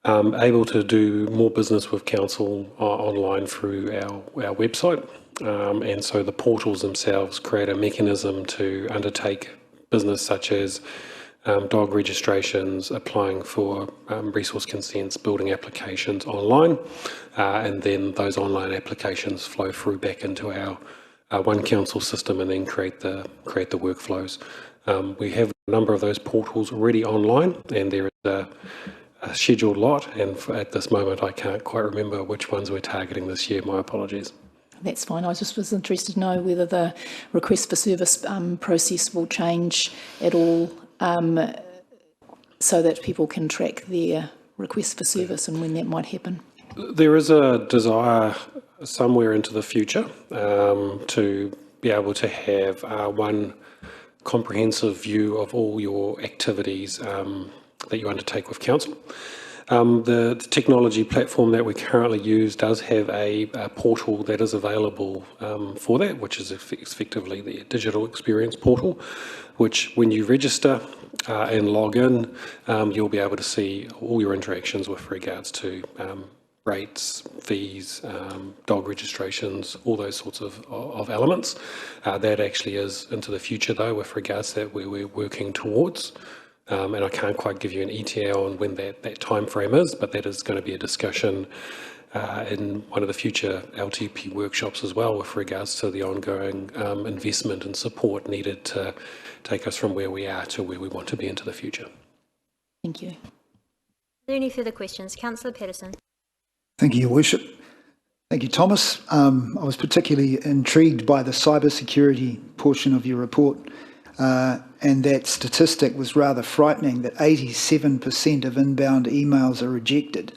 able to do more business with council online through our website. And so the portals themselves create a mechanism to undertake business such as dog registrations, applying for resource consents, building applications online, and then those online applications flow through back into our One Council system and then create the workflows. We have a number of those portals already online, and there is a scheduled lot, and at this moment I can't quite remember which ones we're targeting this year. My apologies. That's fine. I just was interested to know whether the request for service process will change at all, so that people can track their request for service and when that might happen. There is a desire somewhere into the future to be able to have one comprehensive view of all your activities that you undertake with council. The technology platform that we currently use does have a portal that is available for that, which is effectively the digital experience portal, which when you register and log in, you'll be able to see all your interactions with regards to rates, fees, dog registrations, all those sorts of elements. That actually is into the future though, with regards to that we're working towards. And I can't quite give you an ETA on when that time frame is, but that is going to be a discussion in one of the future LTP workshops as well, with regards to the ongoing investment and support needed to take us from where we are to where we want to be into the future. Thank you. Are there any further questions? Councillor Patterson. Thank you, Your Worship. Thank you, Thomas. I was particularly intrigued by the cybersecurity portion of your report. And that statistic was rather frightening, that 87% of inbound emails are rejected.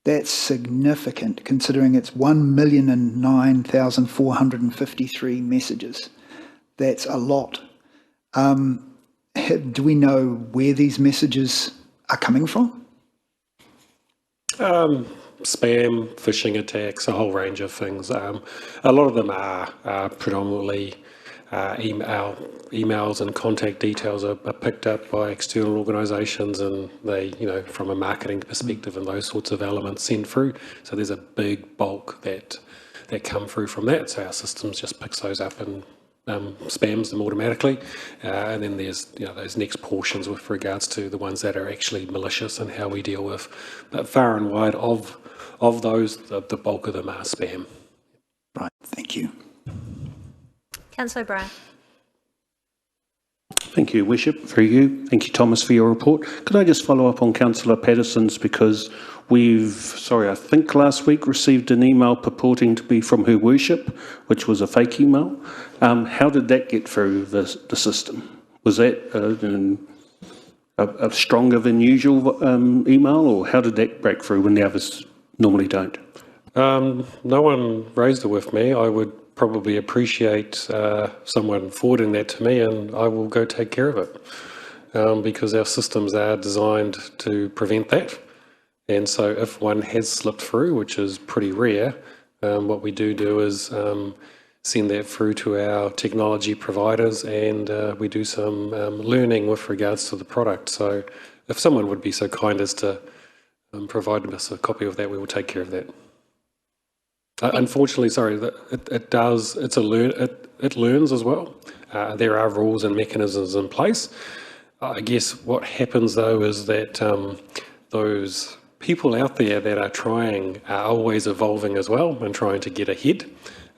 That's significant, considering it's 1,009,453 messages. That's a lot. Do we know where these messages are coming from? spam, phishing attacks, a whole range of things. A lot of them are predominantly emails and contact details are picked up by external organisations, and they, from a marketing perspective and those sorts of elements send through. So there's a big bulk that come through from that. So our systems just picks those up and spams them automatically. And then there's those next portions with regards to the ones that are actually malicious and how we deal with. But far and wide of those, the bulk of them are spam. Right, thank you. Councillor O'Brien. Thank you, Worship, through you. Thank you, Thomas, for your report. Could I just follow up on Councillor Patterson's, because I think last week received an email purporting to be from Her Worship, which was a fake email. How did that get through the system? Was that a stronger than usual email, or how did that break through when the others normally don't? No one raised it with me. I would probably appreciate someone forwarding that to me, and I will go take care of it, because our systems are designed to prevent that. And so if one has slipped through, which is pretty rare, what we do is send that through to our technology providers, and we do some learning with regards to the product. So if someone would be so kind as to provide us a copy of that, we will take care of that. Unfortunately, it learns as well. There are rules and mechanisms in place. I guess what happens though is that those people out there that are trying are always evolving as well and trying to get ahead.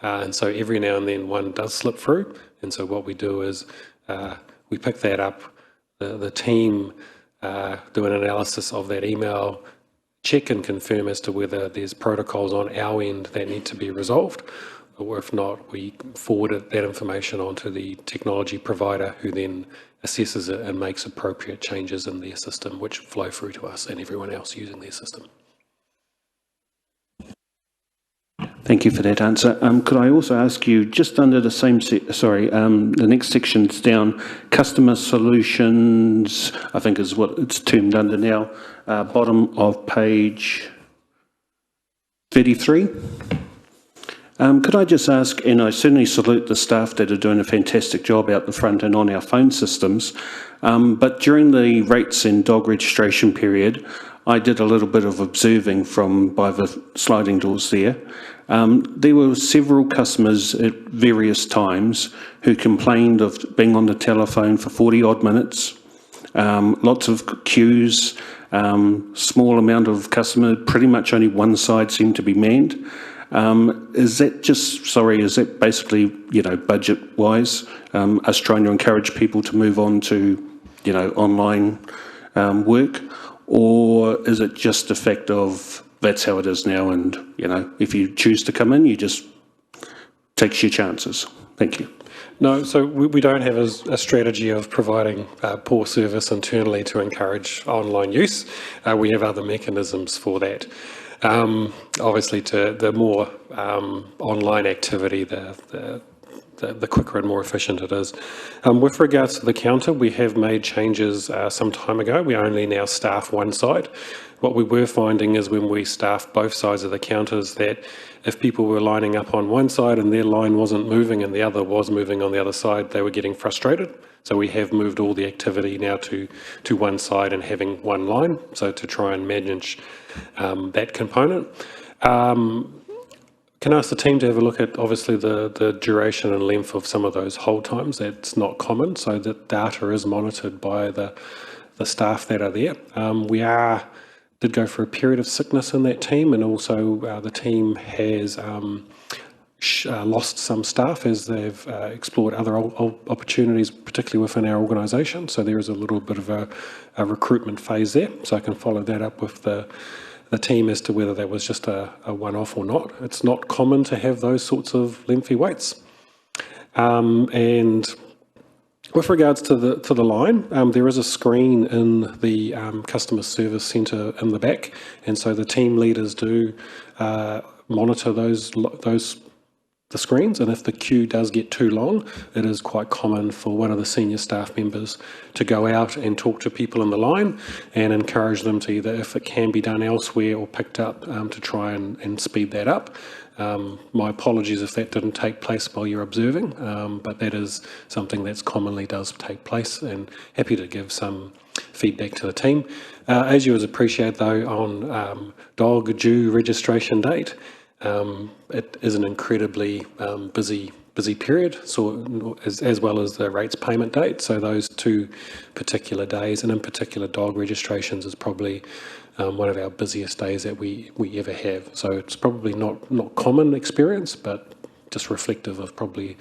And so every now and then one does slip through. And so what we do is we pick that up, the team do an analysis of that email, check and confirm as to whether there's protocols on our end that need to be resolved, or if not, we forward that information onto the technology provider, who then assesses it and makes appropriate changes in their system, which flow through to us and everyone else using their system. Thank you for that answer. Could I also ask you, just under the same, the next section's down, customer solutions, I think is what it's termed under now, bottom of page 33. Could I just ask, and I certainly salute the staff that are doing a fantastic job out the front and on our phone systems, but during the rates and dog registration period, I did a little bit of observing by the sliding doors there. There were several customers at various times who complained of being on the telephone for 40 odd minutes, lots of queues, small amount of customer, pretty much only one side seemed to be manned. Is that basically, budget wise, us trying to encourage people to move on to, online work? Or is it just a fact of that's how it is now, and, if you choose to come in, you just take your chances? Thank you. No, so we don't have a strategy of providing poor service internally to encourage online use. We have other mechanisms for that. Obviously, the more online activity, the quicker and more efficient it is. With regards to the counter, we have made changes some time ago. We only now staff one side. What we were finding is when we staff both sides of the counters, that if people were lining up on one side and their line wasn't moving and the other was moving on the other side, they were getting frustrated. So we have moved all the activity now to one side and having one line, so to try and manage that component. Can I ask the team to have a look at, obviously, the duration and length of some of those hold times? That's not common, so that data is monitored by the staff that are there. We did go for a period of sickness in that team, and also the team has lost some staff as they've explored other opportunities, particularly within our organisation. So there is a little bit of a recruitment phase there. So I can follow that up with the team as to whether that was just a one-off or not. It's not common to have those sorts of lengthy waits. And with regards to the line, there is a screen in the customer service centre in the back, and so the team leaders do monitor those the screens, and if the queue does get too long, it is quite common for one of the senior staff members to go out and talk to people in the line and encourage them to either, if it can be done elsewhere or picked up, to try and speed that up. My apologies if that didn't take place while you're observing, but that is something that's commonly does take place, and happy to give some feedback to the team. As you would appreciate though, on dog due registration date, it is an incredibly busy period, so as well as the rates payment date. So those two particular days, and in particular dog registrations, is probably one of our busiest days that we ever have. So it's probably not common experience, but just reflective of probably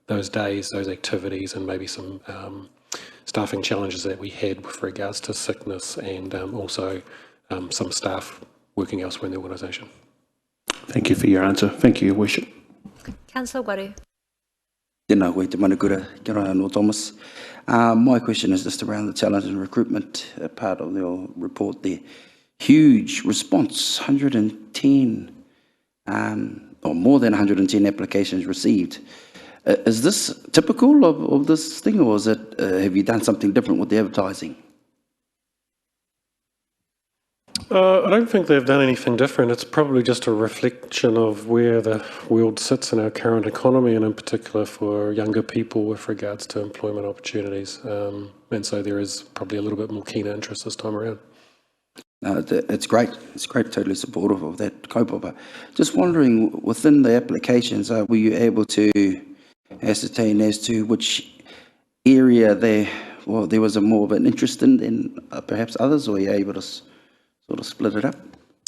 those days, those activities, and maybe some staffing challenges that we had with regards to sickness and also some staff working elsewhere in the organisation. Thank you for your answer. Thank you, Your Worship. Councillor Waru. Tēnā koe te manukura, kia ora anō Thomas. My question is just around the challenge in recruitment, part of your report there. Huge response, 110, or more than 110 applications received. Is this typical of this thing, or is it, have you done something different with the advertising? I don't think they've done anything different. It's probably just a reflection of where the world sits in our current economy, and in particular for younger people with regards to employment opportunities. And so there is probably a little bit more keener interest this time around. It's great. It's great, totally supportive of that kaupapa. Just wondering, within the applications, were you able to ascertain as to which area there was a more of an interest in than perhaps others, or were you able to sort of split it up?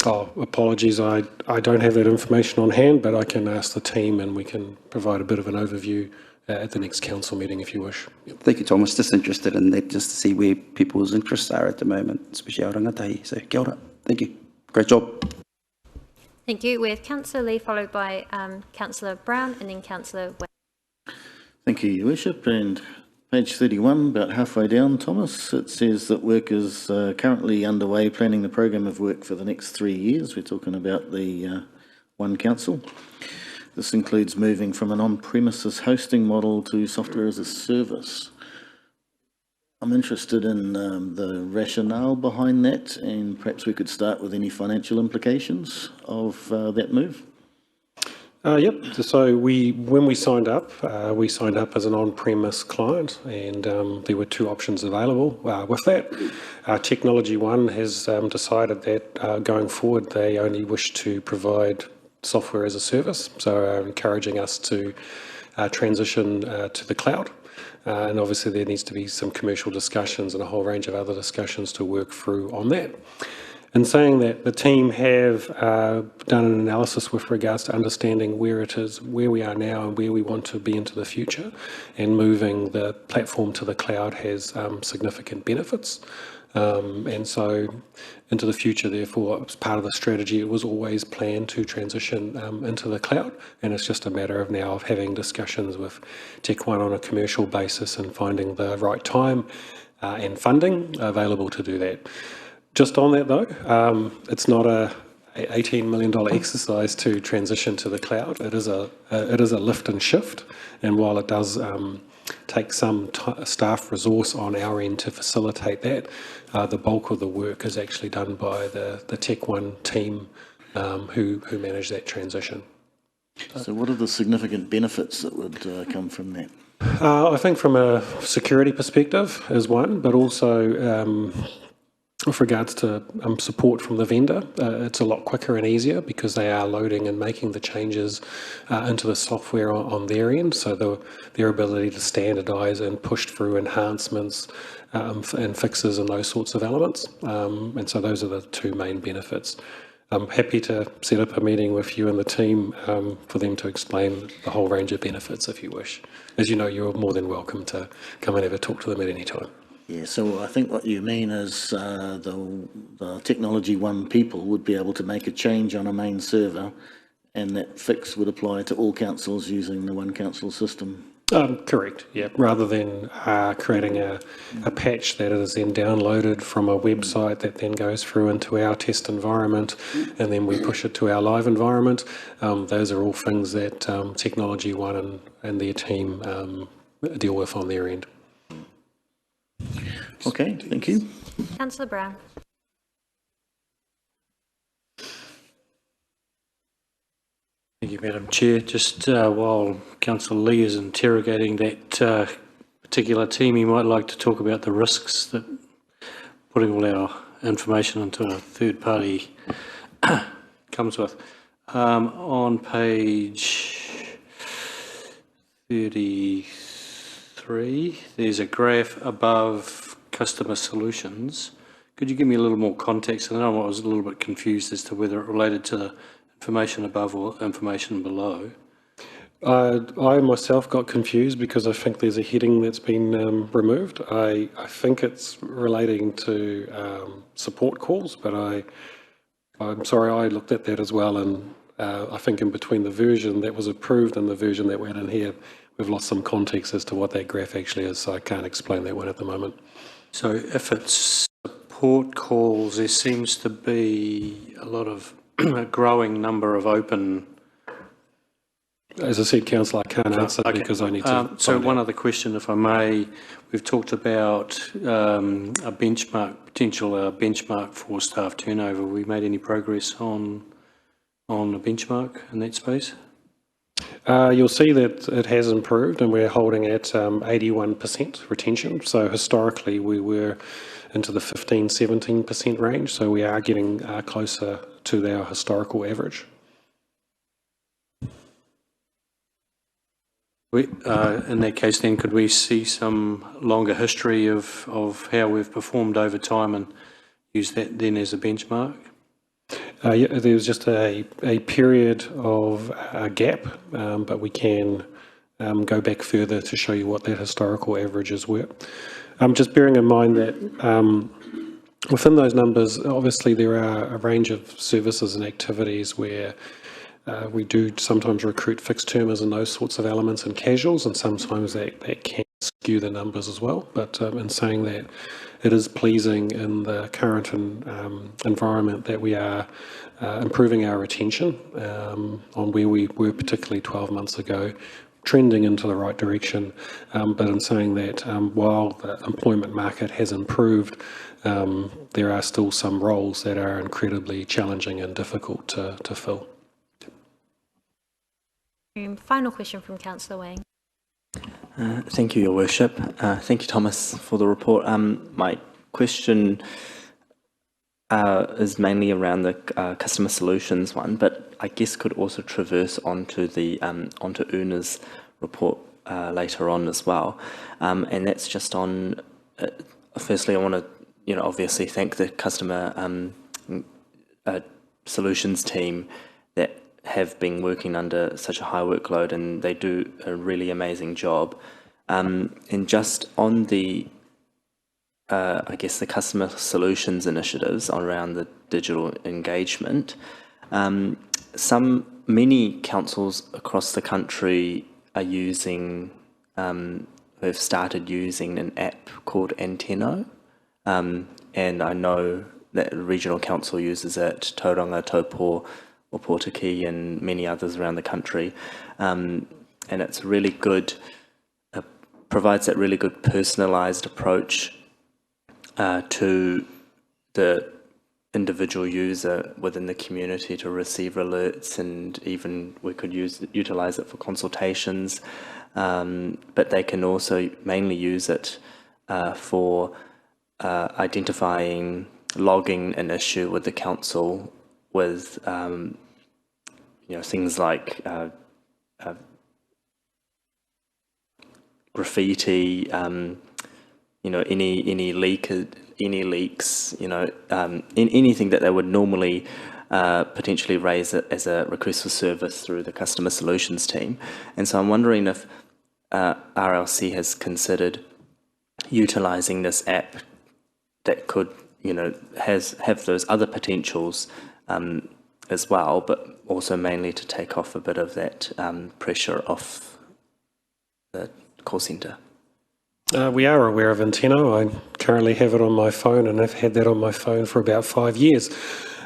Oh, apologies, I don't have that information on hand, but I can ask the team and we can provide a bit of an overview at the next council meeting if you wish. Yep. Thank you, Thomas. Just interested in that, just to see where people's interests are at the moment, especially our rangatahi. So, kia ora. Thank you. Great job. Thank you. We have Councillor Lee, followed by Councillor Brown, and then Councillor Wayne. Thank you, Your Worship. And page 31, about halfway down, Thomas, it says that work is currently underway planning the program of work for the next 3 years. We're talking about the One Council. This includes moving from an on-premises hosting model to software as a service. I'm interested in the rationale behind that, and perhaps we could start with any financial implications of that move. Yep. So when we signed up as an on-premise client, and there were two options available with that. Technology One has decided that going forward they only wish to provide software as a service, so encouraging us to transition to the cloud. And obviously there needs to be some commercial discussions and a whole range of other discussions to work through on that. In saying that, the team have done an analysis with regards to understanding where it is, where we are now and where we want to be into the future, and moving the platform to the cloud has significant benefits. And so into the future, therefore, as part of the strategy, it was always planned to transition into the cloud, and it's just a matter of now of having discussions with Tech One on a commercial basis and finding the right time and funding available to do that. Just on that though, it's not a $18 million exercise to transition to the cloud. It is a lift and shift, and while it does take some staff resource on our end to facilitate that, the bulk of the work is actually done by the Tech One team who manage that transition. So what are the significant benefits that would come from that? I think from a security perspective is one, but also with regards to support from the vendor, it's a lot quicker and easier because they are loading and making the changes into the software on their end. So their ability to standardise and push through enhancements and fixes and those sorts of elements. And so those are the two main benefits. I'm happy to set up a meeting with you and the team for them to explain the whole range of benefits if you wish. As you know, you're more than welcome to come and have a talk to them at any time. Yeah, so I think what you mean is the Technology One people would be able to make a change on a main server, and that fix would apply to all councils using the One Council system. Correct, yeah. Rather than creating a patch that is then downloaded from a website that then goes through into our test environment and then we push it to our live environment, those are all things that Technology One and their team deal with on their end. Okay, thank you. Councillor Brown. Thank you, Madam Chair. Just while Councillor Lee is interrogating that particular team, he might like to talk about the risks that putting all our information into a third party comes with. On page 33, there's a graph above customer solutions. Could you give me a little more context? I know I was a little bit confused as to whether it related to the information above or information below. I myself got confused because I think there's a heading that's been removed. I think it's relating to support calls, but I'm sorry, I looked at that as well, and I think in between the version that was approved and the version that went in here, we've lost some context as to what that graph actually is, so I can't explain that one at the moment. So if it's support calls, there seems to be a lot of a growing number of open. As I said, Councillor, I can't answer because I need to. So one other question, if I may. We've talked about a benchmark, potential benchmark for staff turnover. Have we made any progress on a benchmark in that space? You'll see that it has improved and we're holding at 81% retention. So historically we were into the 15-17% range. So we are getting closer to our historical average. In that case then, could we see some longer history of how we've performed over time and use that then as a benchmark? Yeah, there was just a period of a gap, but we can go back further to show you what that historical averages were. Just bearing in mind that within those numbers, obviously there are a range of services and activities where we do sometimes recruit fixed termers and those sorts of elements and casuals, and sometimes that can skew the numbers as well. But in saying that, it is pleasing in the current environment that we are improving our retention on where we were particularly 12 months ago, trending into the right direction. But in saying that, while the employment market has improved, there are still some roles that are incredibly challenging and difficult to fill. Final question from Councillor Wang. Thank you, Your Worship. Thank you, Thomas, for the report. My question is mainly around the customer solutions one, but I guess could also traverse onto the onto Una's report later on as well. And that's just on. Firstly, I want to obviously thank the customer solutions team that have been working under such a high workload, and they do a really amazing job. And just on the, I guess, the customer solutions initiatives around the digital engagement, many councils across the country are using, have started using an app called Antenno, and I know that the regional council uses it, Tauranga, Taupo, or Portakey, and many others around the country, and it's really good, provides that really good personalised approach to the individual user within the community to receive alerts, and even we could utilise it for consultations, but they can also mainly use it for identifying, logging an issue with the council with things like graffiti, any leaks, anything that they would normally potentially raise it as a request for service through the customer solutions team. And so I'm wondering if RLC has considered utilising this app that could have those other potentials as well, but also mainly to take off a bit of that pressure off the call centre? We are aware of Anteno. I currently have it on my phone and I've had that on my phone for about 5 years.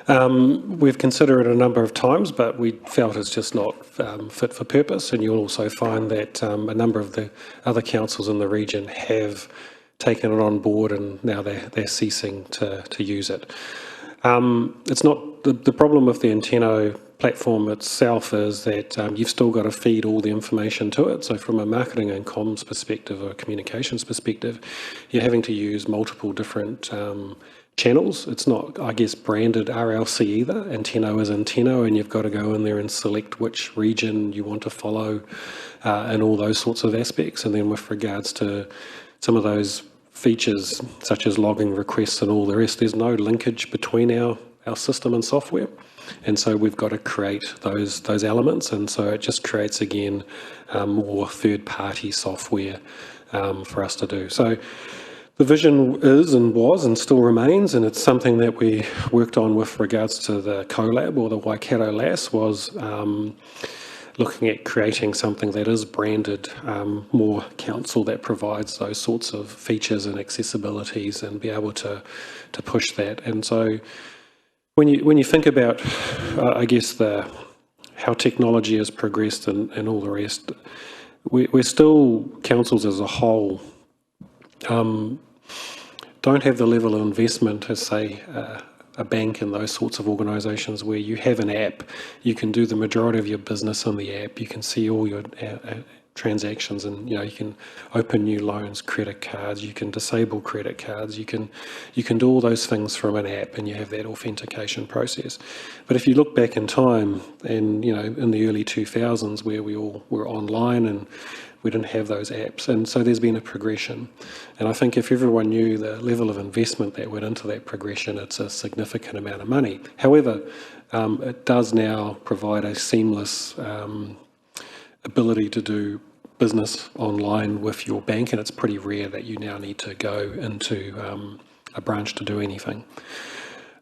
We've considered it a number of times, but we felt it's just not fit for purpose. And you'll also find that a number of the other councils in the region have taken it on board and now they're ceasing to use it. It's not the problem with the Anteno platform itself is that you've still got to feed all the information to it. So from a marketing and comms perspective or communications perspective, you're having to use multiple different channels. It's not, I guess, branded RLC either. Anteno is Anteno, and you've got to go in there and select which region you want to follow and all those sorts of aspects. And then with regards to some of those features, such as logging requests and all the rest, there's no linkage between our system and software. And so we've got to create those elements. And so it just creates, again, more third-party software for us to do. So the vision is and was and still remains, and it's something that we worked on with regards to the CoLab or the Waikato LAS, was looking at creating something that is branded more council, that provides those sorts of features and accessibilities and be able to push that. And so when you think about, I guess, how technology has progressed and all the rest, we're still, councils as a whole, don't have the level of investment as, say, a bank and those sorts of organisations where you have an app, you can do the majority of your business on the app, you can see all your transactions, and you can open new loans, credit cards, you can disable credit cards, you can do all those things from an app, and you have that authentication process. But if you look back in time, and in the early 2000s, where we all were online and we didn't have those apps, and so there's been a progression. And I think if everyone knew the level of investment that went into that progression, it's a significant amount of money. However, it does now provide a seamless ability to do business online with your bank, and it's pretty rare that you now need to go into a branch to do anything.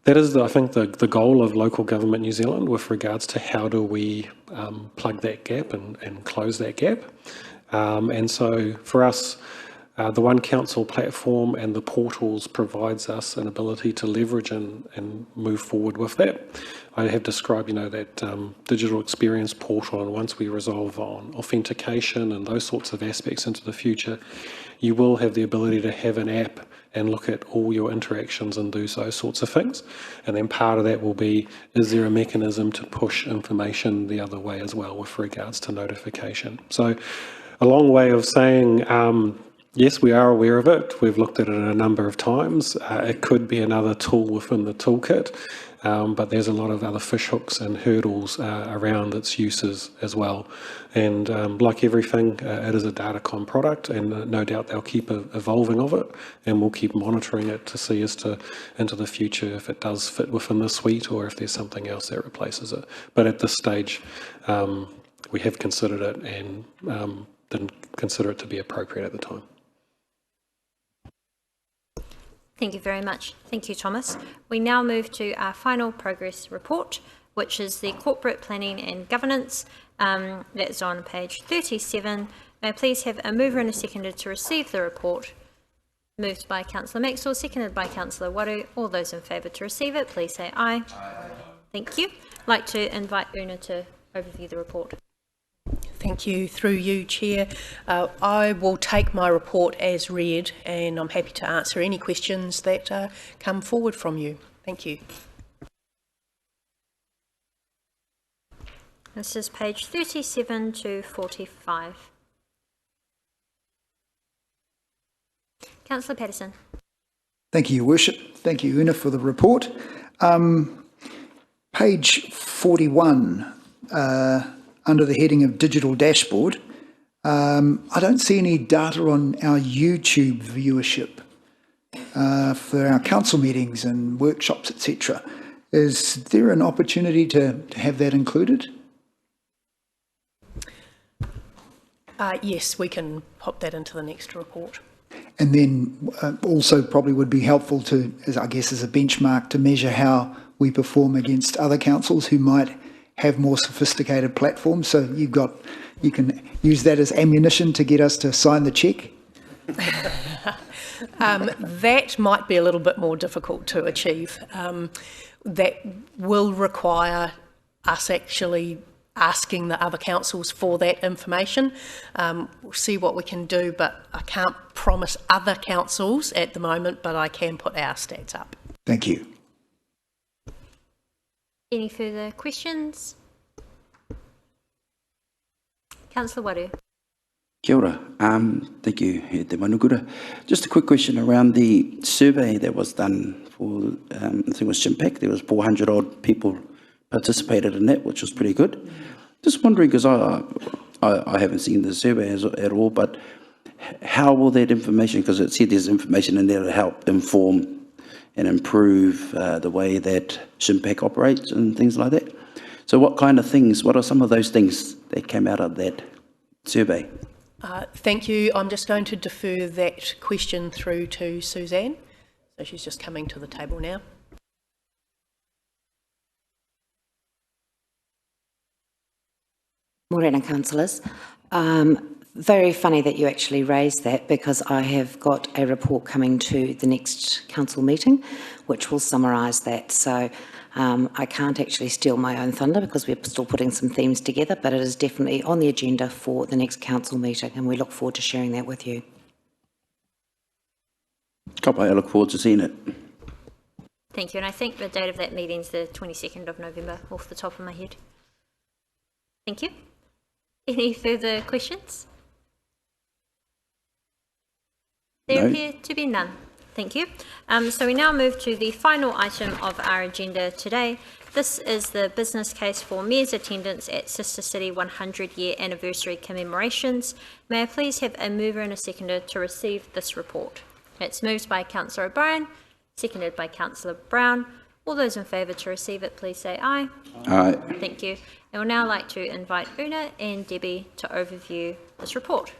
That is, I think, the goal of local government New Zealand with regards to how do we plug that gap and close that gap. And so for us, the One Council platform and the portals provides us an ability to leverage and move forward with that. I have described, that digital experience portal, and once we resolve on authentication and those sorts of aspects into the future, you will have the ability to have an app and look at all your interactions and do those sorts of things. And then part of that will be, is there a mechanism to push information the other way as well with regards to notification? So a long way of saying, yes, we are aware of it. We've looked at it a number of times. It could be another tool within the toolkit, but there's a lot of other fishhooks and hurdles around its uses as well. And like everything, it is a Datacom product, and no doubt they'll keep evolving of it, and we'll keep monitoring it to see as to into the future if it does fit within the suite or if there's something else that replaces it. But at this stage, we have considered it and didn't consider it to be appropriate at the time. Thank you very much. Thank you, Thomas. We now move to our final progress report, which is the corporate planning and governance. That's on page 37. May I please have a mover and a seconder to receive the report? Moved by Councillor Maxwell, seconded by Councillor Waru. All those in favour to receive it, please say aye. Aye. Thank you. I'd like to invite Una to overview the report. Thank you. Through you, Chair. I will take my report as read, and I'm happy to answer any questions that come forward from you. Thank you. This is page 37 to 45. Councillor Patterson. Thank you, Your Worship. Thank you, Una, for the report. Page 41, under the heading of Digital Dashboard, I don't see any data on our YouTube viewership for our council meetings and workshops, etc. Is there an opportunity to have that included? Yes, we can pop that into the next report. And then also probably would be helpful to, as I guess, as a benchmark to measure how we perform against other councils who might have more sophisticated platforms. So you can use that as ammunition to get us to sign the cheque. That might be a little bit more difficult to achieve. That will require us actually asking the other councils for that information. We'll see what we can do, but I can't promise other councils at the moment, but I can put our stats up. Thank you. Any further questions? Councillor Waru. Kia ora. Thank you, Te Manukura. Just a quick question around the survey that was done for, I think it was Chimpact. There was 400 odd people participated in that, which was pretty good. Just wondering, because I haven't seen the survey at all, but how will that information, because it said there's information in there to help inform and improve the way that Chimpact operates and things like that. So what kind of things, what are some of those things that came out of that survey? Thank you. I'm just going to defer that question through to Suzanne. So she's just coming to the table now. Morena councillors. Very funny that you actually raised that, because I have got a report coming to the next council meeting which will summarise that. So I can't actually steal my own thunder because we're still putting some themes together, but it is definitely on the agenda for the next council meeting and we look forward to sharing that with you. I look forward to seeing it. Thank you, and I think the date of that meeting is the 22nd of November, off the top of my head. Thank you. Any further questions? There appear to be none. Thank you. So we now move to the final item of our agenda today. This is the business case for Mayor's attendance at Sister City 100-year anniversary commemorations. May I please have a mover and a seconder to receive this report? It's moved by Councillor O'Brien, seconded by Councillor Brown. All those in favour to receive it, please say aye. Aye. Thank you. I would now like to invite Una and Debbie to overview this report.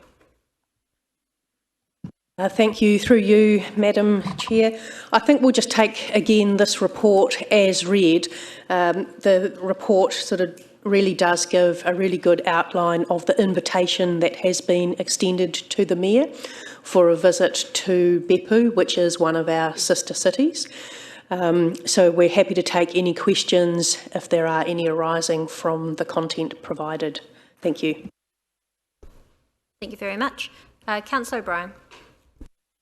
Thank you. Through you, Madam Chair. I think we'll just take, again, this report as read. The report sort of really does give a really good outline of the invitation that has been extended to the Mayor for a visit to Beppu, which is one of our sister cities. So we're happy to take any questions if there are any arising from the content provided. Thank you. Thank you very much. Councillor O'Brien.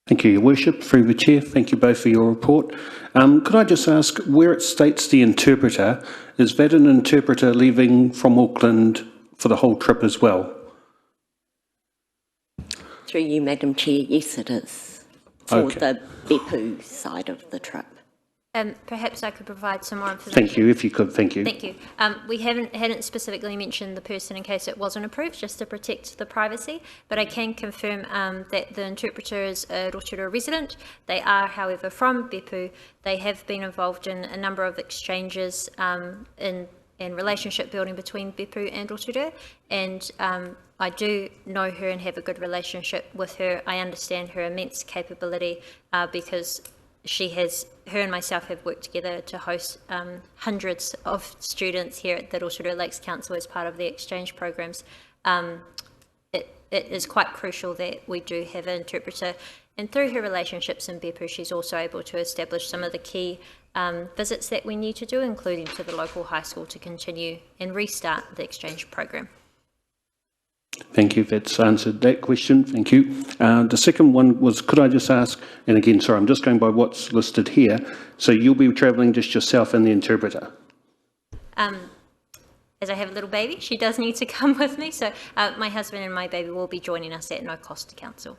Thank you, Your Worship. Through the Chair, thank you both for your report. Could I just ask, where it states the interpreter, is that an interpreter leaving from Auckland for the whole trip as well? Through you, Madam Chair, yes it is, for the Beppu side of the trip. Perhaps I could provide some more information. Thank you, if you could, thank you. Thank you. We hadn't specifically mentioned the person in case it wasn't approved, just to protect the privacy, but I can confirm that the interpreter is a Rotorua resident. They are, however, from Beppu. They have been involved in a number of exchanges in relationship building between Beppu and Rotorua, and I do know her and have a good relationship with her. I understand her immense capability because her and myself have worked together to host hundreds of students here at the Rotorua Lakes Council as part of the exchange programs. It is quite crucial that we do have an interpreter, and through her relationships in Beppu, she's also able to establish some of the key visits that we need to do, including to the local high school, to continue and restart the exchange program. Thank you, that's answered that question, thank you. The second one was, could I just ask, and again, sorry, I'm just going by what's listed here, so you'll be travelling just yourself and the interpreter? As I have a little baby, she does need to come with me, so my husband and my baby will be joining us at no cost to council.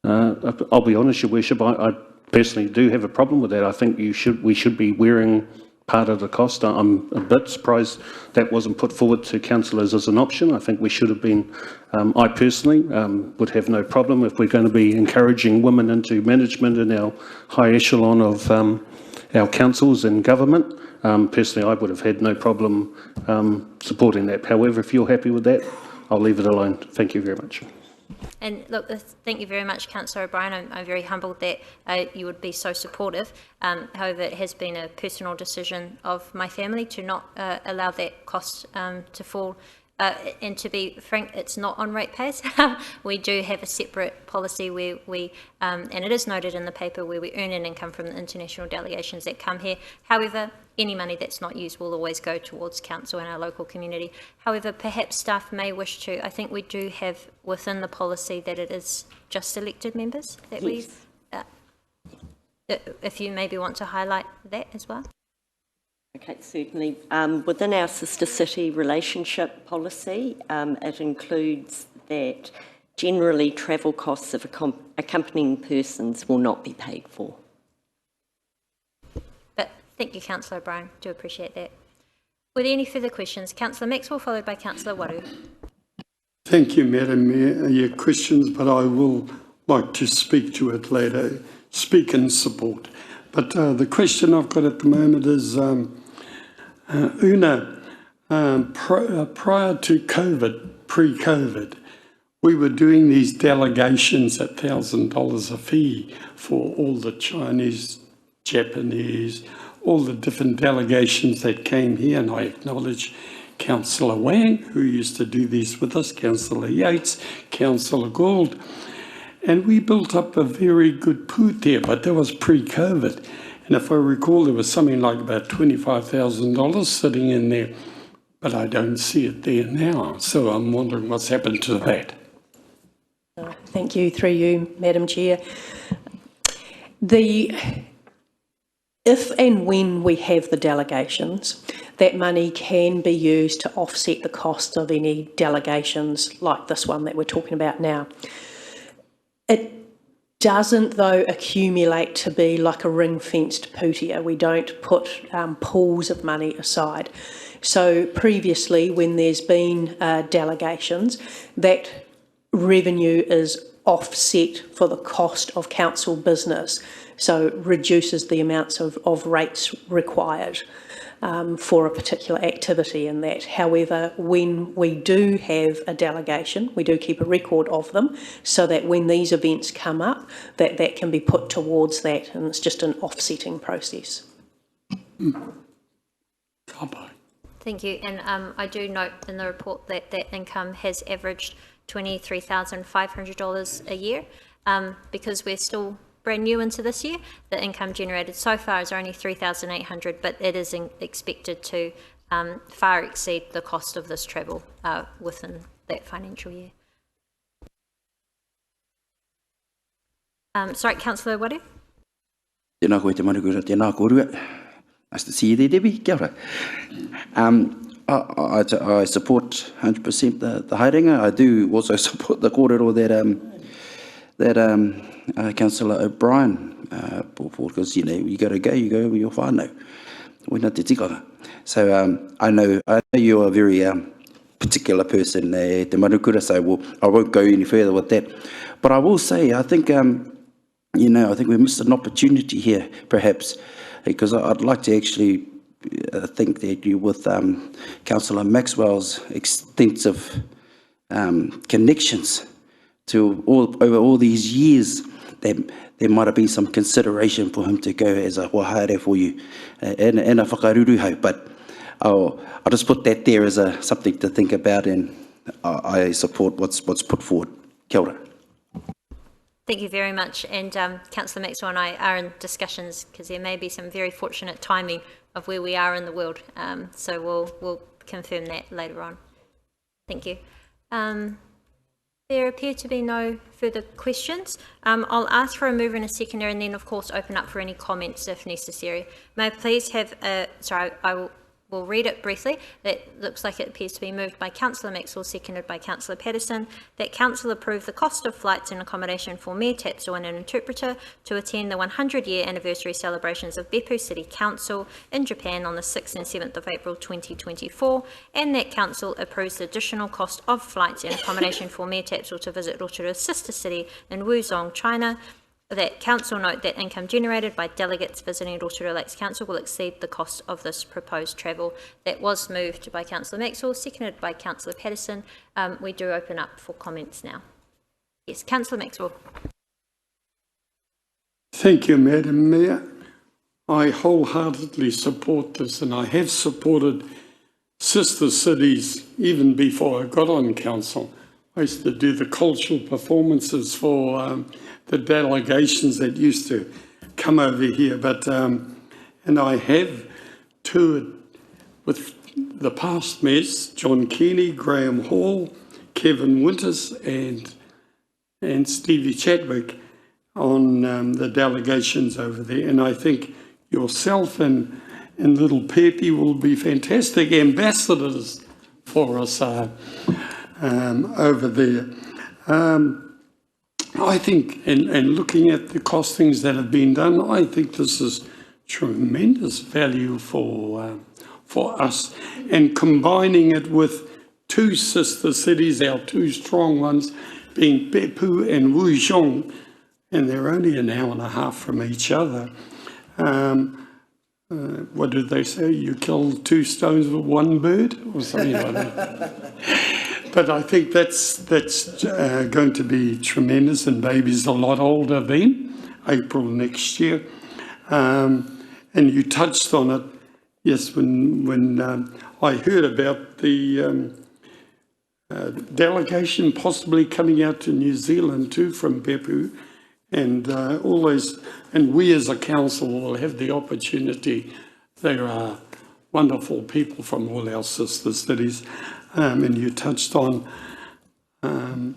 I'll be honest, Your Worship, I personally do have a problem with that. I think we should be wearing part of the cost. I'm a bit surprised that wasn't put forward to councillors as an option. I think we should have been, I personally would have no problem if we're going to be encouraging women into management in our high echelon of our councils and government. Personally, I would have had no problem supporting that. However, if you're happy with that, I'll leave it alone. Thank you very much. And look, thank you very much, Councillor O'Brien. I'm very humbled that you would be so supportive. However, it has been a personal decision of my family to not allow that cost to fall. And to be frank, it's not on ratepayers. We do have a separate policy where we, and it is noted in the paper, where we earn an income from the international delegations that come here. However, any money that's not used will always go towards council and our local community. However, perhaps staff may wish to, I think we do have within the policy that it is just elected members that Yes. if you maybe want to highlight that as well. Okay, certainly. Within our sister city relationship policy, it includes that generally travel costs of accompanying persons will not be paid for. But thank you, Councillor O'Brien. Do appreciate that. Were there any further questions? Councillor Maxwell, followed by Councillor Waru. Thank you, Madam Mayor. Your questions, but I will like to speak to it later, speak in support. But the question I've got at the moment is, Una, prior to COVID, pre-COVID, we were doing these delegations at $1,000 a fee for all the Chinese, Japanese, all the different delegations that came here, and I acknowledge Councillor Wang, who used to do these with us, Councillor Yates, Councillor Gould, and we built up a very good pool there, but that was pre-COVID. And if I recall, there was something like about $25,000 sitting in there, but I don't see it there now. So I'm wondering what's happened to that. Thank you, through you, Madam Chair. If and when we have the delegations, that money can be used to offset the cost of any delegations like this one that we're talking about now. It doesn't, though, accumulate to be like a ring-fenced putia. We don't put pools of money aside. So previously, when there's been delegations, that revenue is offset for the cost of council business, so it reduces the amounts of rates required for a particular activity in that. However, when we do have a delegation, we do keep a record of them so that when these events come up, that can be put towards that, and it's just an offsetting process. Thank you. And I do note in the report that that income has averaged $23,500 a year. Because we're still brand new into this year, the income generated so far is only $3,800, but it is expected to far exceed the cost of this travel within that financial year. Sorry, Councillor Waru. Tēnā koe te manukura, tēnā kōrua. Nice to see you there, Debbie. Kia ora. I support 100% the haerenga. I do also support the kōrero that Councillor O'Brien because you got to go, you go with your whānau. Wena te tikanga. So I know you're a very particular person, te manukura, so I won't go any further with that. But I will say, I think I think we missed an opportunity here, perhaps, because I'd like to actually think that you, with Councillor Maxwell's extensive connections to over all these years, there might have been some consideration for him to go as a wahare for you and a whakaruru hau. But I'll just put that there as something to think about, and I support what's put forward. Kia ora. Thank you very much. And Councillor Maxwell and I are in discussions because there may be some very fortunate timing of where we are in the world. So we'll confirm that later on. Thank you. There appear to be no further questions. I'll ask for a mover and a seconder, and then of course open up for any comments if necessary. May I please have we'll read it briefly. That looks like it appears to be moved by Councillor Maxwell, seconded by Councillor Patterson, that Council approve the cost of flights and accommodation for Mayor Tapsell and an interpreter to attend the 100-year anniversary celebrations of Beppu City Council in Japan on the 6th and 7th of April 2024, and that Council approves the additional cost of flights and accommodation for Mayor Tapsell to visit Rotorua's sister city in Wuzhong, China. That Council note that income generated by delegates visiting Rotorua Lakes Council will exceed the cost of this proposed travel. That was moved by Councillor Maxwell, seconded by Councillor Patterson. We do open up for comments now. Yes, Councillor Maxwell. Thank you, Madam Mayor. I wholeheartedly support this, and I have supported sister cities even before I got on council. I used to do the cultural performances for the delegations that used to come over here, and I have toured with the past mayors, John Keeley, Graham Hall, Kevin Winters, and Stevie Chadwick on the delegations over there. And I think yourself and little Pepe will be fantastic ambassadors for us over there. I think, and looking at the costings that have been done, I think this is tremendous value for us, and combining it with two sister cities, our two strong ones, being Beppu and Wuzhong, and they're only an hour and a half from each other. What did they say? You kill two stones with one bird, or something like that. But I think that's going to be tremendous, and baby's a lot older then, April next year. And you touched on it, yes, when I heard about the delegation possibly coming out to New Zealand too from Beppu, and all those, and we as a council will have the opportunity. There are wonderful people from all our sister cities, and you touched on, I'm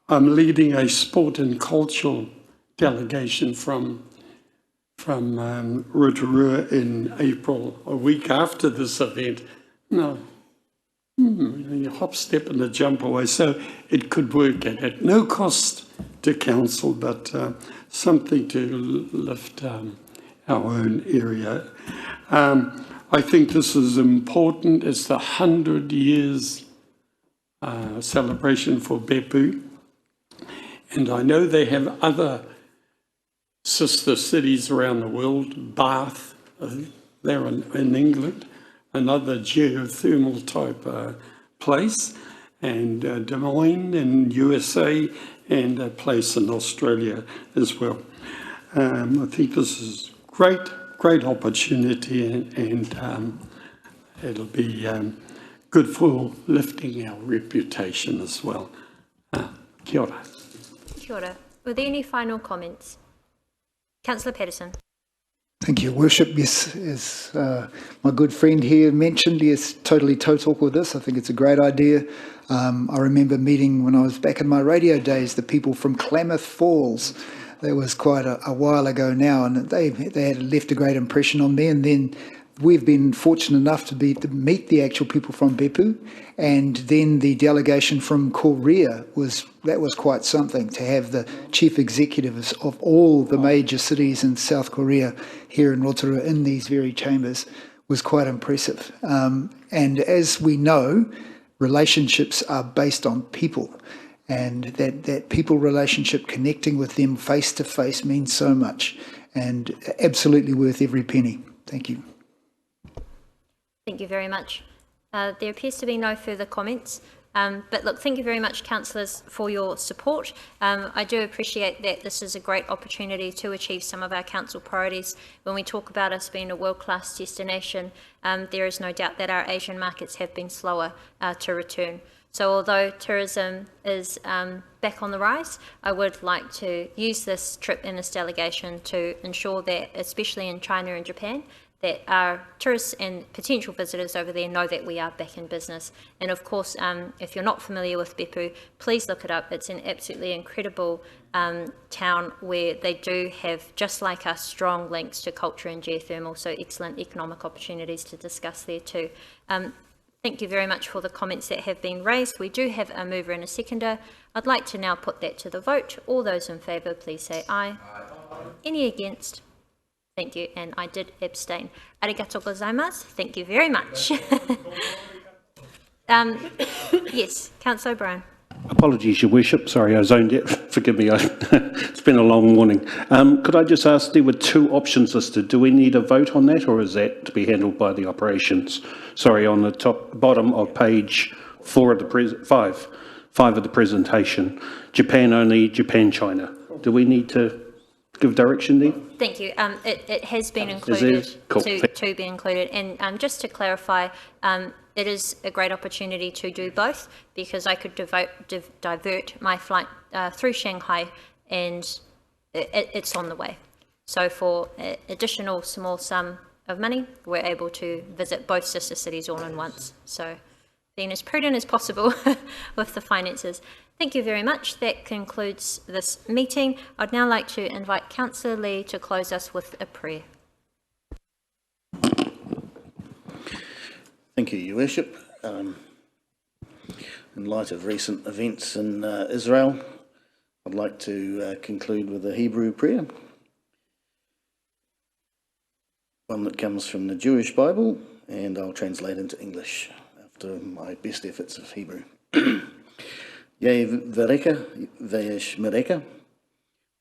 leading a sport and cultural delegation from Rotorua in April, a week after this event. No, you hop, step and a jump away. So it could work at no cost to council, but something to lift our own area. I think this is important. It's the 100 years celebration for Beppu. And I know they have other sister cities around the world. Bath, there in England, another geothermal type place, and Des Moines in USA, and a place in Australia as well. I think this is great opportunity, and it'll be good for lifting our reputation as well. Kia ora. Kia ora. Were there any final comments? Councillor Patterson. Thank you, Worship. Yes, as my good friend here mentioned, yes, totally talk with this. I think it's a great idea. I remember meeting when I was back in my radio days, the people from Klamath Falls. That was quite a while ago now, and they had left a great impression on me. And then we've been fortunate enough to meet the actual people from Beppu, and then the delegation from Korea was quite something, to have the chief executives of all the major cities in South Korea here in Rotorua in these very chambers was quite impressive. And as we know, relationships are based on people, and that people relationship, connecting with them face to face, means so much, and absolutely worth every penny. Thank you. Thank you very much. There appears to be no further comments. But look, thank you very much, councillors, for your support. I do appreciate that this is a great opportunity to achieve some of our council priorities. When we talk about us being a world-class destination, there is no doubt that our Asian markets have been slower to return. So although tourism is back on the rise, I would like to use this trip in this delegation to ensure that, especially in China and Japan, that our tourists and potential visitors over there know that we are back in business. And of course, if you're not familiar with Beppu, please look it up. It's an absolutely incredible town where they do have, just like us, strong links to culture and geothermal, so excellent economic opportunities to discuss there too. Thank you very much for the comments that have been raised. We do have a mover and a seconder. I'd like to now put that to the vote. All those in favour, please say aye. Any against? Thank you, and I did abstain. Arigato gozaimasu. Thank you very much. Yes, Councillor O'Brien. Apologies, Your Worship. Sorry, I zoned out. Forgive me. It's been a long morning. Could I just ask, there were two options listed. Do we need a vote on that, or is that to be handled by the operations? Sorry, on the bottom of page 4 of the 5. 5 of the presentation, Japan only, Japan, China. Do we need to give direction there? Thank you. It has been included Cool. to be included. And just to clarify, it is a great opportunity to do both, because I could divert my flight through Shanghai, and it's on the way. So for an additional small sum of money, we're able to visit both sister cities all in once. So being as prudent as possible with the finances. Thank you very much. That concludes this meeting. I'd now like to invite Councillor Lee to close us with a prayer. Thank you, Your Worship. In light of recent events in Israel, I'd like to conclude with a Hebrew prayer, one that comes from the Jewish Bible, and I'll translate into English after my best efforts of Hebrew. Yevareka v'yashmereka,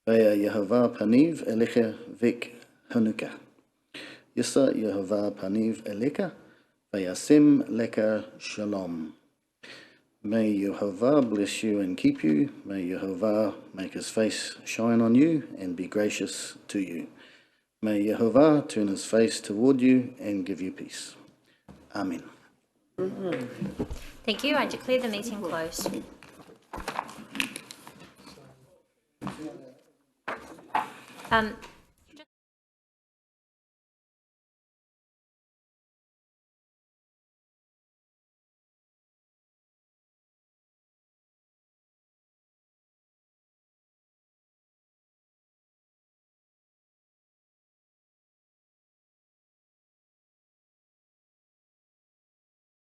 v'ya Yehovah paniv elecha v'ek hanuka. Yisa Yehovah paniv elecha, v'yasim leka shalom. May Yehovah bless you and keep you. May Yehovah make his face shine on you and be gracious to you. May Yehovah turn his face toward you and give you peace. Amen. Thank you. I declare the meeting closed.